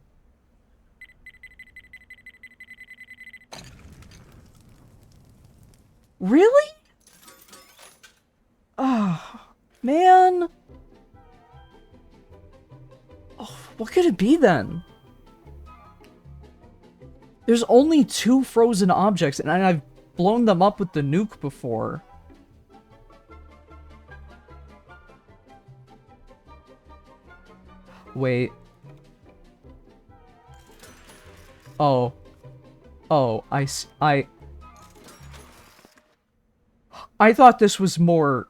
Really? Ah, man. Oh, what could it be then? There's only 2 frozen objects, and I've blown them up with the nuke before. Wait. Oh. Oh, I thought this was more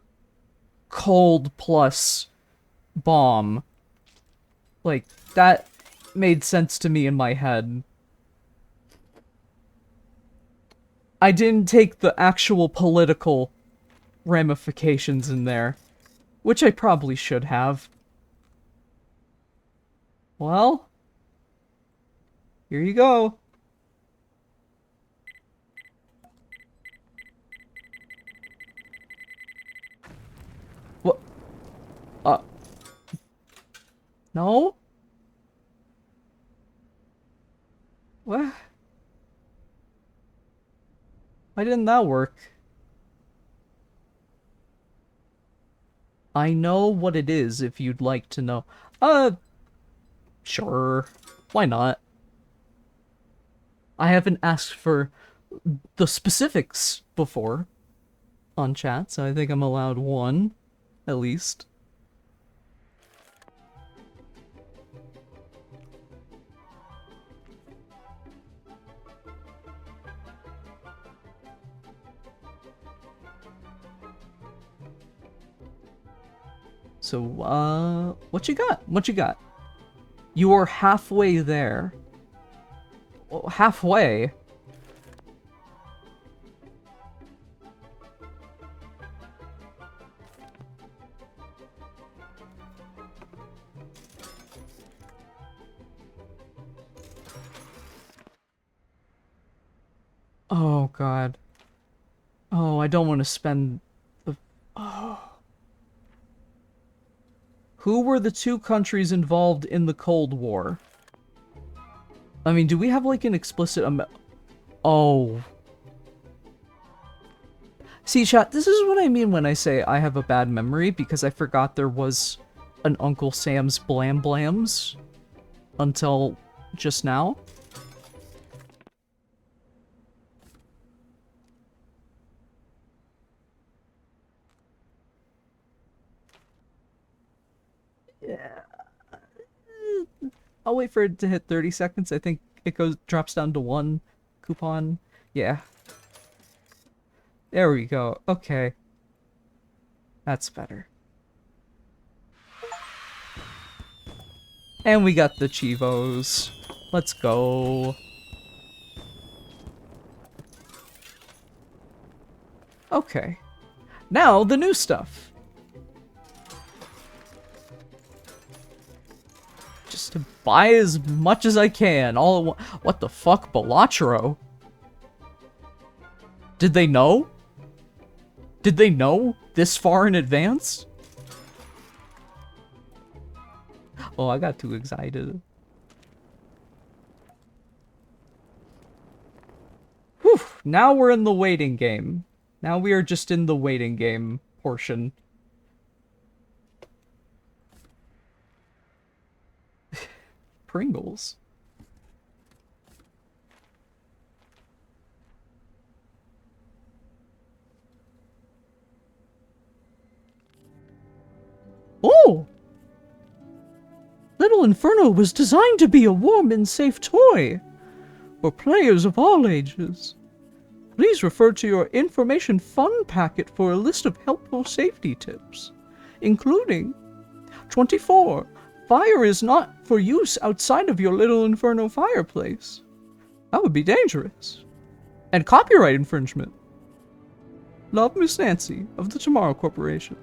cold plus bomb. Like, that made sense to me in my head. I didn't take the actual political ramifications in there, which I probably should have. Well, here you go. What? No? What? Why didn't that work? I know what it is if you'd like to know. Sure. Why not? I haven't asked for the specifics before on chat, so I think I'm allowed one, at least. So, what you got? What you got? You are halfway there. Oh, halfway? Oh, God. Oh, I don't want to spend the... Oh. Who were the 2 countries involved in the Cold War? I mean, do we have, like, an explicit... Oh. See, chat, this is what I mean when I say I have a bad memory, because I forgot there was an Uncle Sam's Blam Blams until just now. Yeah. I'll wait for it to hit 30 seconds. I think it drops down to 1 coupon. Yeah. There we go. Okay. That's better. And we got the Chivos. Let's go. Okay. Now the new stuff. Just to buy as much as I can. All at once. What the fuck, Balatro? Did they know? Did they know this far in advance? Oh, I got too excited. Whew, now we're in the waiting game. Now we are just in the waiting game portion. Pringles. Oh! Little Inferno was designed to be a warm and safe toy for players of all ages. Please refer to your information fun packet for a list of helpful safety tips, including 24. Fire is not for use outside of your Little Inferno fireplace. That would be dangerous. And copyright infringement. Love, Miss Nancy of the Tomorrow Corporation.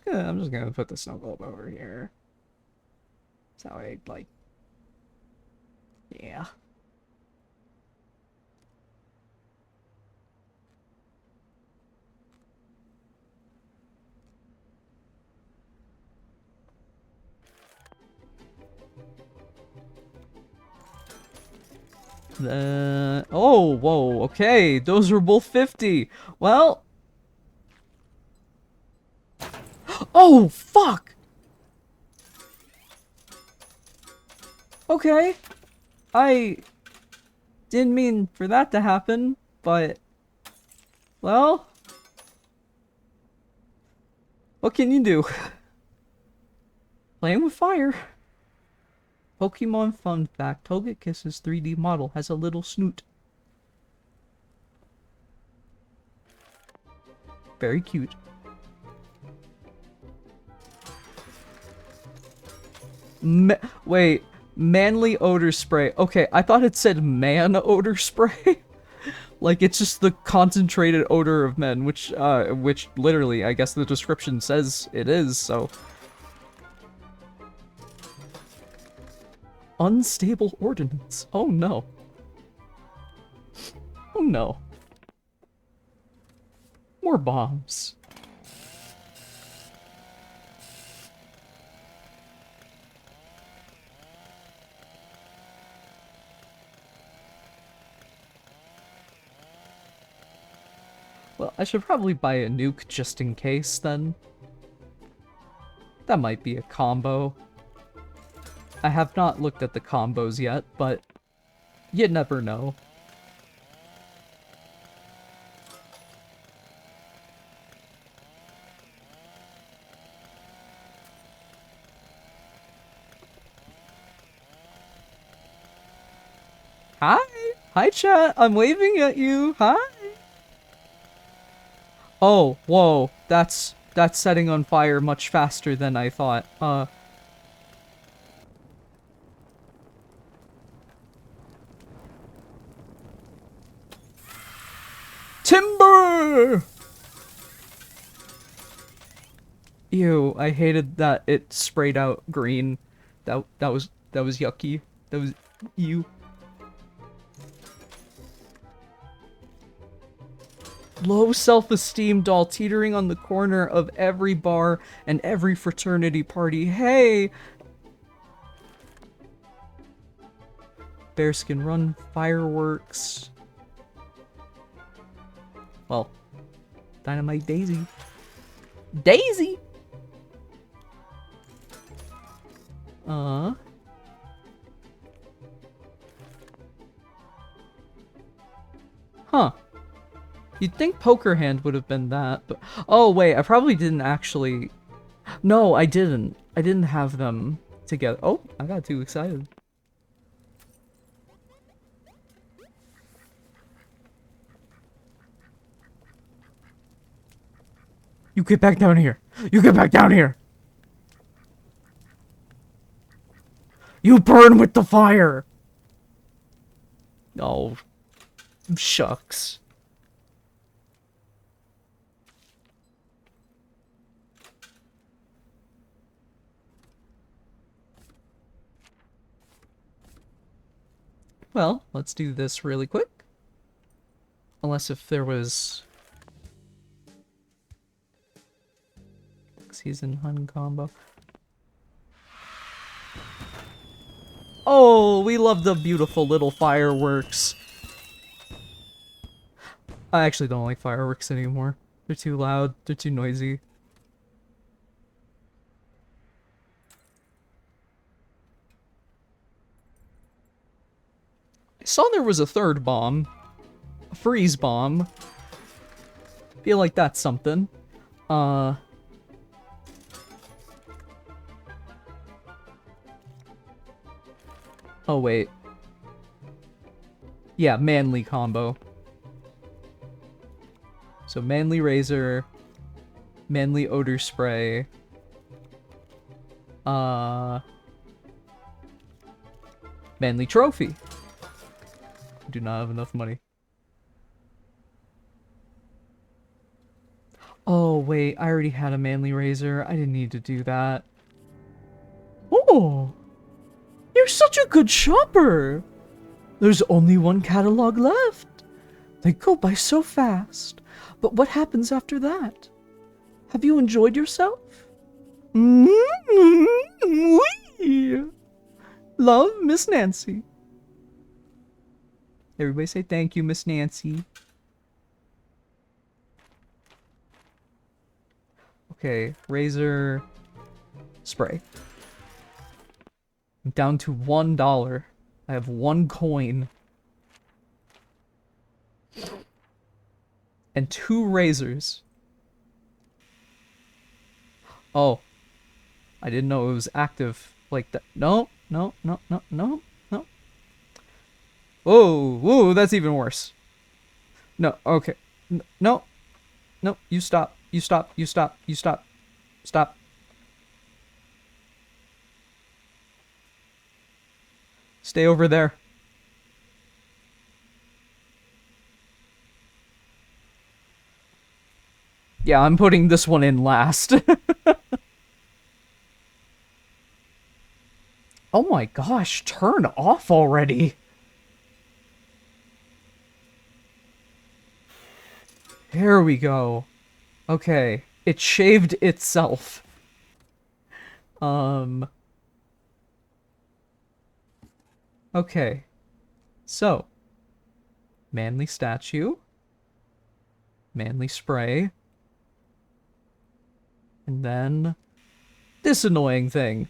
I'm just gonna put the snow globe over here. That's how I like. Yeah. Oh, whoa, okay, those were both 50. Well. Oh, fuck! Okay. I didn't mean for that to happen, but... Well... What can you do? Playing with fire. Pokemon fun fact. Togekiss's 3D model has a little snoot. Very cute. Wait, manly odor spray. Okay, I thought it said man odor spray. Like it's just the concentrated odor of men, which literally, I guess the description says it is, so. Unstable ordnance. Oh no. Oh no. More bombs. Well, I should probably buy a nuke just in case, then. That might be a combo. I have not looked at the combos yet, but you never know. Hi! Hi, chat! I'm waving at you! Hi! Oh, whoa. That's setting on fire much faster than I thought. Timber! Ew, I hated that it sprayed out green. That was yucky. That was ew. Low self-esteem doll teetering on the corner of every bar and every fraternity party. Hey! Bearskin Run fireworks. Well, Dynamite Daisy. Daisy! Huh. You'd think Poker Hand would have been that, but... Oh, wait, I probably didn't actually... No, I didn't. I didn't have them together. Oh, I got too excited. You get back down here! You get back down here! You burn with the fire! Oh, shucks. Well, let's do this really quick. Unless if there was... Season Hun combo. Oh, we love the beautiful little fireworks. I actually don't like fireworks anymore. They're too loud, they're too noisy. I saw there was a third bomb. A freeze bomb. Feel like that's something. Oh, wait. Yeah, manly combo. So manly razor, manly odor spray, manly trophy. Do not have enough money. Oh, wait, I already had a manly razor. I didn't need to do that. Oh, you're such a good shopper. There's only one catalog left. They go by so fast. But what happens after that? Have you enjoyed yourself? Mm-hmm. Love, Miss Nancy. Everybody say thank you, Miss Nancy. Okay, razor spray. I'm down to $1. I have 1 coin. And 2 razors. Oh. I didn't know it was active like that. No, no, no, no, no, no. Whoa, whoa, that's even worse. No, okay. No. No, you stop. You stop. You stop. You stop. Stop. Stay over there. Yeah, I'm putting this one in last. Oh my gosh, turn off already. There we go. Okay, it shaved itself. Okay. So, manly statue, manly spray, and then this annoying thing.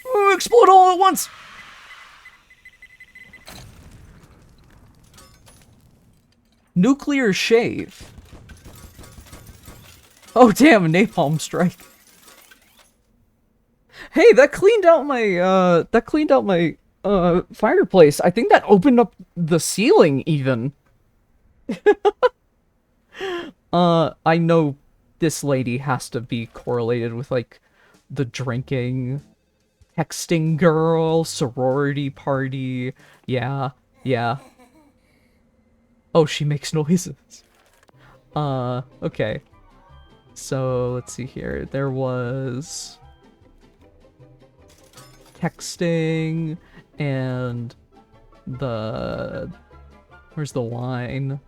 Ooh, explode all at once! Nuclear shave. Oh damn, a napalm strike. Hey, that cleaned out my fireplace. I think that opened up the ceiling even. I know this lady has to be correlated with like the drinking, texting girl, sorority party. Yeah, yeah. Oh, she makes noises. Okay. So, let's see here. There was texting and the... Where's the wine?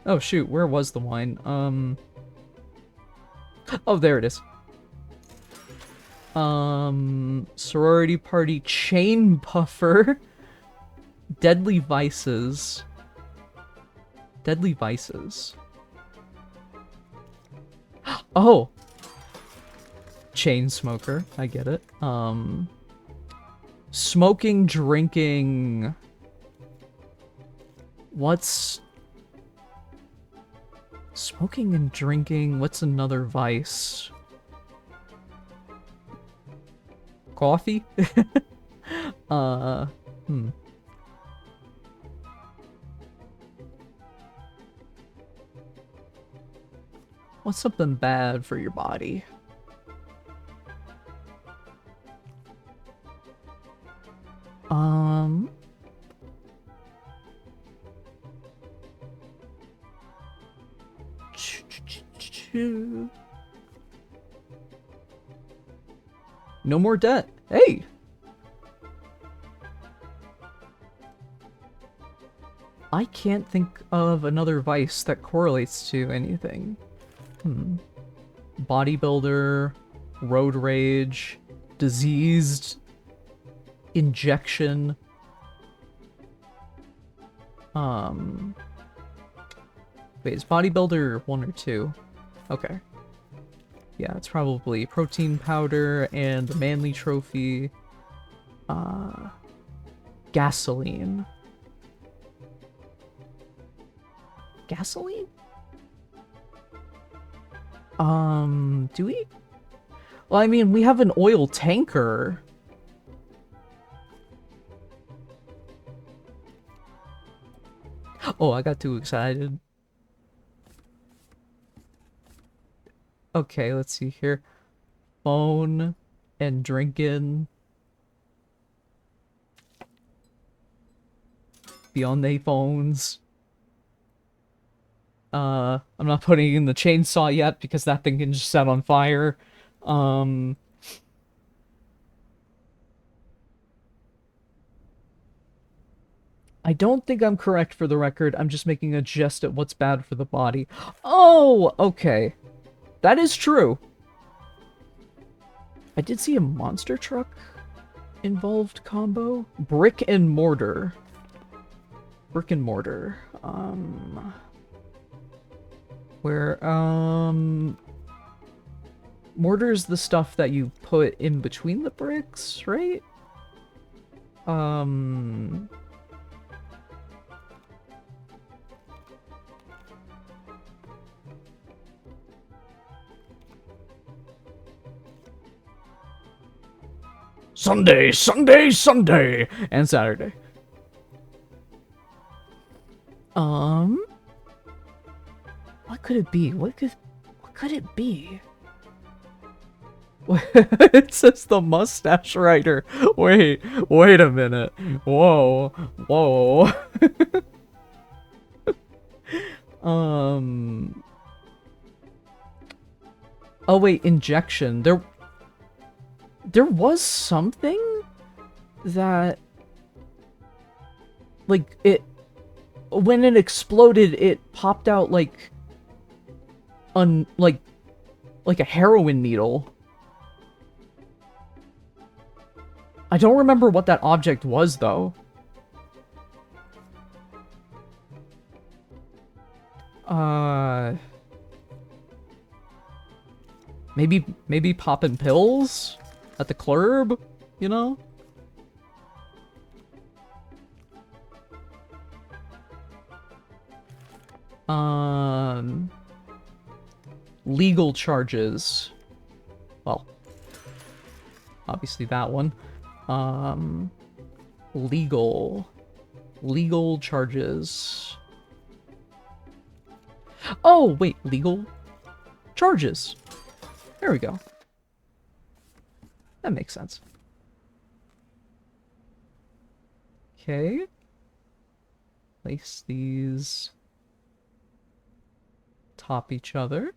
Oh shoot, where was the wine? Oh, there it is. Sorority party chain puffer. Deadly vices. Deadly vices. Oh! Chain smoker, I get it. Smoking, drinking... What's... Smoking and drinking, what's another vice? Coffee? What's something bad for your body? No more debt. Hey! I can't think of another vice that correlates to anything. Bodybuilder, road rage, diseased, injection. Wait, is bodybuilder 1 or 2? Okay. Yeah, it's probably protein powder and the manly trophy. Gasoline. Gasoline? Do we? Well, I mean, we have an oil tanker. Oh, I got too excited. Okay, let's see here. Phone and drinking. Beyond they phones. I'm not putting in the chainsaw yet because that thing can just set on fire. I don't think I'm correct for the record. I'm just making a jest at what's bad for the body. Oh, okay. That is true. I did see a monster truck involved combo. Brick and mortar. Brick and mortar. Mortar is the stuff that you put in between the bricks, right? Sunday, Sunday, Sunday, And Saturday. What could it be? What could it be? It says the mustache rider. Wait a minute. Whoa, whoa. Oh wait, injection. There was something that, like, when it exploded, it popped out like a heroin needle. I don't remember what that object was though. Maybe popping pills at the club, you know? Legal charges. Well, obviously that one. Legal charges. Oh, wait, legal charges. There we go. That makes sense. Okay. Place these top each other.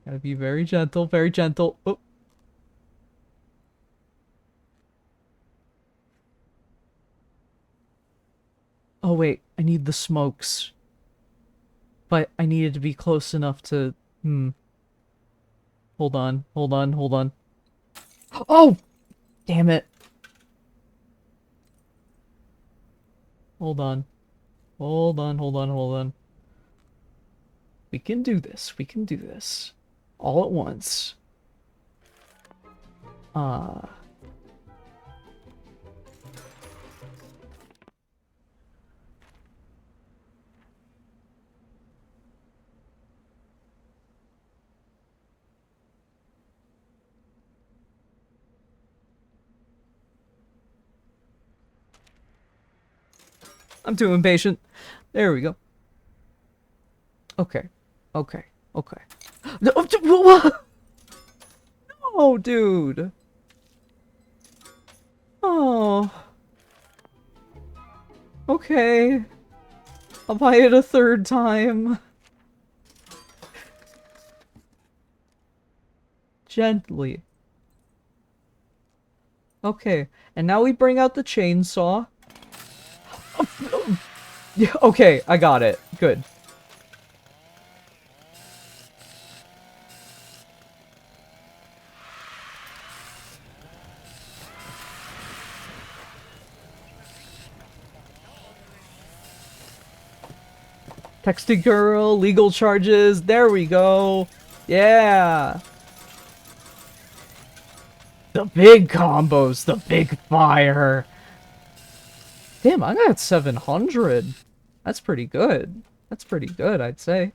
Gotta be very gentle, very gentle. Oh. Oh wait, I need the smokes. But I needed to be close enough to... Hold on. Oh! Damn it. Hold on. We can do this. All at once. I'm too impatient. There we go. Okay. No, dude. Oh. Okay. I'll buy it a third time. Gently. Okay, and now we bring out the chainsaw. Yeah, okay, I got it. Good. Texting girl, legal charges. There we go. Yeah. The big combos, the big fire. Damn, I got 700. That's pretty good. That's pretty good, I'd say.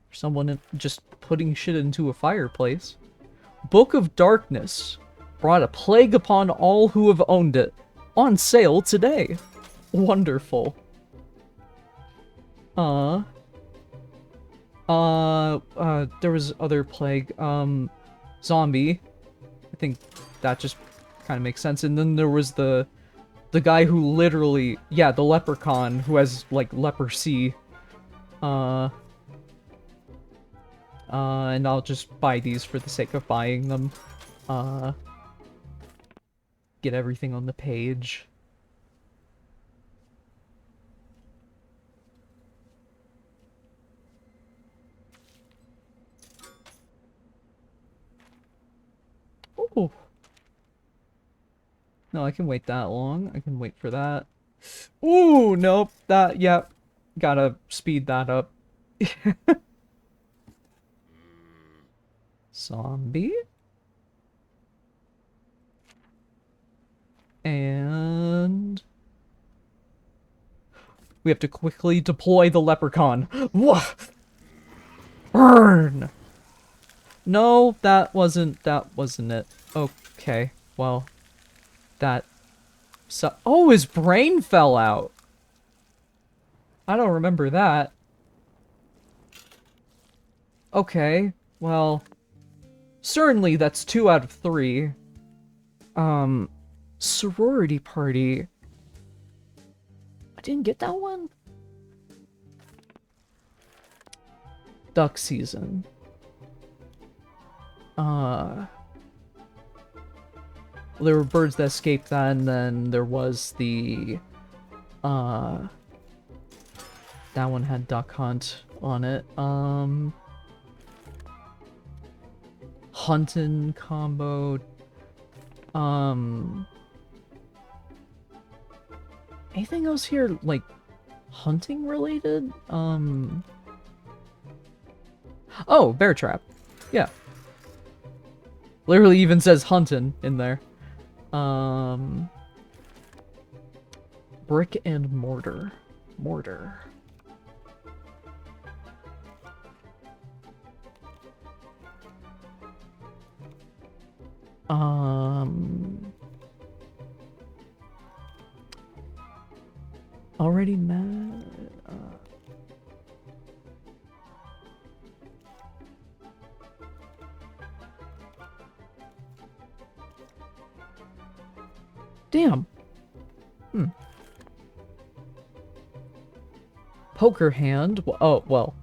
For someone just putting shit into a fireplace. Book of Darkness brought a plague upon all who have owned it. On sale today. Wonderful. There was other plague. Zombie. I think that just kind of makes sense. And then there was the guy who literally, yeah, the leprechaun who has like leprosy. And I'll just buy these for the sake of buying them. Get everything on the page. Ooh. No, I can wait that long. I can wait for that. Ooh, nope. That, yeah. Gotta speed that up. Zombie. And... we have to quickly deploy the leprechaun. Burn! No, that wasn't it. Okay, well, that... so, oh, his brain fell out! I don't remember that. Okay, well... certainly that's 2 out of 3. Sorority party. I didn't get that one? Duck season. There were birds that escaped that, and then there was the, that one had duck hunt on it. Huntin' combo. Anything else here, like, hunting related? Oh, bear trap. Yeah. Literally even says huntin' in there. Brick and mortar. Mortar. Already mad. Damn. Poker hand. Oh, well.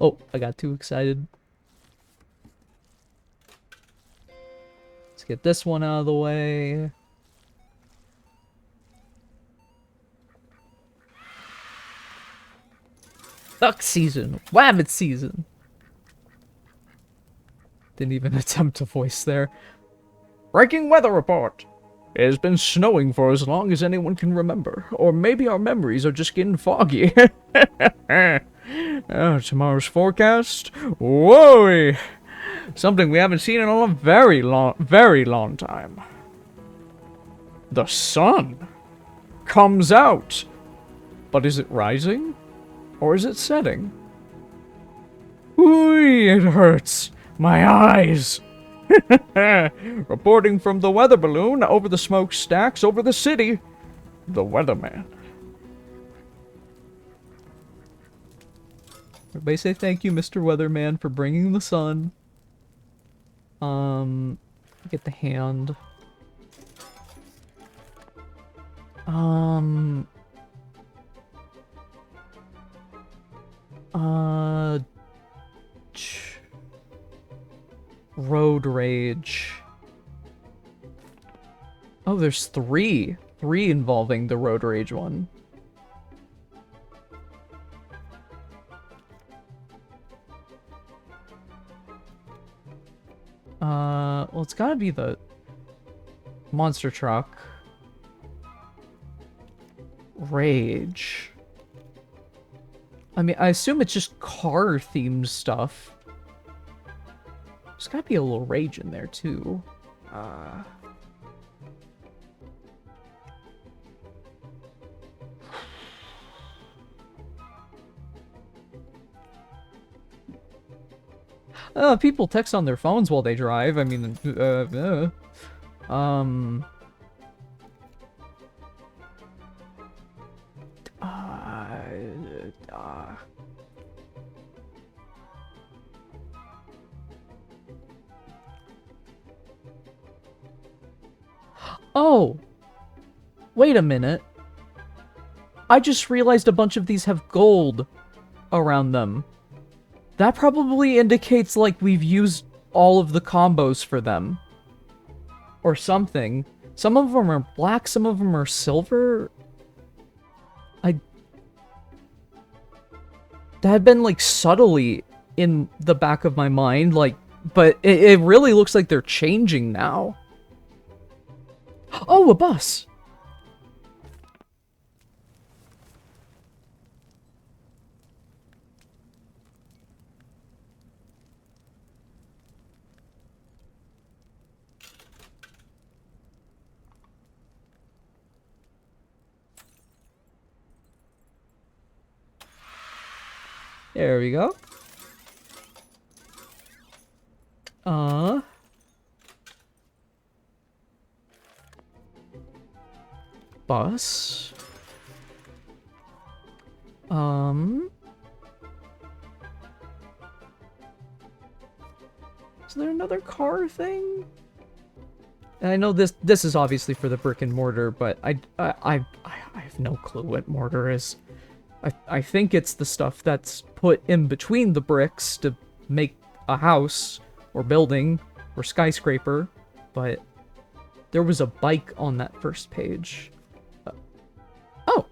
Oh, I got too excited. Let's get this one out of the way. Duck season. Wabbit season. Didn't even attempt to voice there. Breaking weather report. It has been snowing for as long as anyone can remember. Or maybe our memories are just getting foggy. Tomorrow's forecast? Whoa! Something we haven't seen in a very long time. The sun comes out. But is it rising? Or is it setting? Ooh, it hurts. My eyes. Reporting from the weather balloon over the smokestacks over the city. The weatherman. Everybody say thank you, Mr. Weatherman, for bringing the sun. Get the hand. Road rage. Oh, there's 3. 3 involving the road rage one. Well, it's gotta be the monster truck. Rage. I mean, I assume it's just car-themed stuff. There's gotta be a little rage in there, too. People text on their phones while they drive. I mean, Oh! Wait a minute. I just realized a bunch of these have gold around them. That probably indicates, like, we've used all of the combos for them. Or something. Some of them are black, some of them are silver. That had been, like, subtly in the back of my mind, like, but it really looks like they're changing now. Oh, a bus! There we go. Bus. Is there another car thing? And I know this is obviously for the brick and mortar, but I have no clue what mortar is. I think it's the stuff that's put in between the bricks to make a house or building or skyscraper, but there was a bike on that first page. Oh.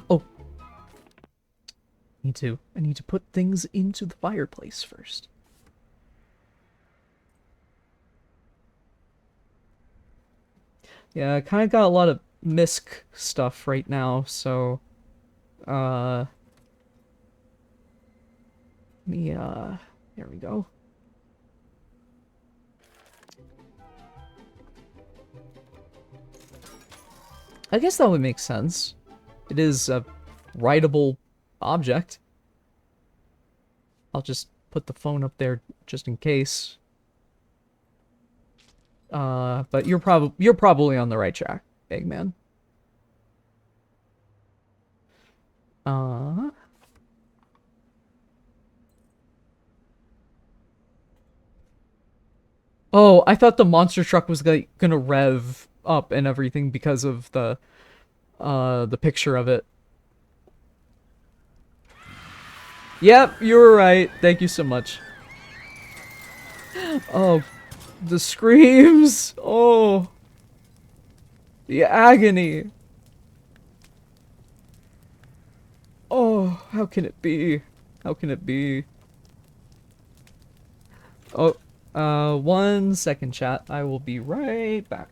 Oh. I need to put things into the fireplace first. Yeah, I kind of got a lot of misc stuff right now, so there we go. I guess that would make sense. It is a writable object. I'll just put the phone up there just in case. But you're probably on the right track, Eggman. Oh, I thought the monster truck was gonna rev up and everything because of the picture of it. Yep, you were right. Thank you so much. Oh, the screams. Oh, the agony. Oh, how can it be? How can it be? Oh, 1 second, chat. I will be right back.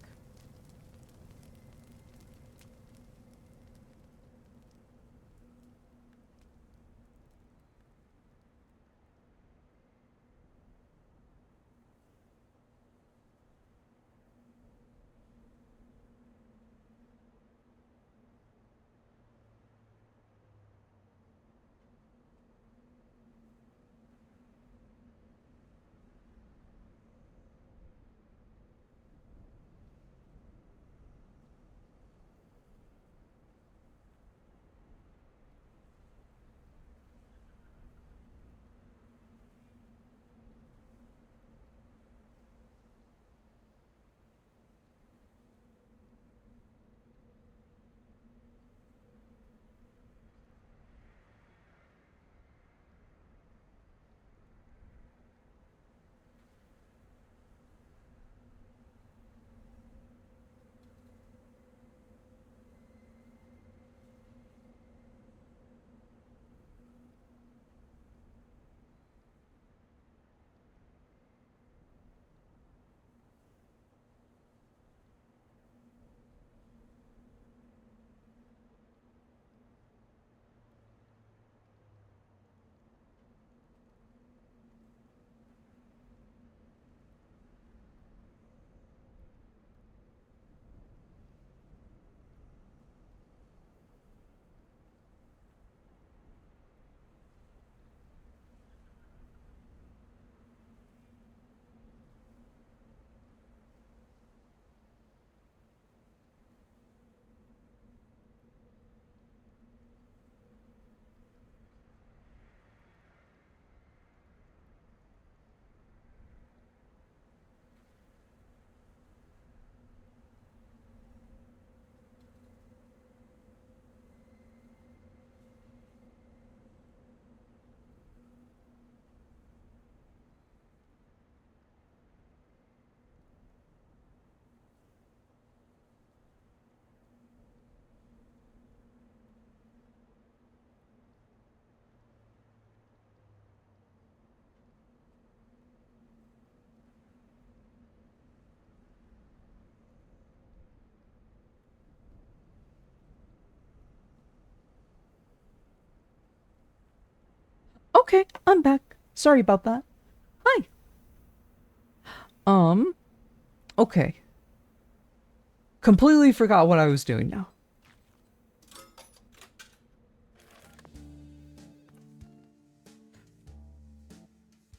Okay, I'm back. Sorry about that. Hi. Okay. Completely forgot what I was doing now.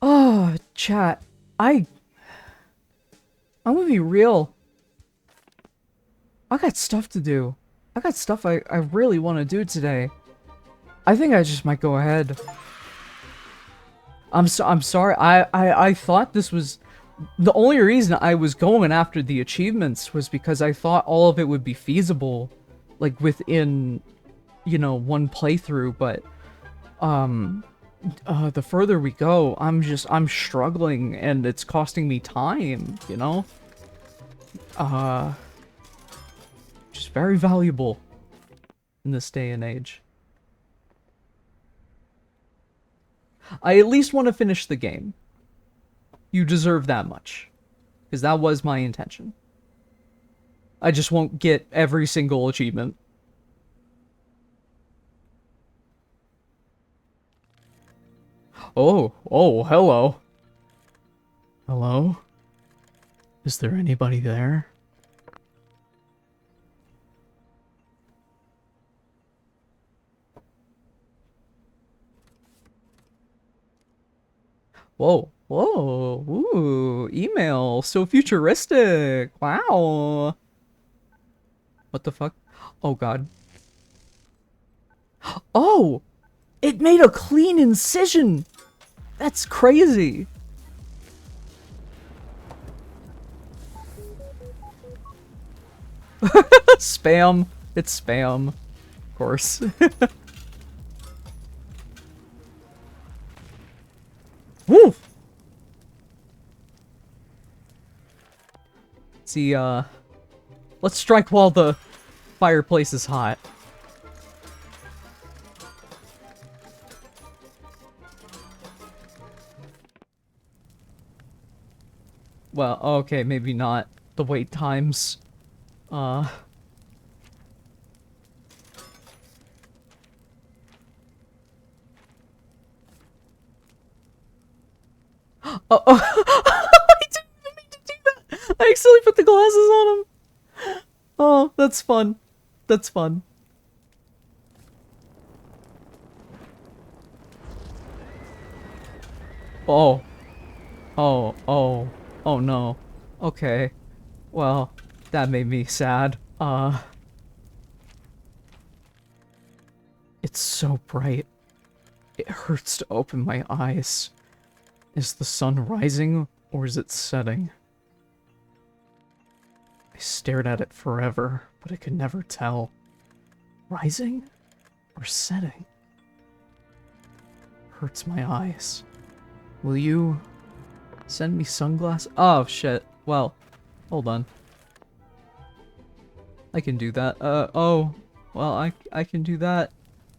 Oh, chat. I'm gonna be real. I got stuff to do. I got stuff I really want to do today. I think I just might go ahead. I'm sorry. I thought this was the only reason I was going after the achievements was because I thought all of it would be feasible, like within, you know, one playthrough. But the further we go, I'm struggling, and it's costing me time. You know, just very valuable in this day and age. I at least want to finish the game. You deserve that much. Because that was my intention. I just won't get every single achievement. Oh, hello. Hello? Is there anybody there? Whoa, ooh, email, so futuristic, wow. What the fuck? Oh god. Oh! It made a clean incision! That's crazy! Spam. It's spam. Of course. Woo! See, let's strike while the fireplace is hot. Well, okay, maybe not. The wait times. Oh, I didn't even mean to do that! I accidentally put the glasses on him! Oh, that's fun. That's fun. Oh. Oh no. Okay. Well, that made me sad. It's so bright. It hurts to open my eyes. Is the sun rising, or is it setting? I stared at it forever, but I could never tell. Rising or setting? Hurts my eyes. Will you send me sunglasses? Oh, shit. Well, hold on. I can do that. Oh. Well, I can do that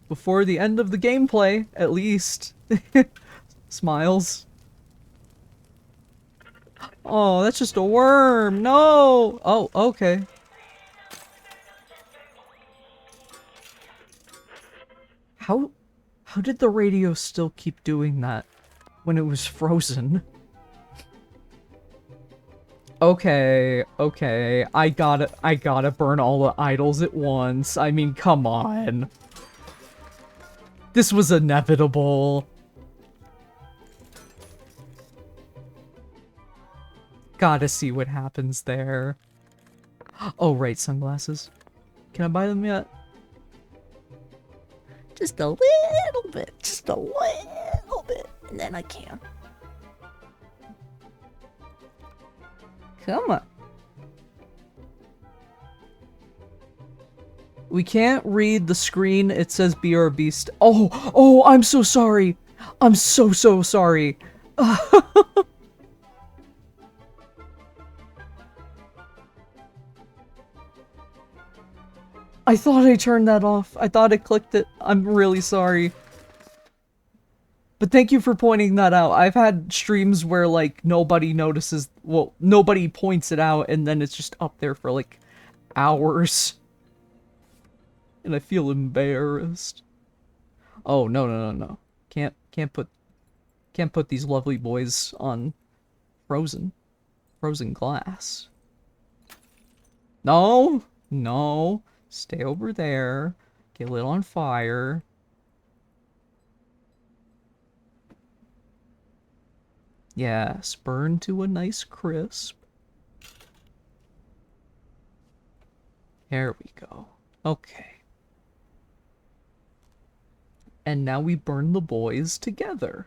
before the end of the gameplay, at least. Smiles. Oh, that's just a worm. No! Oh, okay. How did the radio still keep doing that when it was frozen? Okay, I gotta burn all the idols at once. I mean, come on. This was inevitable. Gotta see what happens there. Oh, right, sunglasses. Can I buy them yet? Just a little bit. Just a little bit. And then I can. Come on. We can't read the screen. It says BRB Oh, I'm so sorry. I'm so sorry. I thought I turned that off. I thought I clicked it. I'm really sorry. But thank you for pointing that out. I've had streams where, like, nobody notices, well, nobody points it out, and then it's just up there for, like, hours. And I feel embarrassed. Oh, no. Can't Can't put these lovely boys on frozen glass. No, no, stay over there. Get lit on fire. Yes, burn to a nice crisp. There we go. Okay. And now we burn the boys together.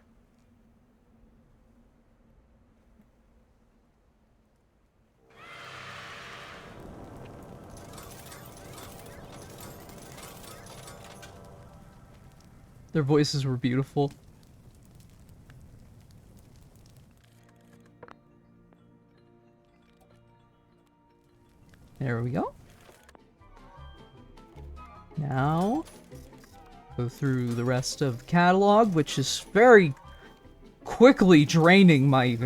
Their voices were beautiful. There we go. Now, go through the rest of the catalog, which is very quickly draining my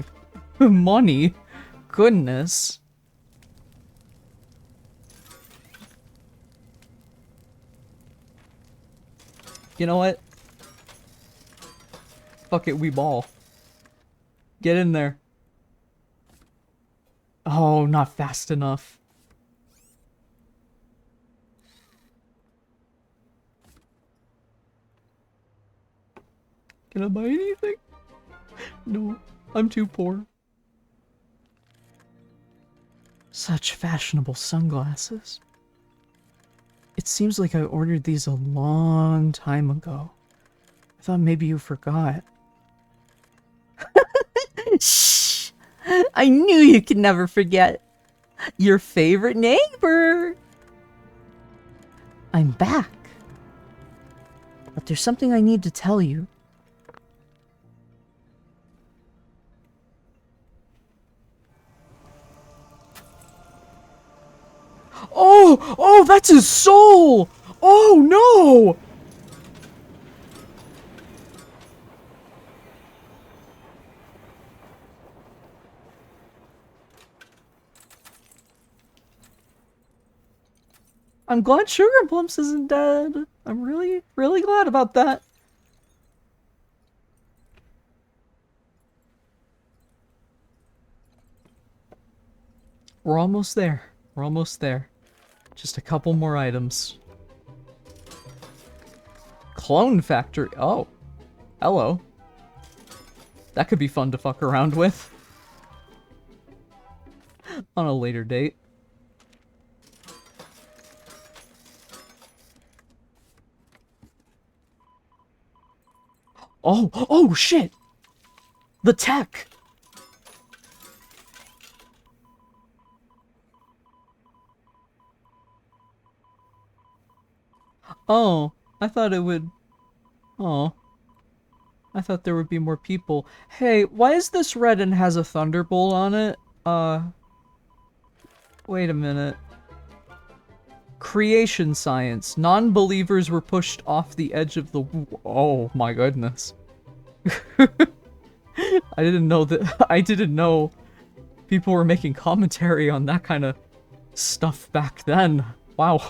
money. Goodness. You know what? Fuck it, we ball. Get in there. Oh, not fast enough. Can I buy anything? No, I'm too poor. Such fashionable sunglasses. It seems like I ordered these a long time ago. I thought maybe you forgot. Shh! I knew you could never forget. Your favorite neighbor. I'm back. But there's something I need to tell you. Oh! Oh, that's his soul! Oh, no! I'm glad Sugar Plumps isn't dead. I'm really, really glad about that. We're almost there. We're almost there. Just a couple more items. Clone Factory. Oh. Hello. That could be fun to fuck around with. On a later date. Oh, oh shit! The tech! Oh, I thought it would... Oh. I thought there would be more people. Hey, why is this red and has a thunderbolt on it? Wait a minute. Creation science. Non-believers were pushed off the edge of the... Oh my goodness. I didn't know that... I didn't know people were making commentary on that kind of stuff back then. Wow.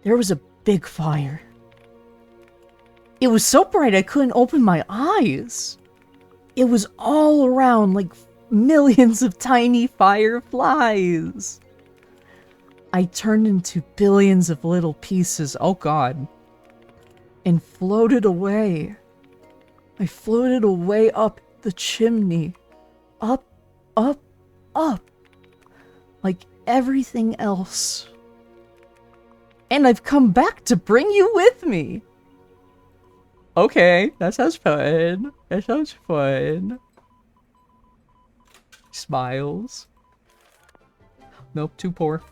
There was a big fire. It was so bright I couldn't open my eyes. It was all around like millions of tiny fireflies. I turned into billions of little pieces, oh god, and floated away. I floated away up the chimney. Up, up, up. Like everything else. And I've come back to bring you with me. Okay, that sounds fun. That sounds fun. Smiles. Nope, too poor.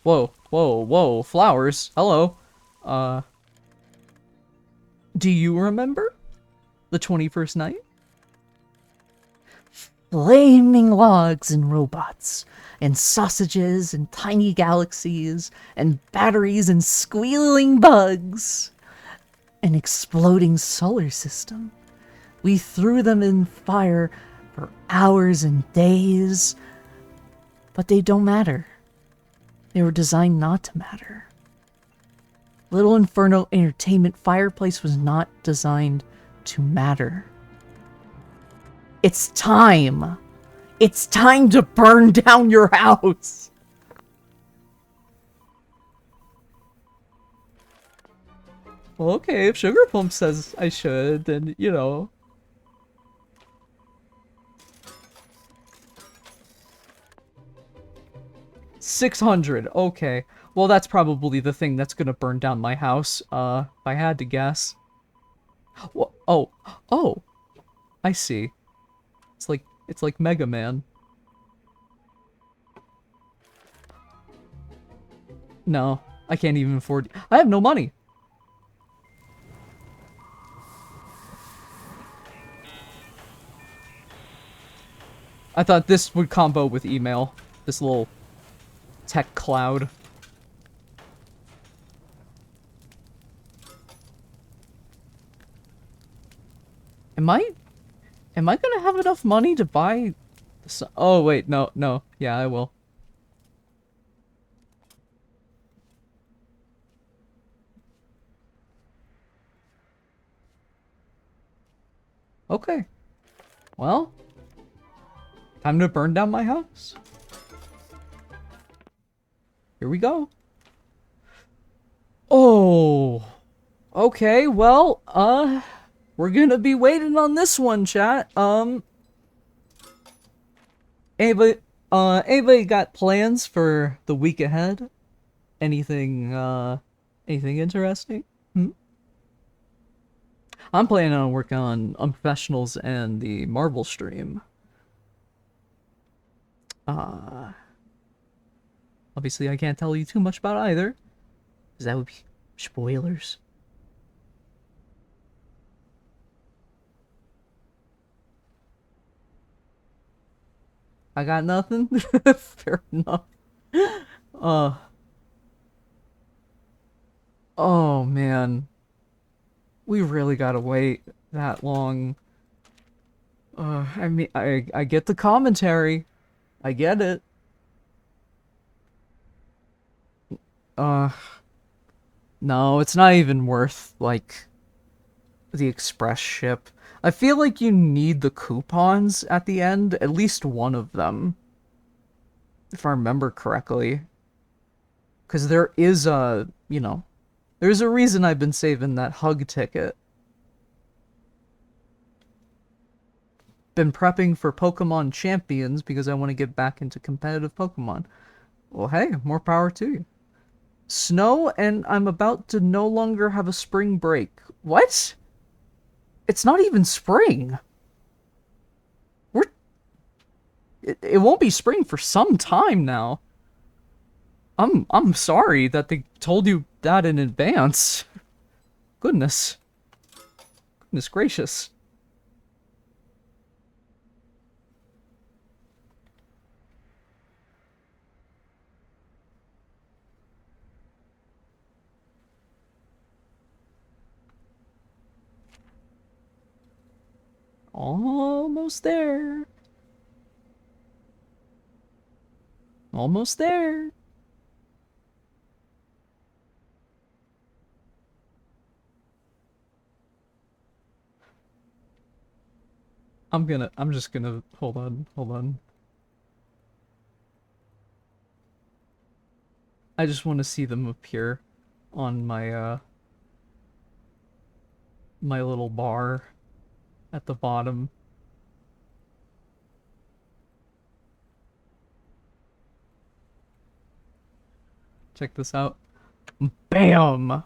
Whoa, whoa, whoa, flowers. Hello. Do you remember the 21st night? Flaming logs and robots, and sausages and tiny galaxies, and batteries and squealing bugs. An exploding solar system. We threw them in fire for hours and days, but they don't matter. They were designed not to matter. Little Inferno Entertainment Fireplace was not designed to matter. It's time! It's time to burn down your house! Well, okay, if Sugar Plum says I should, then, you know. $600, okay. Well, that's probably the thing that's gonna burn down my house, if I had to guess. Oh, I see. It's like Mega Man. No, I can't even afford. I have no money. I thought this would combo with email. This little tech cloud. Am I gonna have enough money to buy this? Oh wait, no. Yeah, I will. Okay. Well, time to burn down my house. Here we go. Oh. Okay, well, we're gonna be waiting on this one, chat. Anybody got plans for the week ahead? Anything interesting? I'm planning on working on Unprofessionals and the Marvel stream. Obviously I can't tell you too much about either, because that would be spoilers. I got nothing? Fair enough. Oh man. We really gotta wait that long. I mean, I get the commentary. I get it. No, it's not even worth, like, the express ship. I feel like you need the coupons at the end, at least one of them. If I remember correctly. Because there is a, you know, there's a reason I've been saving that hug ticket. Been prepping for Pokemon Champions because I want to get back into competitive Pokemon. Well, hey, more power to you. Snow, and I'm about to no longer have a spring break. What? It's not even spring. It won't be spring for some time now. I'm sorry that they told you that in advance. Goodness gracious. Almost there. Almost there. I'm just gonna, hold on. I just want to see them appear on my, my little bar at the bottom. Check this out. Bam!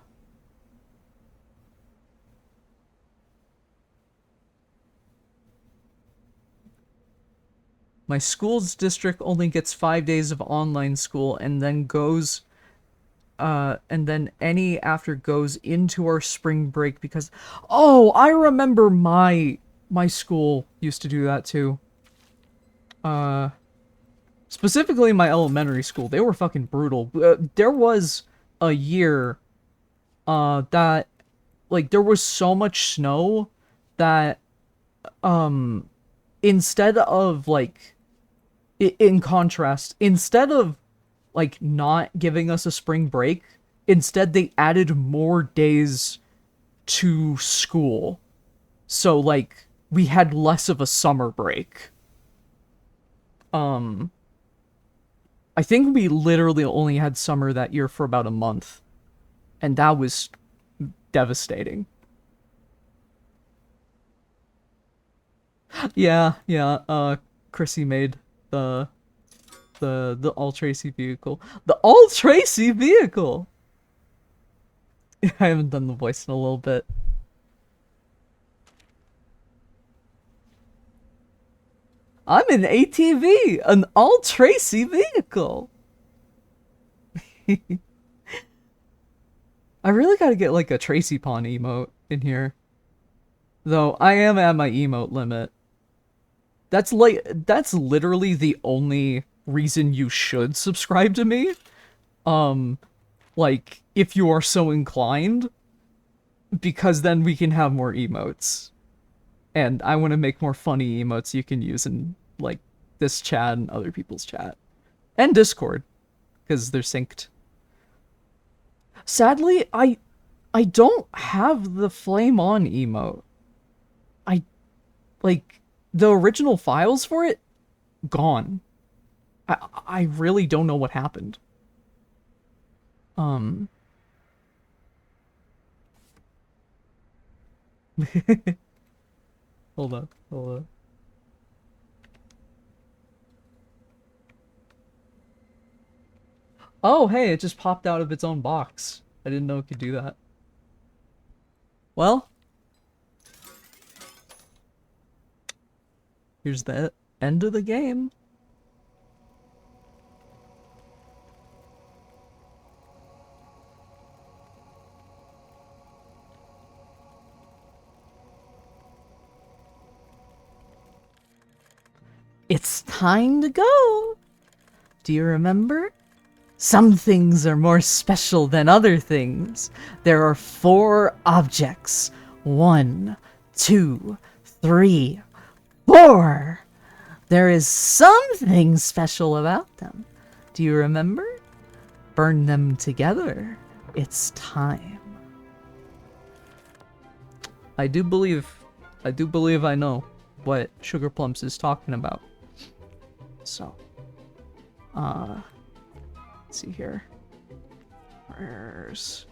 My school's district only gets 5 days of online school and then goes, and then any after goes into our spring break because, oh, I remember my school used to do that too. Specifically my elementary school, they were fucking brutal. There was a year, that, like, there was so much snow that instead of like, in contrast, instead of like not giving us a spring break, instead they added more days to school. So like we had less of a summer break. I think we literally only had summer that year for about a month, and that was devastating. Yeah, Chrissy made the the all Tracy vehicle. The all Tracy vehicle. I haven't done the voice in a little bit. I'm an ATV, an all Tracy vehicle. I really gotta get like a Tracy Pawn emote in here. Though I am at my emote limit. That's literally the only reason you should subscribe to me. Like if you are so inclined, because then we can have more emotes. And I want to make more funny emotes you can use in like this chat and other people's chat. And Discord, because they're synced. Sadly, I don't have the flame on emote. I like the original files for it gone. I really don't know what happened. Hold up, hold up. Oh, hey, it just popped out of its own box. I didn't know it could do that. Well, here's the end of the game. It's time to go. Do you remember? Some things are more special than other things. There are 4 objects. 1, 2, 3, 4. There is something special about them. Do you remember? Burn them together. It's time. I do believe I know what Sugar Plums is talking about. So, let's see here. Where's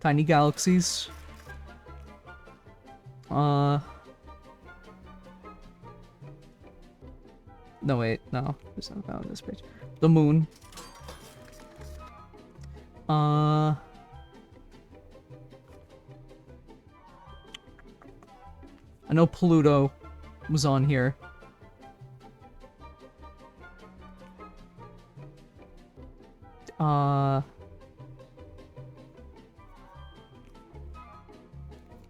Tiny Galaxies? No wait, no. There's not found on this page. The moon. I know Pluto was on here.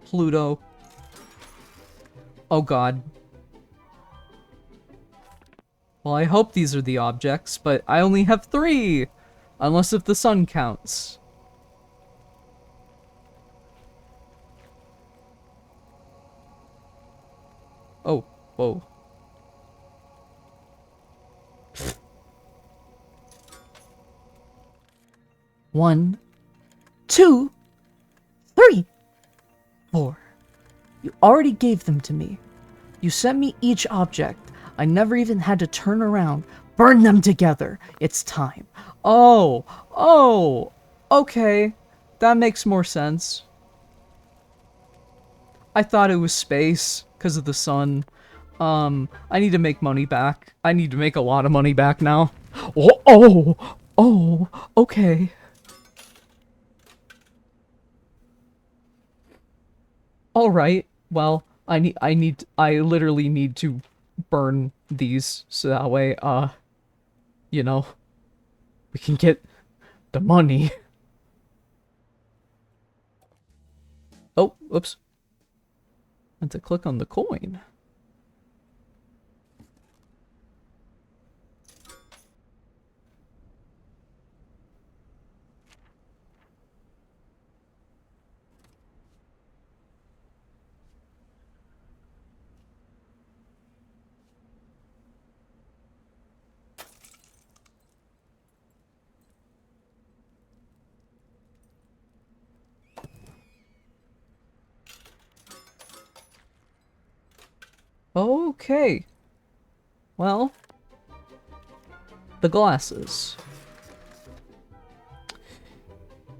Pluto. Oh god. Well, I hope these are the objects, but I only have 3! Unless if the sun counts. Oh, whoa. One, 2, 3, 4. You already gave them to me. You sent me each object. I never even had to turn around. Burn them together. It's time. Oh, okay. That makes more sense. I thought it was space because of the sun. I need to make money back. I need to make a lot of money back now. Oh, okay. All right. Well, I literally need to burn these so that way, you know, we can get the money. Oh, oops. I had to click on the coin. Okay. Well, the glasses.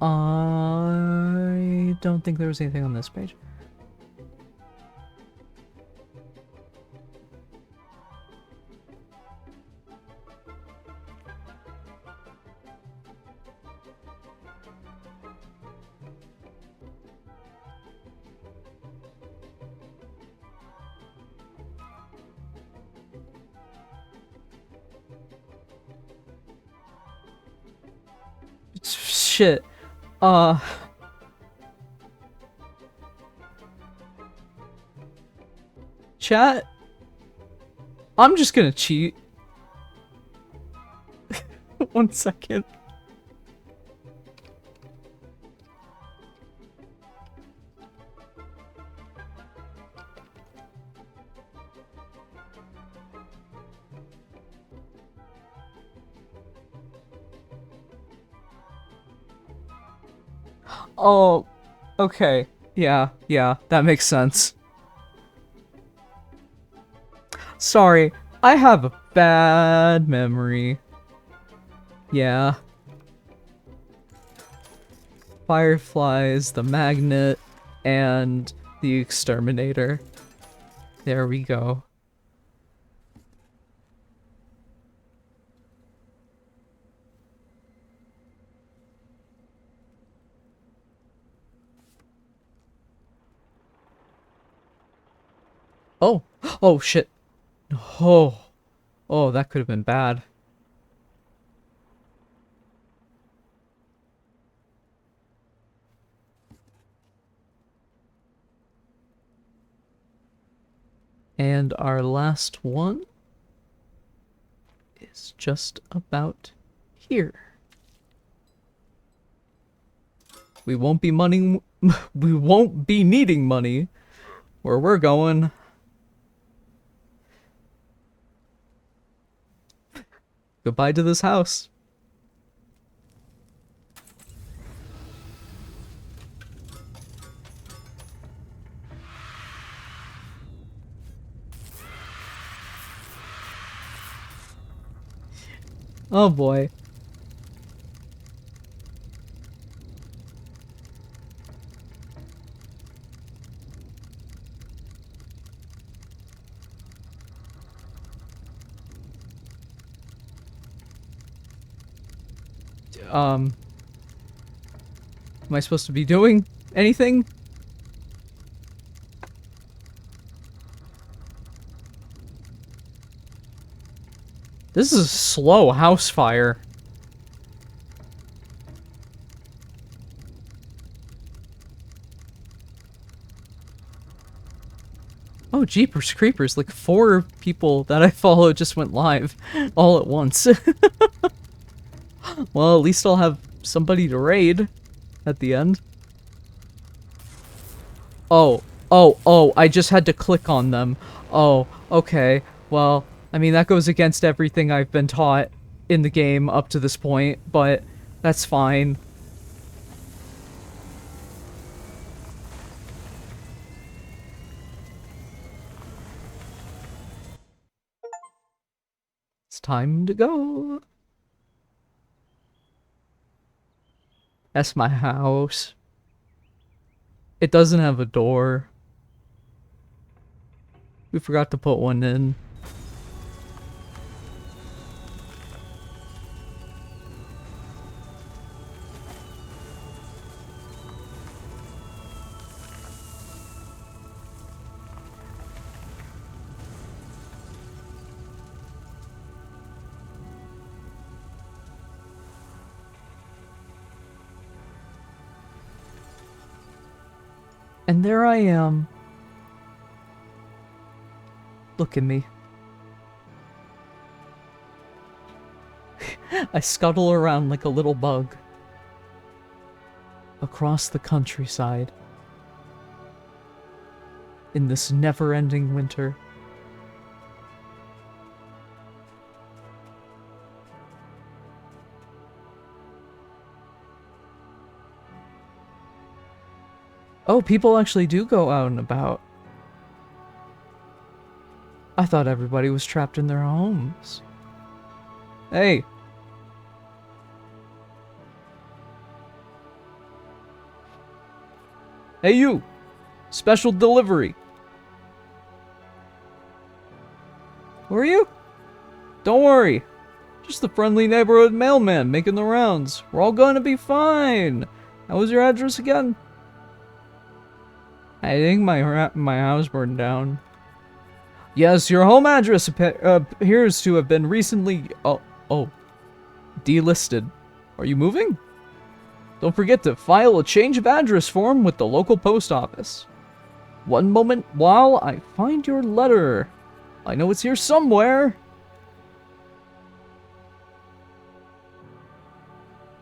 I don't think there was anything on this page. Shit. Uh... Chat? I'm just gonna cheat. 1 second. Oh, okay. Yeah, that makes sense. Sorry, I have a bad memory. Yeah. Fireflies, the magnet, and the exterminator. There we go. Oh, oh shit. Oh, oh, that could have been bad. And our last one is just about here. We won't be we won't be needing money where we're going. Goodbye to this house. Oh boy. Am I supposed to be doing anything? This is a slow house fire. Oh, jeepers creepers, like 4 people that I follow just went live all at once. Well, at least I'll have somebody to raid at the end. Oh, I just had to click on them. Oh, okay. Well, I mean, that goes against everything I've been taught in the game up to this point, but that's fine. It's time to go. That's my house. It doesn't have a door. We forgot to put one in. And there I am. Look at me. I scuttle around like a little bug. Across the countryside. In this never-ending winter. Oh, people actually do go out and about. I thought everybody was trapped in their homes. Hey. Hey you! Special delivery. Who are you? Don't worry. Just the friendly neighborhood mailman making the rounds. We're all going to be fine. How was your address again? I think my house burned down. Yes, your home address appears to have been recently... delisted. Are you moving? Don't forget to file a change of address form with the local post office. One moment while I find your letter. I know it's here somewhere.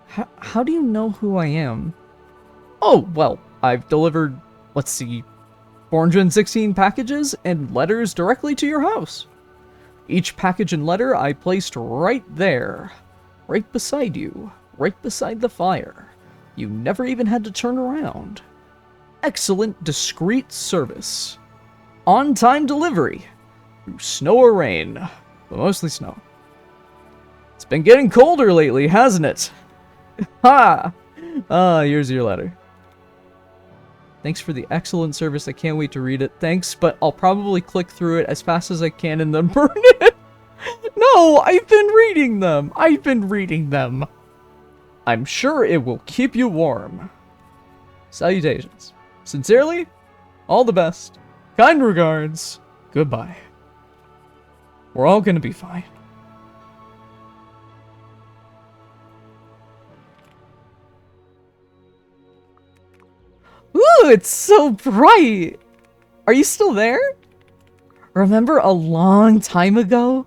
How do you know who I am? Oh, well, I've delivered, let's see, 416 packages and letters directly to your house. Each package and letter I placed right there. Right beside you. Right beside the fire. You never even had to turn around. Excellent, discreet service. On-time delivery. Through snow or rain. But mostly snow. It's been getting colder lately, hasn't it? Ha! Here's your letter. Thanks for the excellent service. I can't wait to read it. Thanks, but I'll probably click through it as fast as I can and then burn it. No, I've been reading them. I've been reading them. I'm sure it will keep you warm. Salutations. Sincerely, all the best. Kind regards. Goodbye. We're all gonna be fine. Ooh, it's so bright! Are you still there? Remember a long time ago?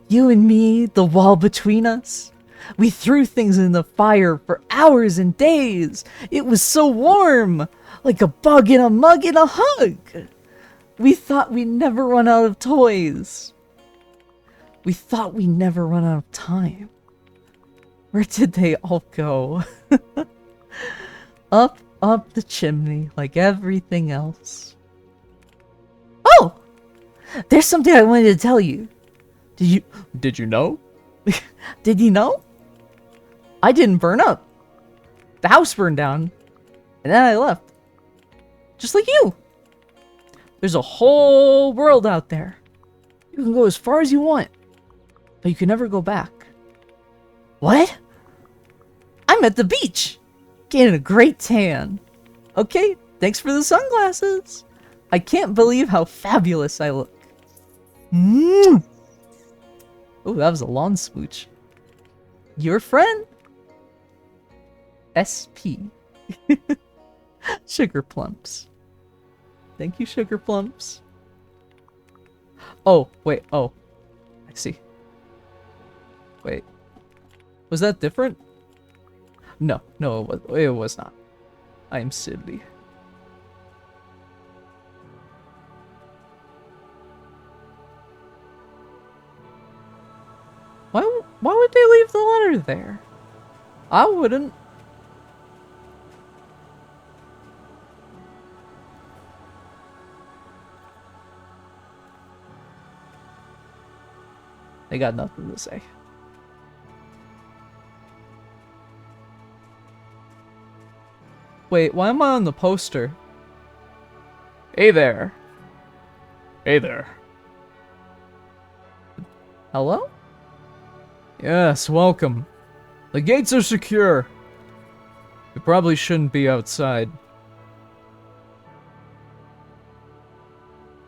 You and me, the wall between us? We threw things in the fire for hours and days. It was so warm, like a bug in a mug in a hug. We thought we'd never run out of toys. We thought we'd never run out of time. Where did they all go? Up the chimney like everything else. Oh! There's something I wanted to tell you. Did you know? Did you know? I didn't burn up. The house burned down, and then I left. Just like you. There's a whole world out there. You can go as far as you want, but you can never go back. What? I'm at the beach, getting a great tan. Okay, thanks for the sunglasses. I can't believe how fabulous I look. Oh, that was a long smooch. Your friend? SP. Sugar Plumps. Thank you, Sugar Plumps. Oh, wait, oh. I see. Wait. Was that different? No, it was not. I am silly. Why would they leave the letter there? I wouldn't. They got nothing to say. Wait, why am I on the poster? Hey there. Hey there. Hello? Yes, welcome. The gates are secure. We probably shouldn't be outside.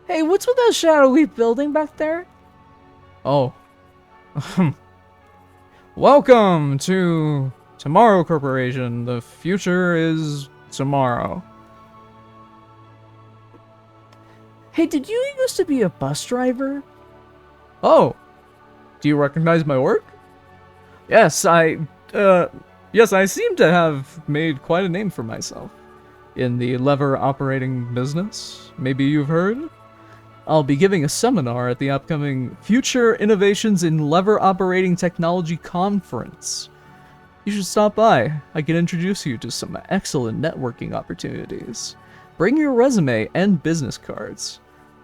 Hey, what's with that shadowy building back there? Oh. Welcome to Tomorrow Corporation. The future is tomorrow. Hey, did you used to be a bus driver? Oh. Do you recognize my work? Yes, I seem to have made quite a name for myself in the lever operating business. Maybe you've heard? I'll be giving a seminar at the upcoming Future Innovations in Lever Operating Technology Conference. You should stop by. I can introduce you to some excellent networking opportunities. Bring your resume and business cards.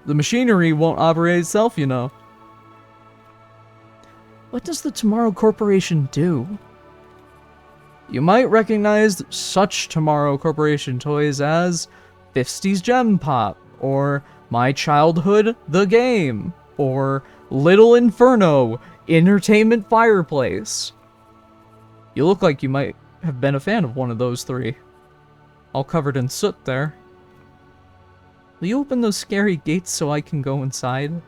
The machinery won't operate itself, you know. What does the Tomorrow Corporation do? You might recognize such Tomorrow Corporation toys as 50's Gem Pop, or My Childhood, the Game, or Little Inferno, Entertainment Fireplace. You look like you might have been a fan of one of those three. All covered in soot there. Will you open those scary gates so I can go inside?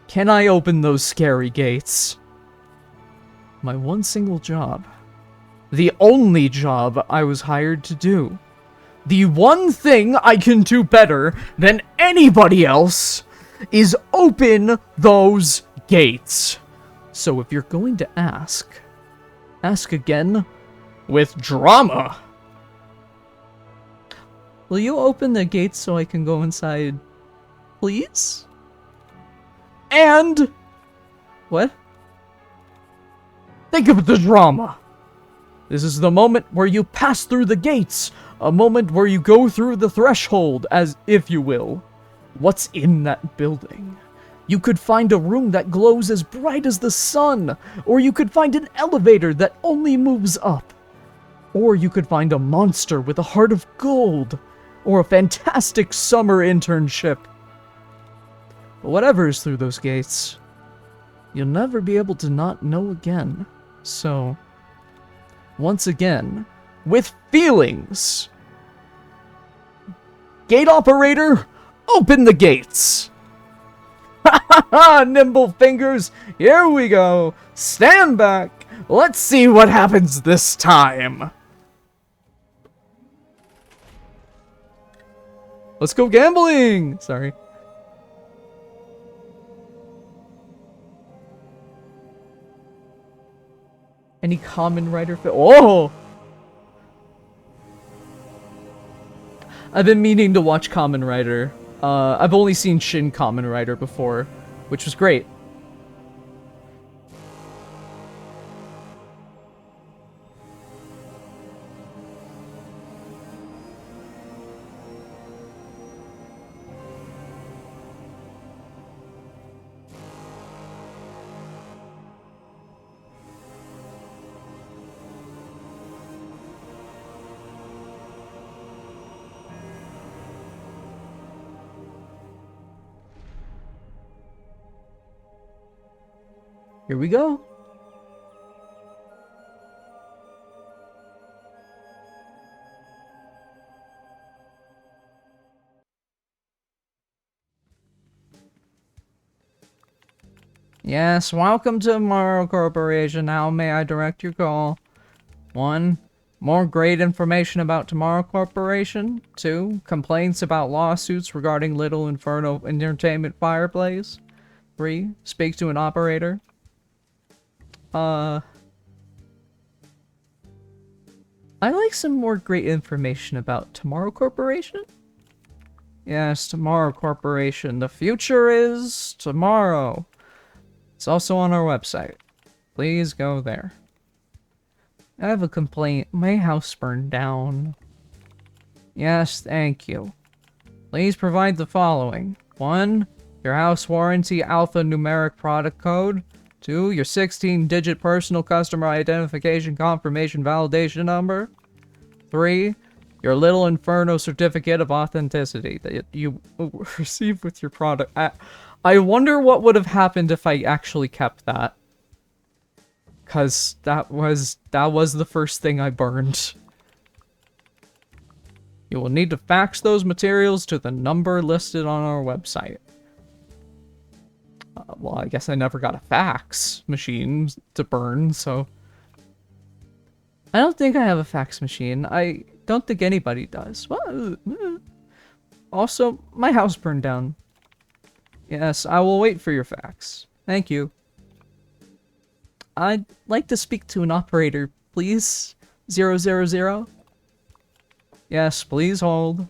Can I open those scary gates? My one single job. The only job I was hired to do. The one thing I can do better than anybody else is open those gates. So if you're going to ask again with drama. Will you open the gates so I can go inside, please? And... what? Think of the drama. This is the moment where you pass through the gates. A moment where you go through the threshold, as if you will. What's in that building? You could find a room that glows as bright as the sun. Or you could find an elevator that only moves up. Or you could find a monster with a heart of gold. Or a fantastic summer internship. But whatever is through those gates, you'll never be able to not know again. So, once again, with feelings, gate operator, open the gates. Ha ha ha, nimble fingers, here we go. Stand back. Let's see what happens this time. Let's go gambling! Sorry. Any Kamen Rider oh! I've been meaning to watch Kamen Rider. I've only seen Shin Kamen Rider before, which was great. Here we go. Yes, welcome to Tomorrow Corporation. How may I direct your call? 1. More great information about Tomorrow Corporation. 2. Complaints about lawsuits regarding Little Inferno Entertainment Fireplace. 3. Speak to an operator. I'd like some more great information about Tomorrow Corporation. Yes, Tomorrow Corporation. The future is tomorrow. It's also on our website. Please go there. I have a complaint. My house burned down. Yes, thank you. Please provide the following. 1. Your house warranty alphanumeric product code. 2. Your 16-digit personal customer identification confirmation validation number. 3. Your Little Inferno certificate of authenticity that you received with your product. I wonder what would have happened if I actually kept that. Cause that was the first thing I burned. You will need to fax those materials to the number listed on our website. Well, I guess I never got a fax machine to burn, so... I don't think I have a fax machine. I don't think anybody does. Well, also, my house burned down. Yes, I will wait for your fax. Thank you. I'd like to speak to an operator, please. 000? Yes, please hold.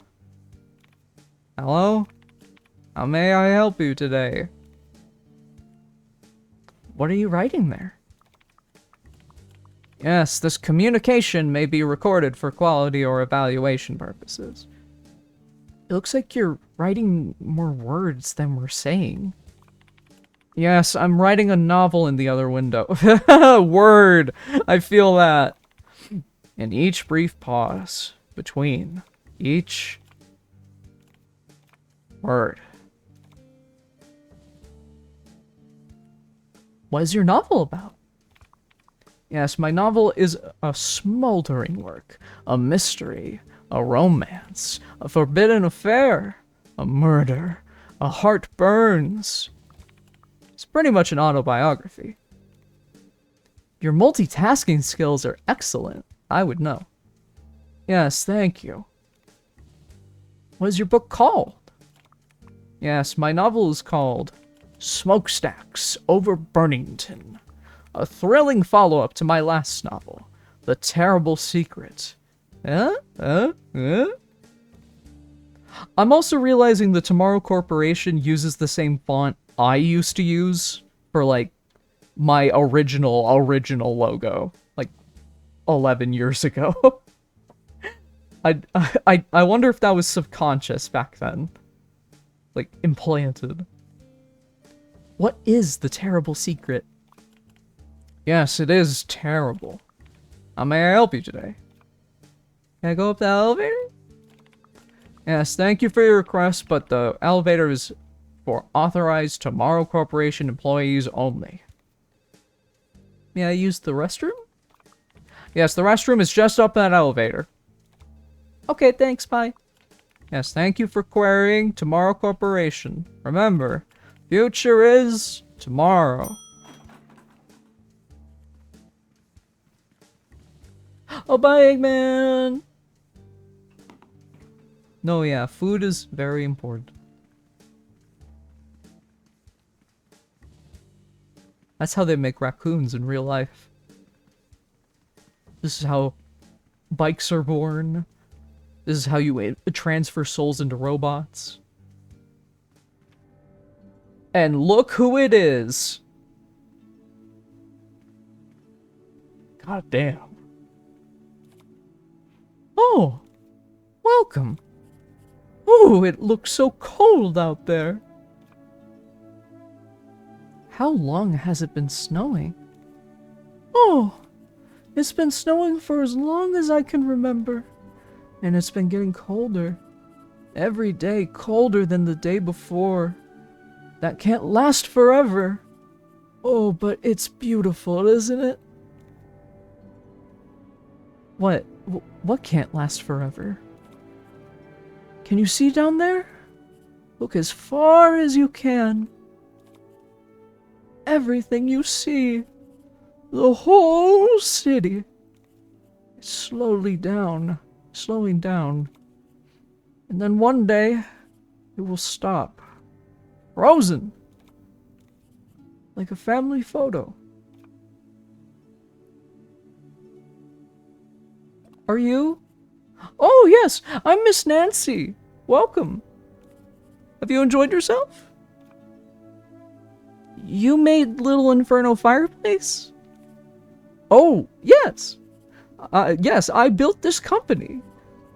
Hello? How may I help you today? What are you writing there? Yes, this communication may be recorded for quality or evaluation purposes. It looks like you're writing more words than we're saying. Yes, I'm writing a novel in the other window. Word! I feel that. And each brief pause between each word. What is your novel about? Yes, my novel is a smoldering work, a mystery, a romance, a forbidden affair, a murder, a heart burns. It's pretty much an autobiography. Your multitasking skills are excellent, I would know. Yes, thank you. What is your book called? Yes, my novel is called Smokestacks Over Burnington, a thrilling follow-up to my last novel, The Terrible Secret. I'm also realizing the Tomorrow Corporation uses the same font I used to use for, like, my original logo, like, 11 years ago. I wonder if that was subconscious back then. Like, implanted. What is the terrible secret? Yes, it is terrible. How may I help you today? Can I go up the elevator? Yes, thank you for your request, but the elevator is for authorized Tomorrow Corporation employees only. May I use the restroom? Yes, the restroom is just up that elevator. Okay, thanks, bye. Yes, thank you for querying Tomorrow Corporation. Remember, future is tomorrow. Oh, bye, Eggman! No, yeah, food is very important. That's how they make raccoons in real life. This is how bikes are born. This is how you transfer souls into robots. And look who it is! God damn. Oh! Welcome! Ooh, it looks so cold out there. How long has it been snowing? Oh! It's been snowing for as long as I can remember. And it's been getting colder. Every day colder than the day before. That can't last forever. Oh, but it's beautiful, isn't it? What? What can't last forever? Can you see down there? Look as far as you can. Everything you see. The whole city. It's slowing down. And then one day, it will stop. Frozen. Like a family photo. Are you? Oh, yes, I'm Miss Nancy. Welcome. Have you enjoyed yourself? You made Little Inferno fireplace? Oh, yes. Yes, I built this company.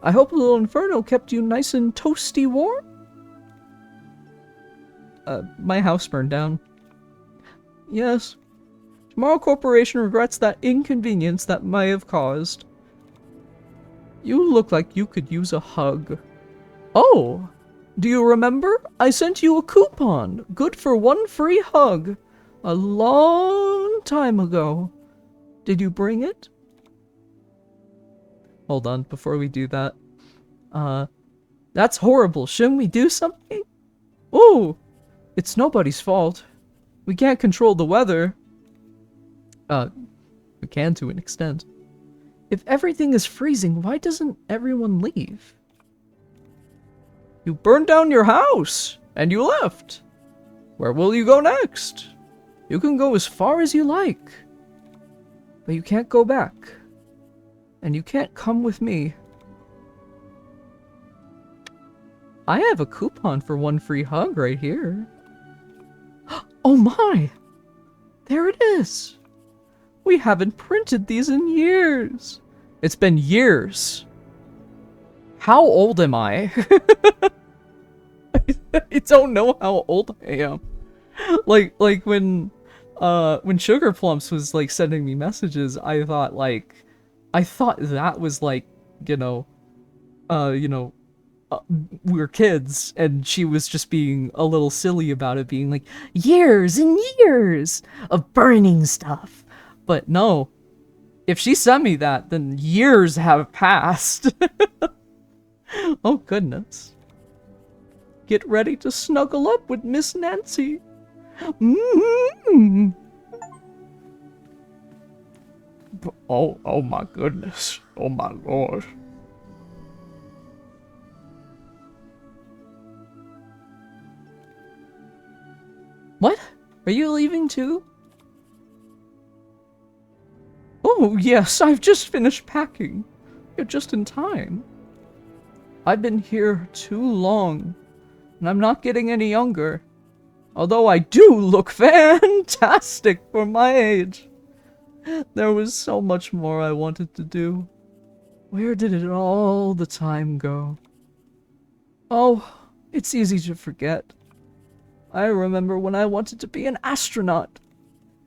I hope Little Inferno kept you nice and toasty warm? My house burned down. Yes. Tomorrow Corporation regrets that inconvenience that may have caused. You look like you could use a hug. Oh! Do you remember? I sent you a coupon. Good for one free hug. A long time ago. Did you bring it? Hold on, before we do that. That's horrible. Shouldn't we do something? Oh! It's nobody's fault. We can't control the weather. We can to an extent. If everything is freezing, why doesn't everyone leave? You burned down your house, and you left. Where will you go next? You can go as far as you like. But you can't go back. And you can't come with me. I have a coupon for one free hug right here. Oh my! There it is! We haven't printed these in years. It's been years. How old am I? I don't know how old I am. Like when Sugar Plumps was like sending me messages, I thought that was like, you know, you know, we were kids, and she was just being a little silly about it, being like, years and years of burning stuff. But no, if she sent me that, then years have passed. Oh goodness. Get ready to snuggle up with Miss Nancy. Mm-hmm. Oh my goodness. Oh my lord. What? Are you leaving too? Oh, yes, I've just finished packing. You're just in time. I've been here too long, and I'm not getting any younger. Although I do look fantastic for my age. There was so much more I wanted to do. Where did it all the time go? Oh, it's easy to forget. I remember when I wanted to be an astronaut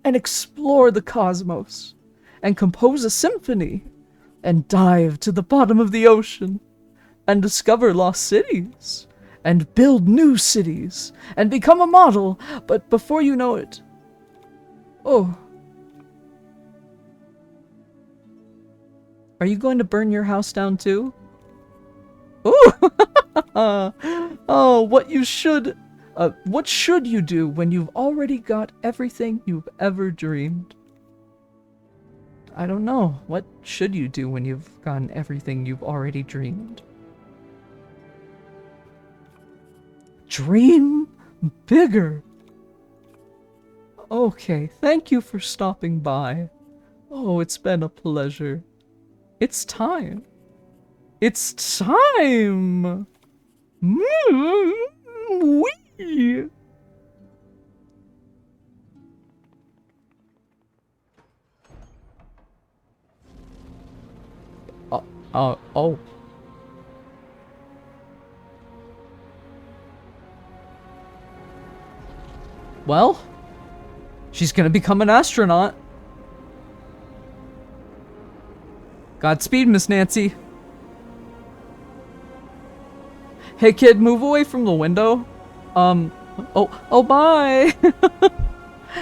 and explore the cosmos and compose a symphony and dive to the bottom of the ocean and discover lost cities and build new cities and become a model, but before you know it, oh. Are you going to burn your house down too? Ooh! Oh, what should you do when you've already got everything you've ever dreamed? I don't know. What should you do when you've gotten everything you've already dreamed? Dream bigger. Okay, thank you for stopping by. Oh, it's been a pleasure. It's time. It's time! Wee! Oh. Well, she's gonna become an astronaut. Godspeed, Miss Nancy. Hey kid, move away from the window. Oh, bye.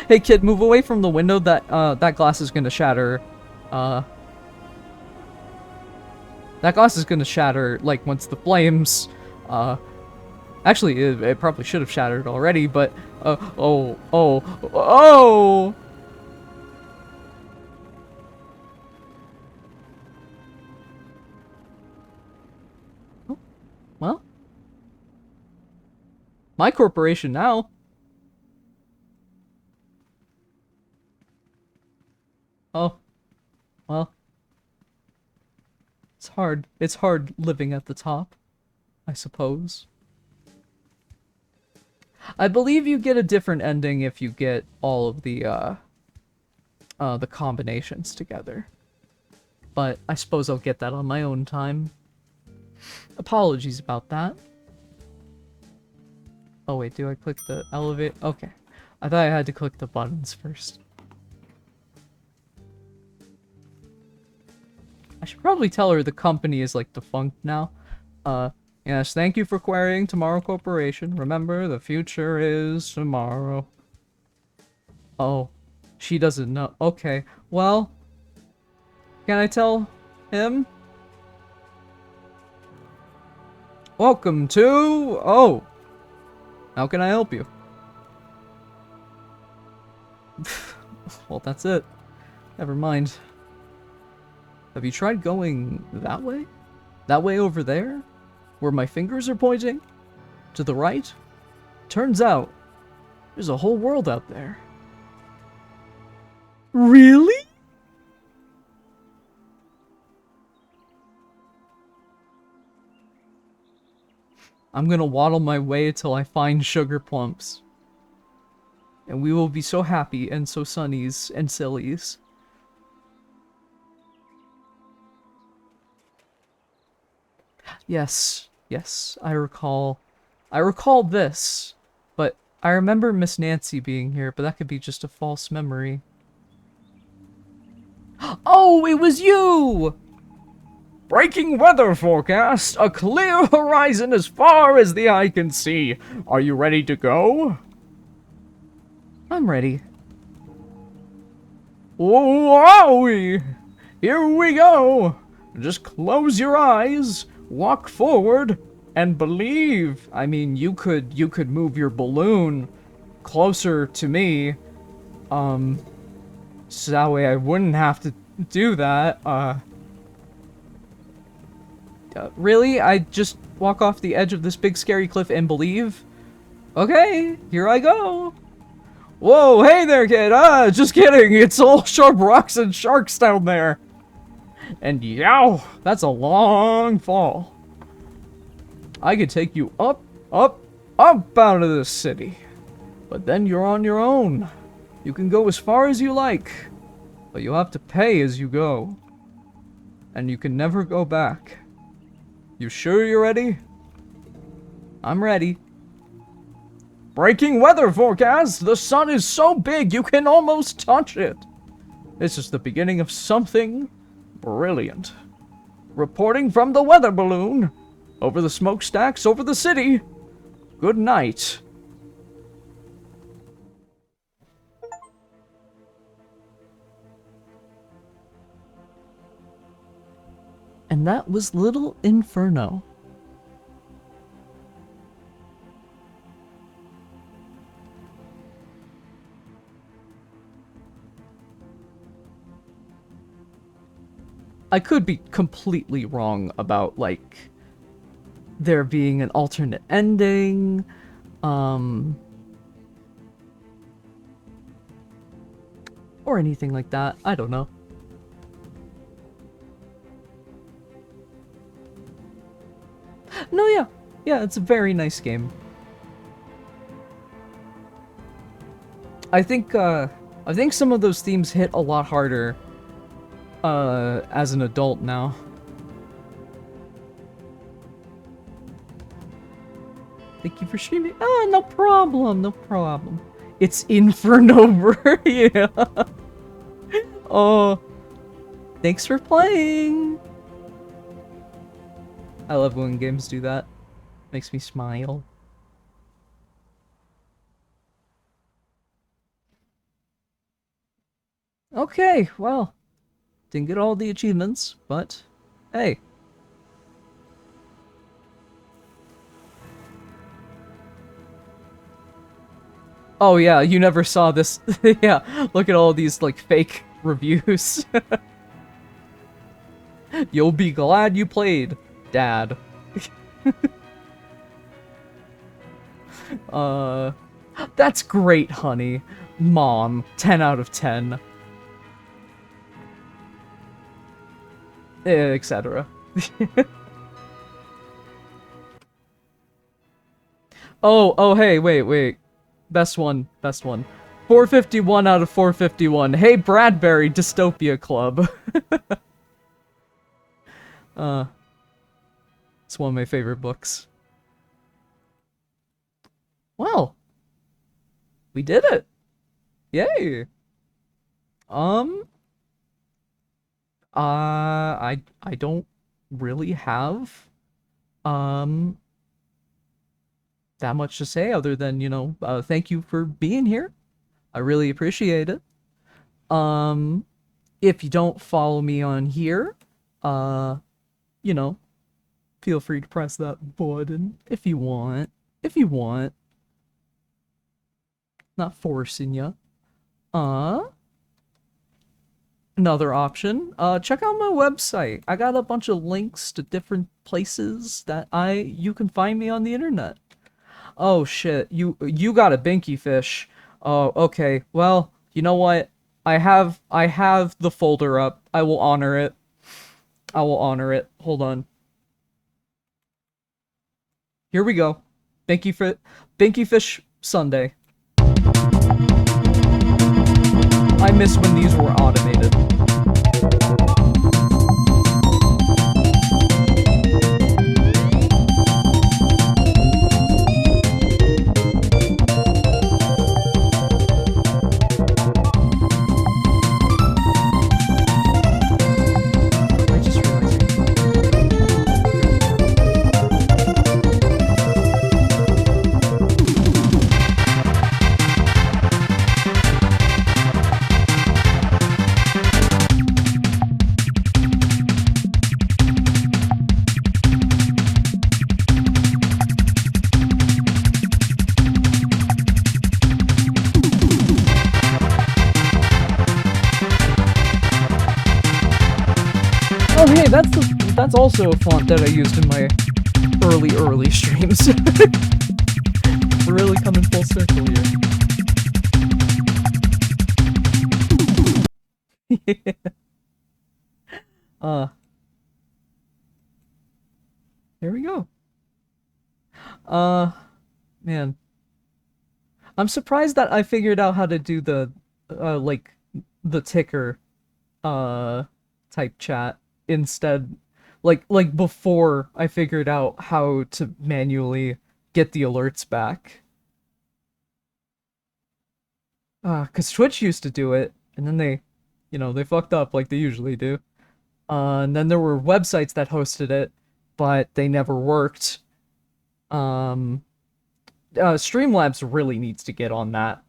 Hey kid, move away from the window. That glass is gonna shatter. That glass is gonna shatter, like, once the flames, actually, it probably should have shattered already, but, oh. Well, my corporation now. Oh, well, it's hard living at the top, I suppose. I believe you get a different ending if you get all of the combinations together. But I suppose I'll get that on my own time. Apologies about that. Oh wait, do I click the elevate? Okay. I thought I had to click the buttons first. I should probably tell her the company is like defunct now. Yes, thank you for querying Tomorrow Corporation. Remember, the future is tomorrow. Oh, she doesn't know. Okay, well, can I tell him? Welcome to... Oh, how can I help you? Well, that's it. Never mind. Have you tried going that way? That way over there? Where my fingers are pointing? To the right? Turns out, there's a whole world out there. Really? I'm gonna waddle my way till I find Sugar Plumps. And we will be so happy and so sunnies and sillies. Yes, I recall. I recall this, but I remember Miss Nancy being here, but that could be just a false memory. Oh, it was you! Breaking weather forecast. A clear horizon as far as the eye can see. Are you ready to go? I'm ready. Wowie! Here we go. Just close your eyes, walk forward, and believe. I mean, you could move your balloon closer to me, so that way I wouldn't have to do that. Really? I just walk off the edge of this big scary cliff and believe? Okay, here I go. Whoa, hey there, kid. Just kidding. It's all sharp rocks and sharks down there. And yow, that's a long fall. I could take you up, up, up out of this city. But then you're on your own. You can go as far as you like, but you'll have to pay as you go. And you can never go back. You sure you're ready? I'm ready. Breaking weather forecast! The sun is so big you can almost touch it. This is the beginning of something brilliant. Reporting from the weather balloon. Over the smokestacks, over the city. Good night. And that was Little Inferno. I could be completely wrong about, like, there being an alternate ending, or anything like that. I don't know. No, yeah. Yeah, it's a very nice game. I think some of those themes hit a lot harder as an adult now. Thank you for streaming. Ah, no problem, no problem. It's Inferno, yeah. Oh, thanks for playing. I love when games do that. Makes me smile. Okay, well, didn't get all the achievements, but hey. Oh yeah, you never saw this. Yeah, look at all these, like, fake reviews. You'll be glad you played, Dad. That's great, honey. Mom, 10 out of 10. Etc. Oh, hey, wait. Best one. 451 out of 451. Hey, Bradbury, Dystopia Club. It's one of my favorite books. Well, we did it. Yay. I don't really have that much to say other than, you know, thank you for being here. I really appreciate it. If you don't follow me on here, you know, feel free to press that button if you want. Not forcing you. Another option, check out my website. I got a bunch of links to different places that you can find me on the internet. Oh shit, you got a binky fish. Oh, okay. Well, you know what? I have the folder up. I will honor it. Hold on. Here we go. Binky Fish Sunday. I miss when these were automated. Hey, that's also a font that I used in my early streams. We're really coming full circle here. There we go. Man. I'm surprised that I figured out how to do the, like, the ticker, type chat instead. Like before I figured out how to manually get the alerts back. 'Cause Twitch used to do it, and then they fucked up like they usually do. And then there were websites that hosted it, but they never worked. Streamlabs really needs to get on that.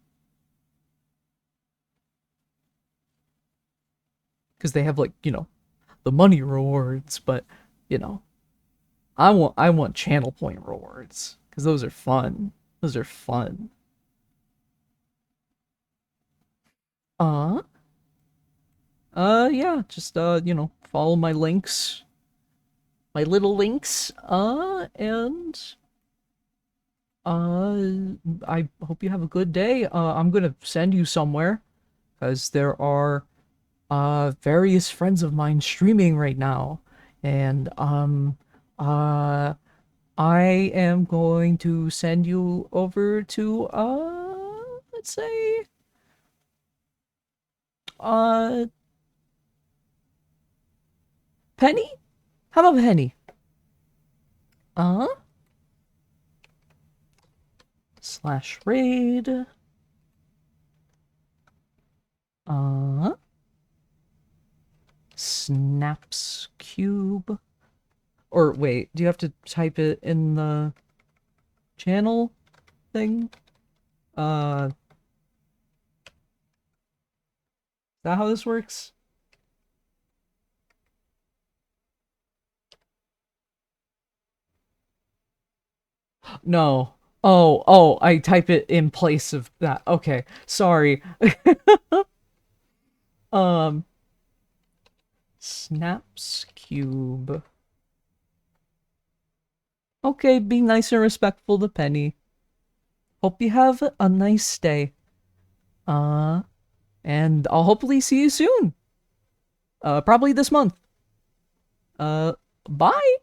Because they have, like, the money rewards, but, I want channel point rewards. Because those are fun. Those are fun. Yeah, just, follow my links. My little links, and... I hope you have a good day. I'm gonna send you somewhere, because there are, various friends of mine streaming right now, and, I am going to send you over to, let's say, uh, Penny? How about Penny? /raid. Snaps cube. Or wait, do you have to type it in the channel thing? Is that how this works? No. Oh, I type it in place of that. Okay, sorry. Snaps cube. Okay, be nice and respectful to Penny. Hope you have a nice day. And I'll hopefully see you soon. Probably this month. Bye!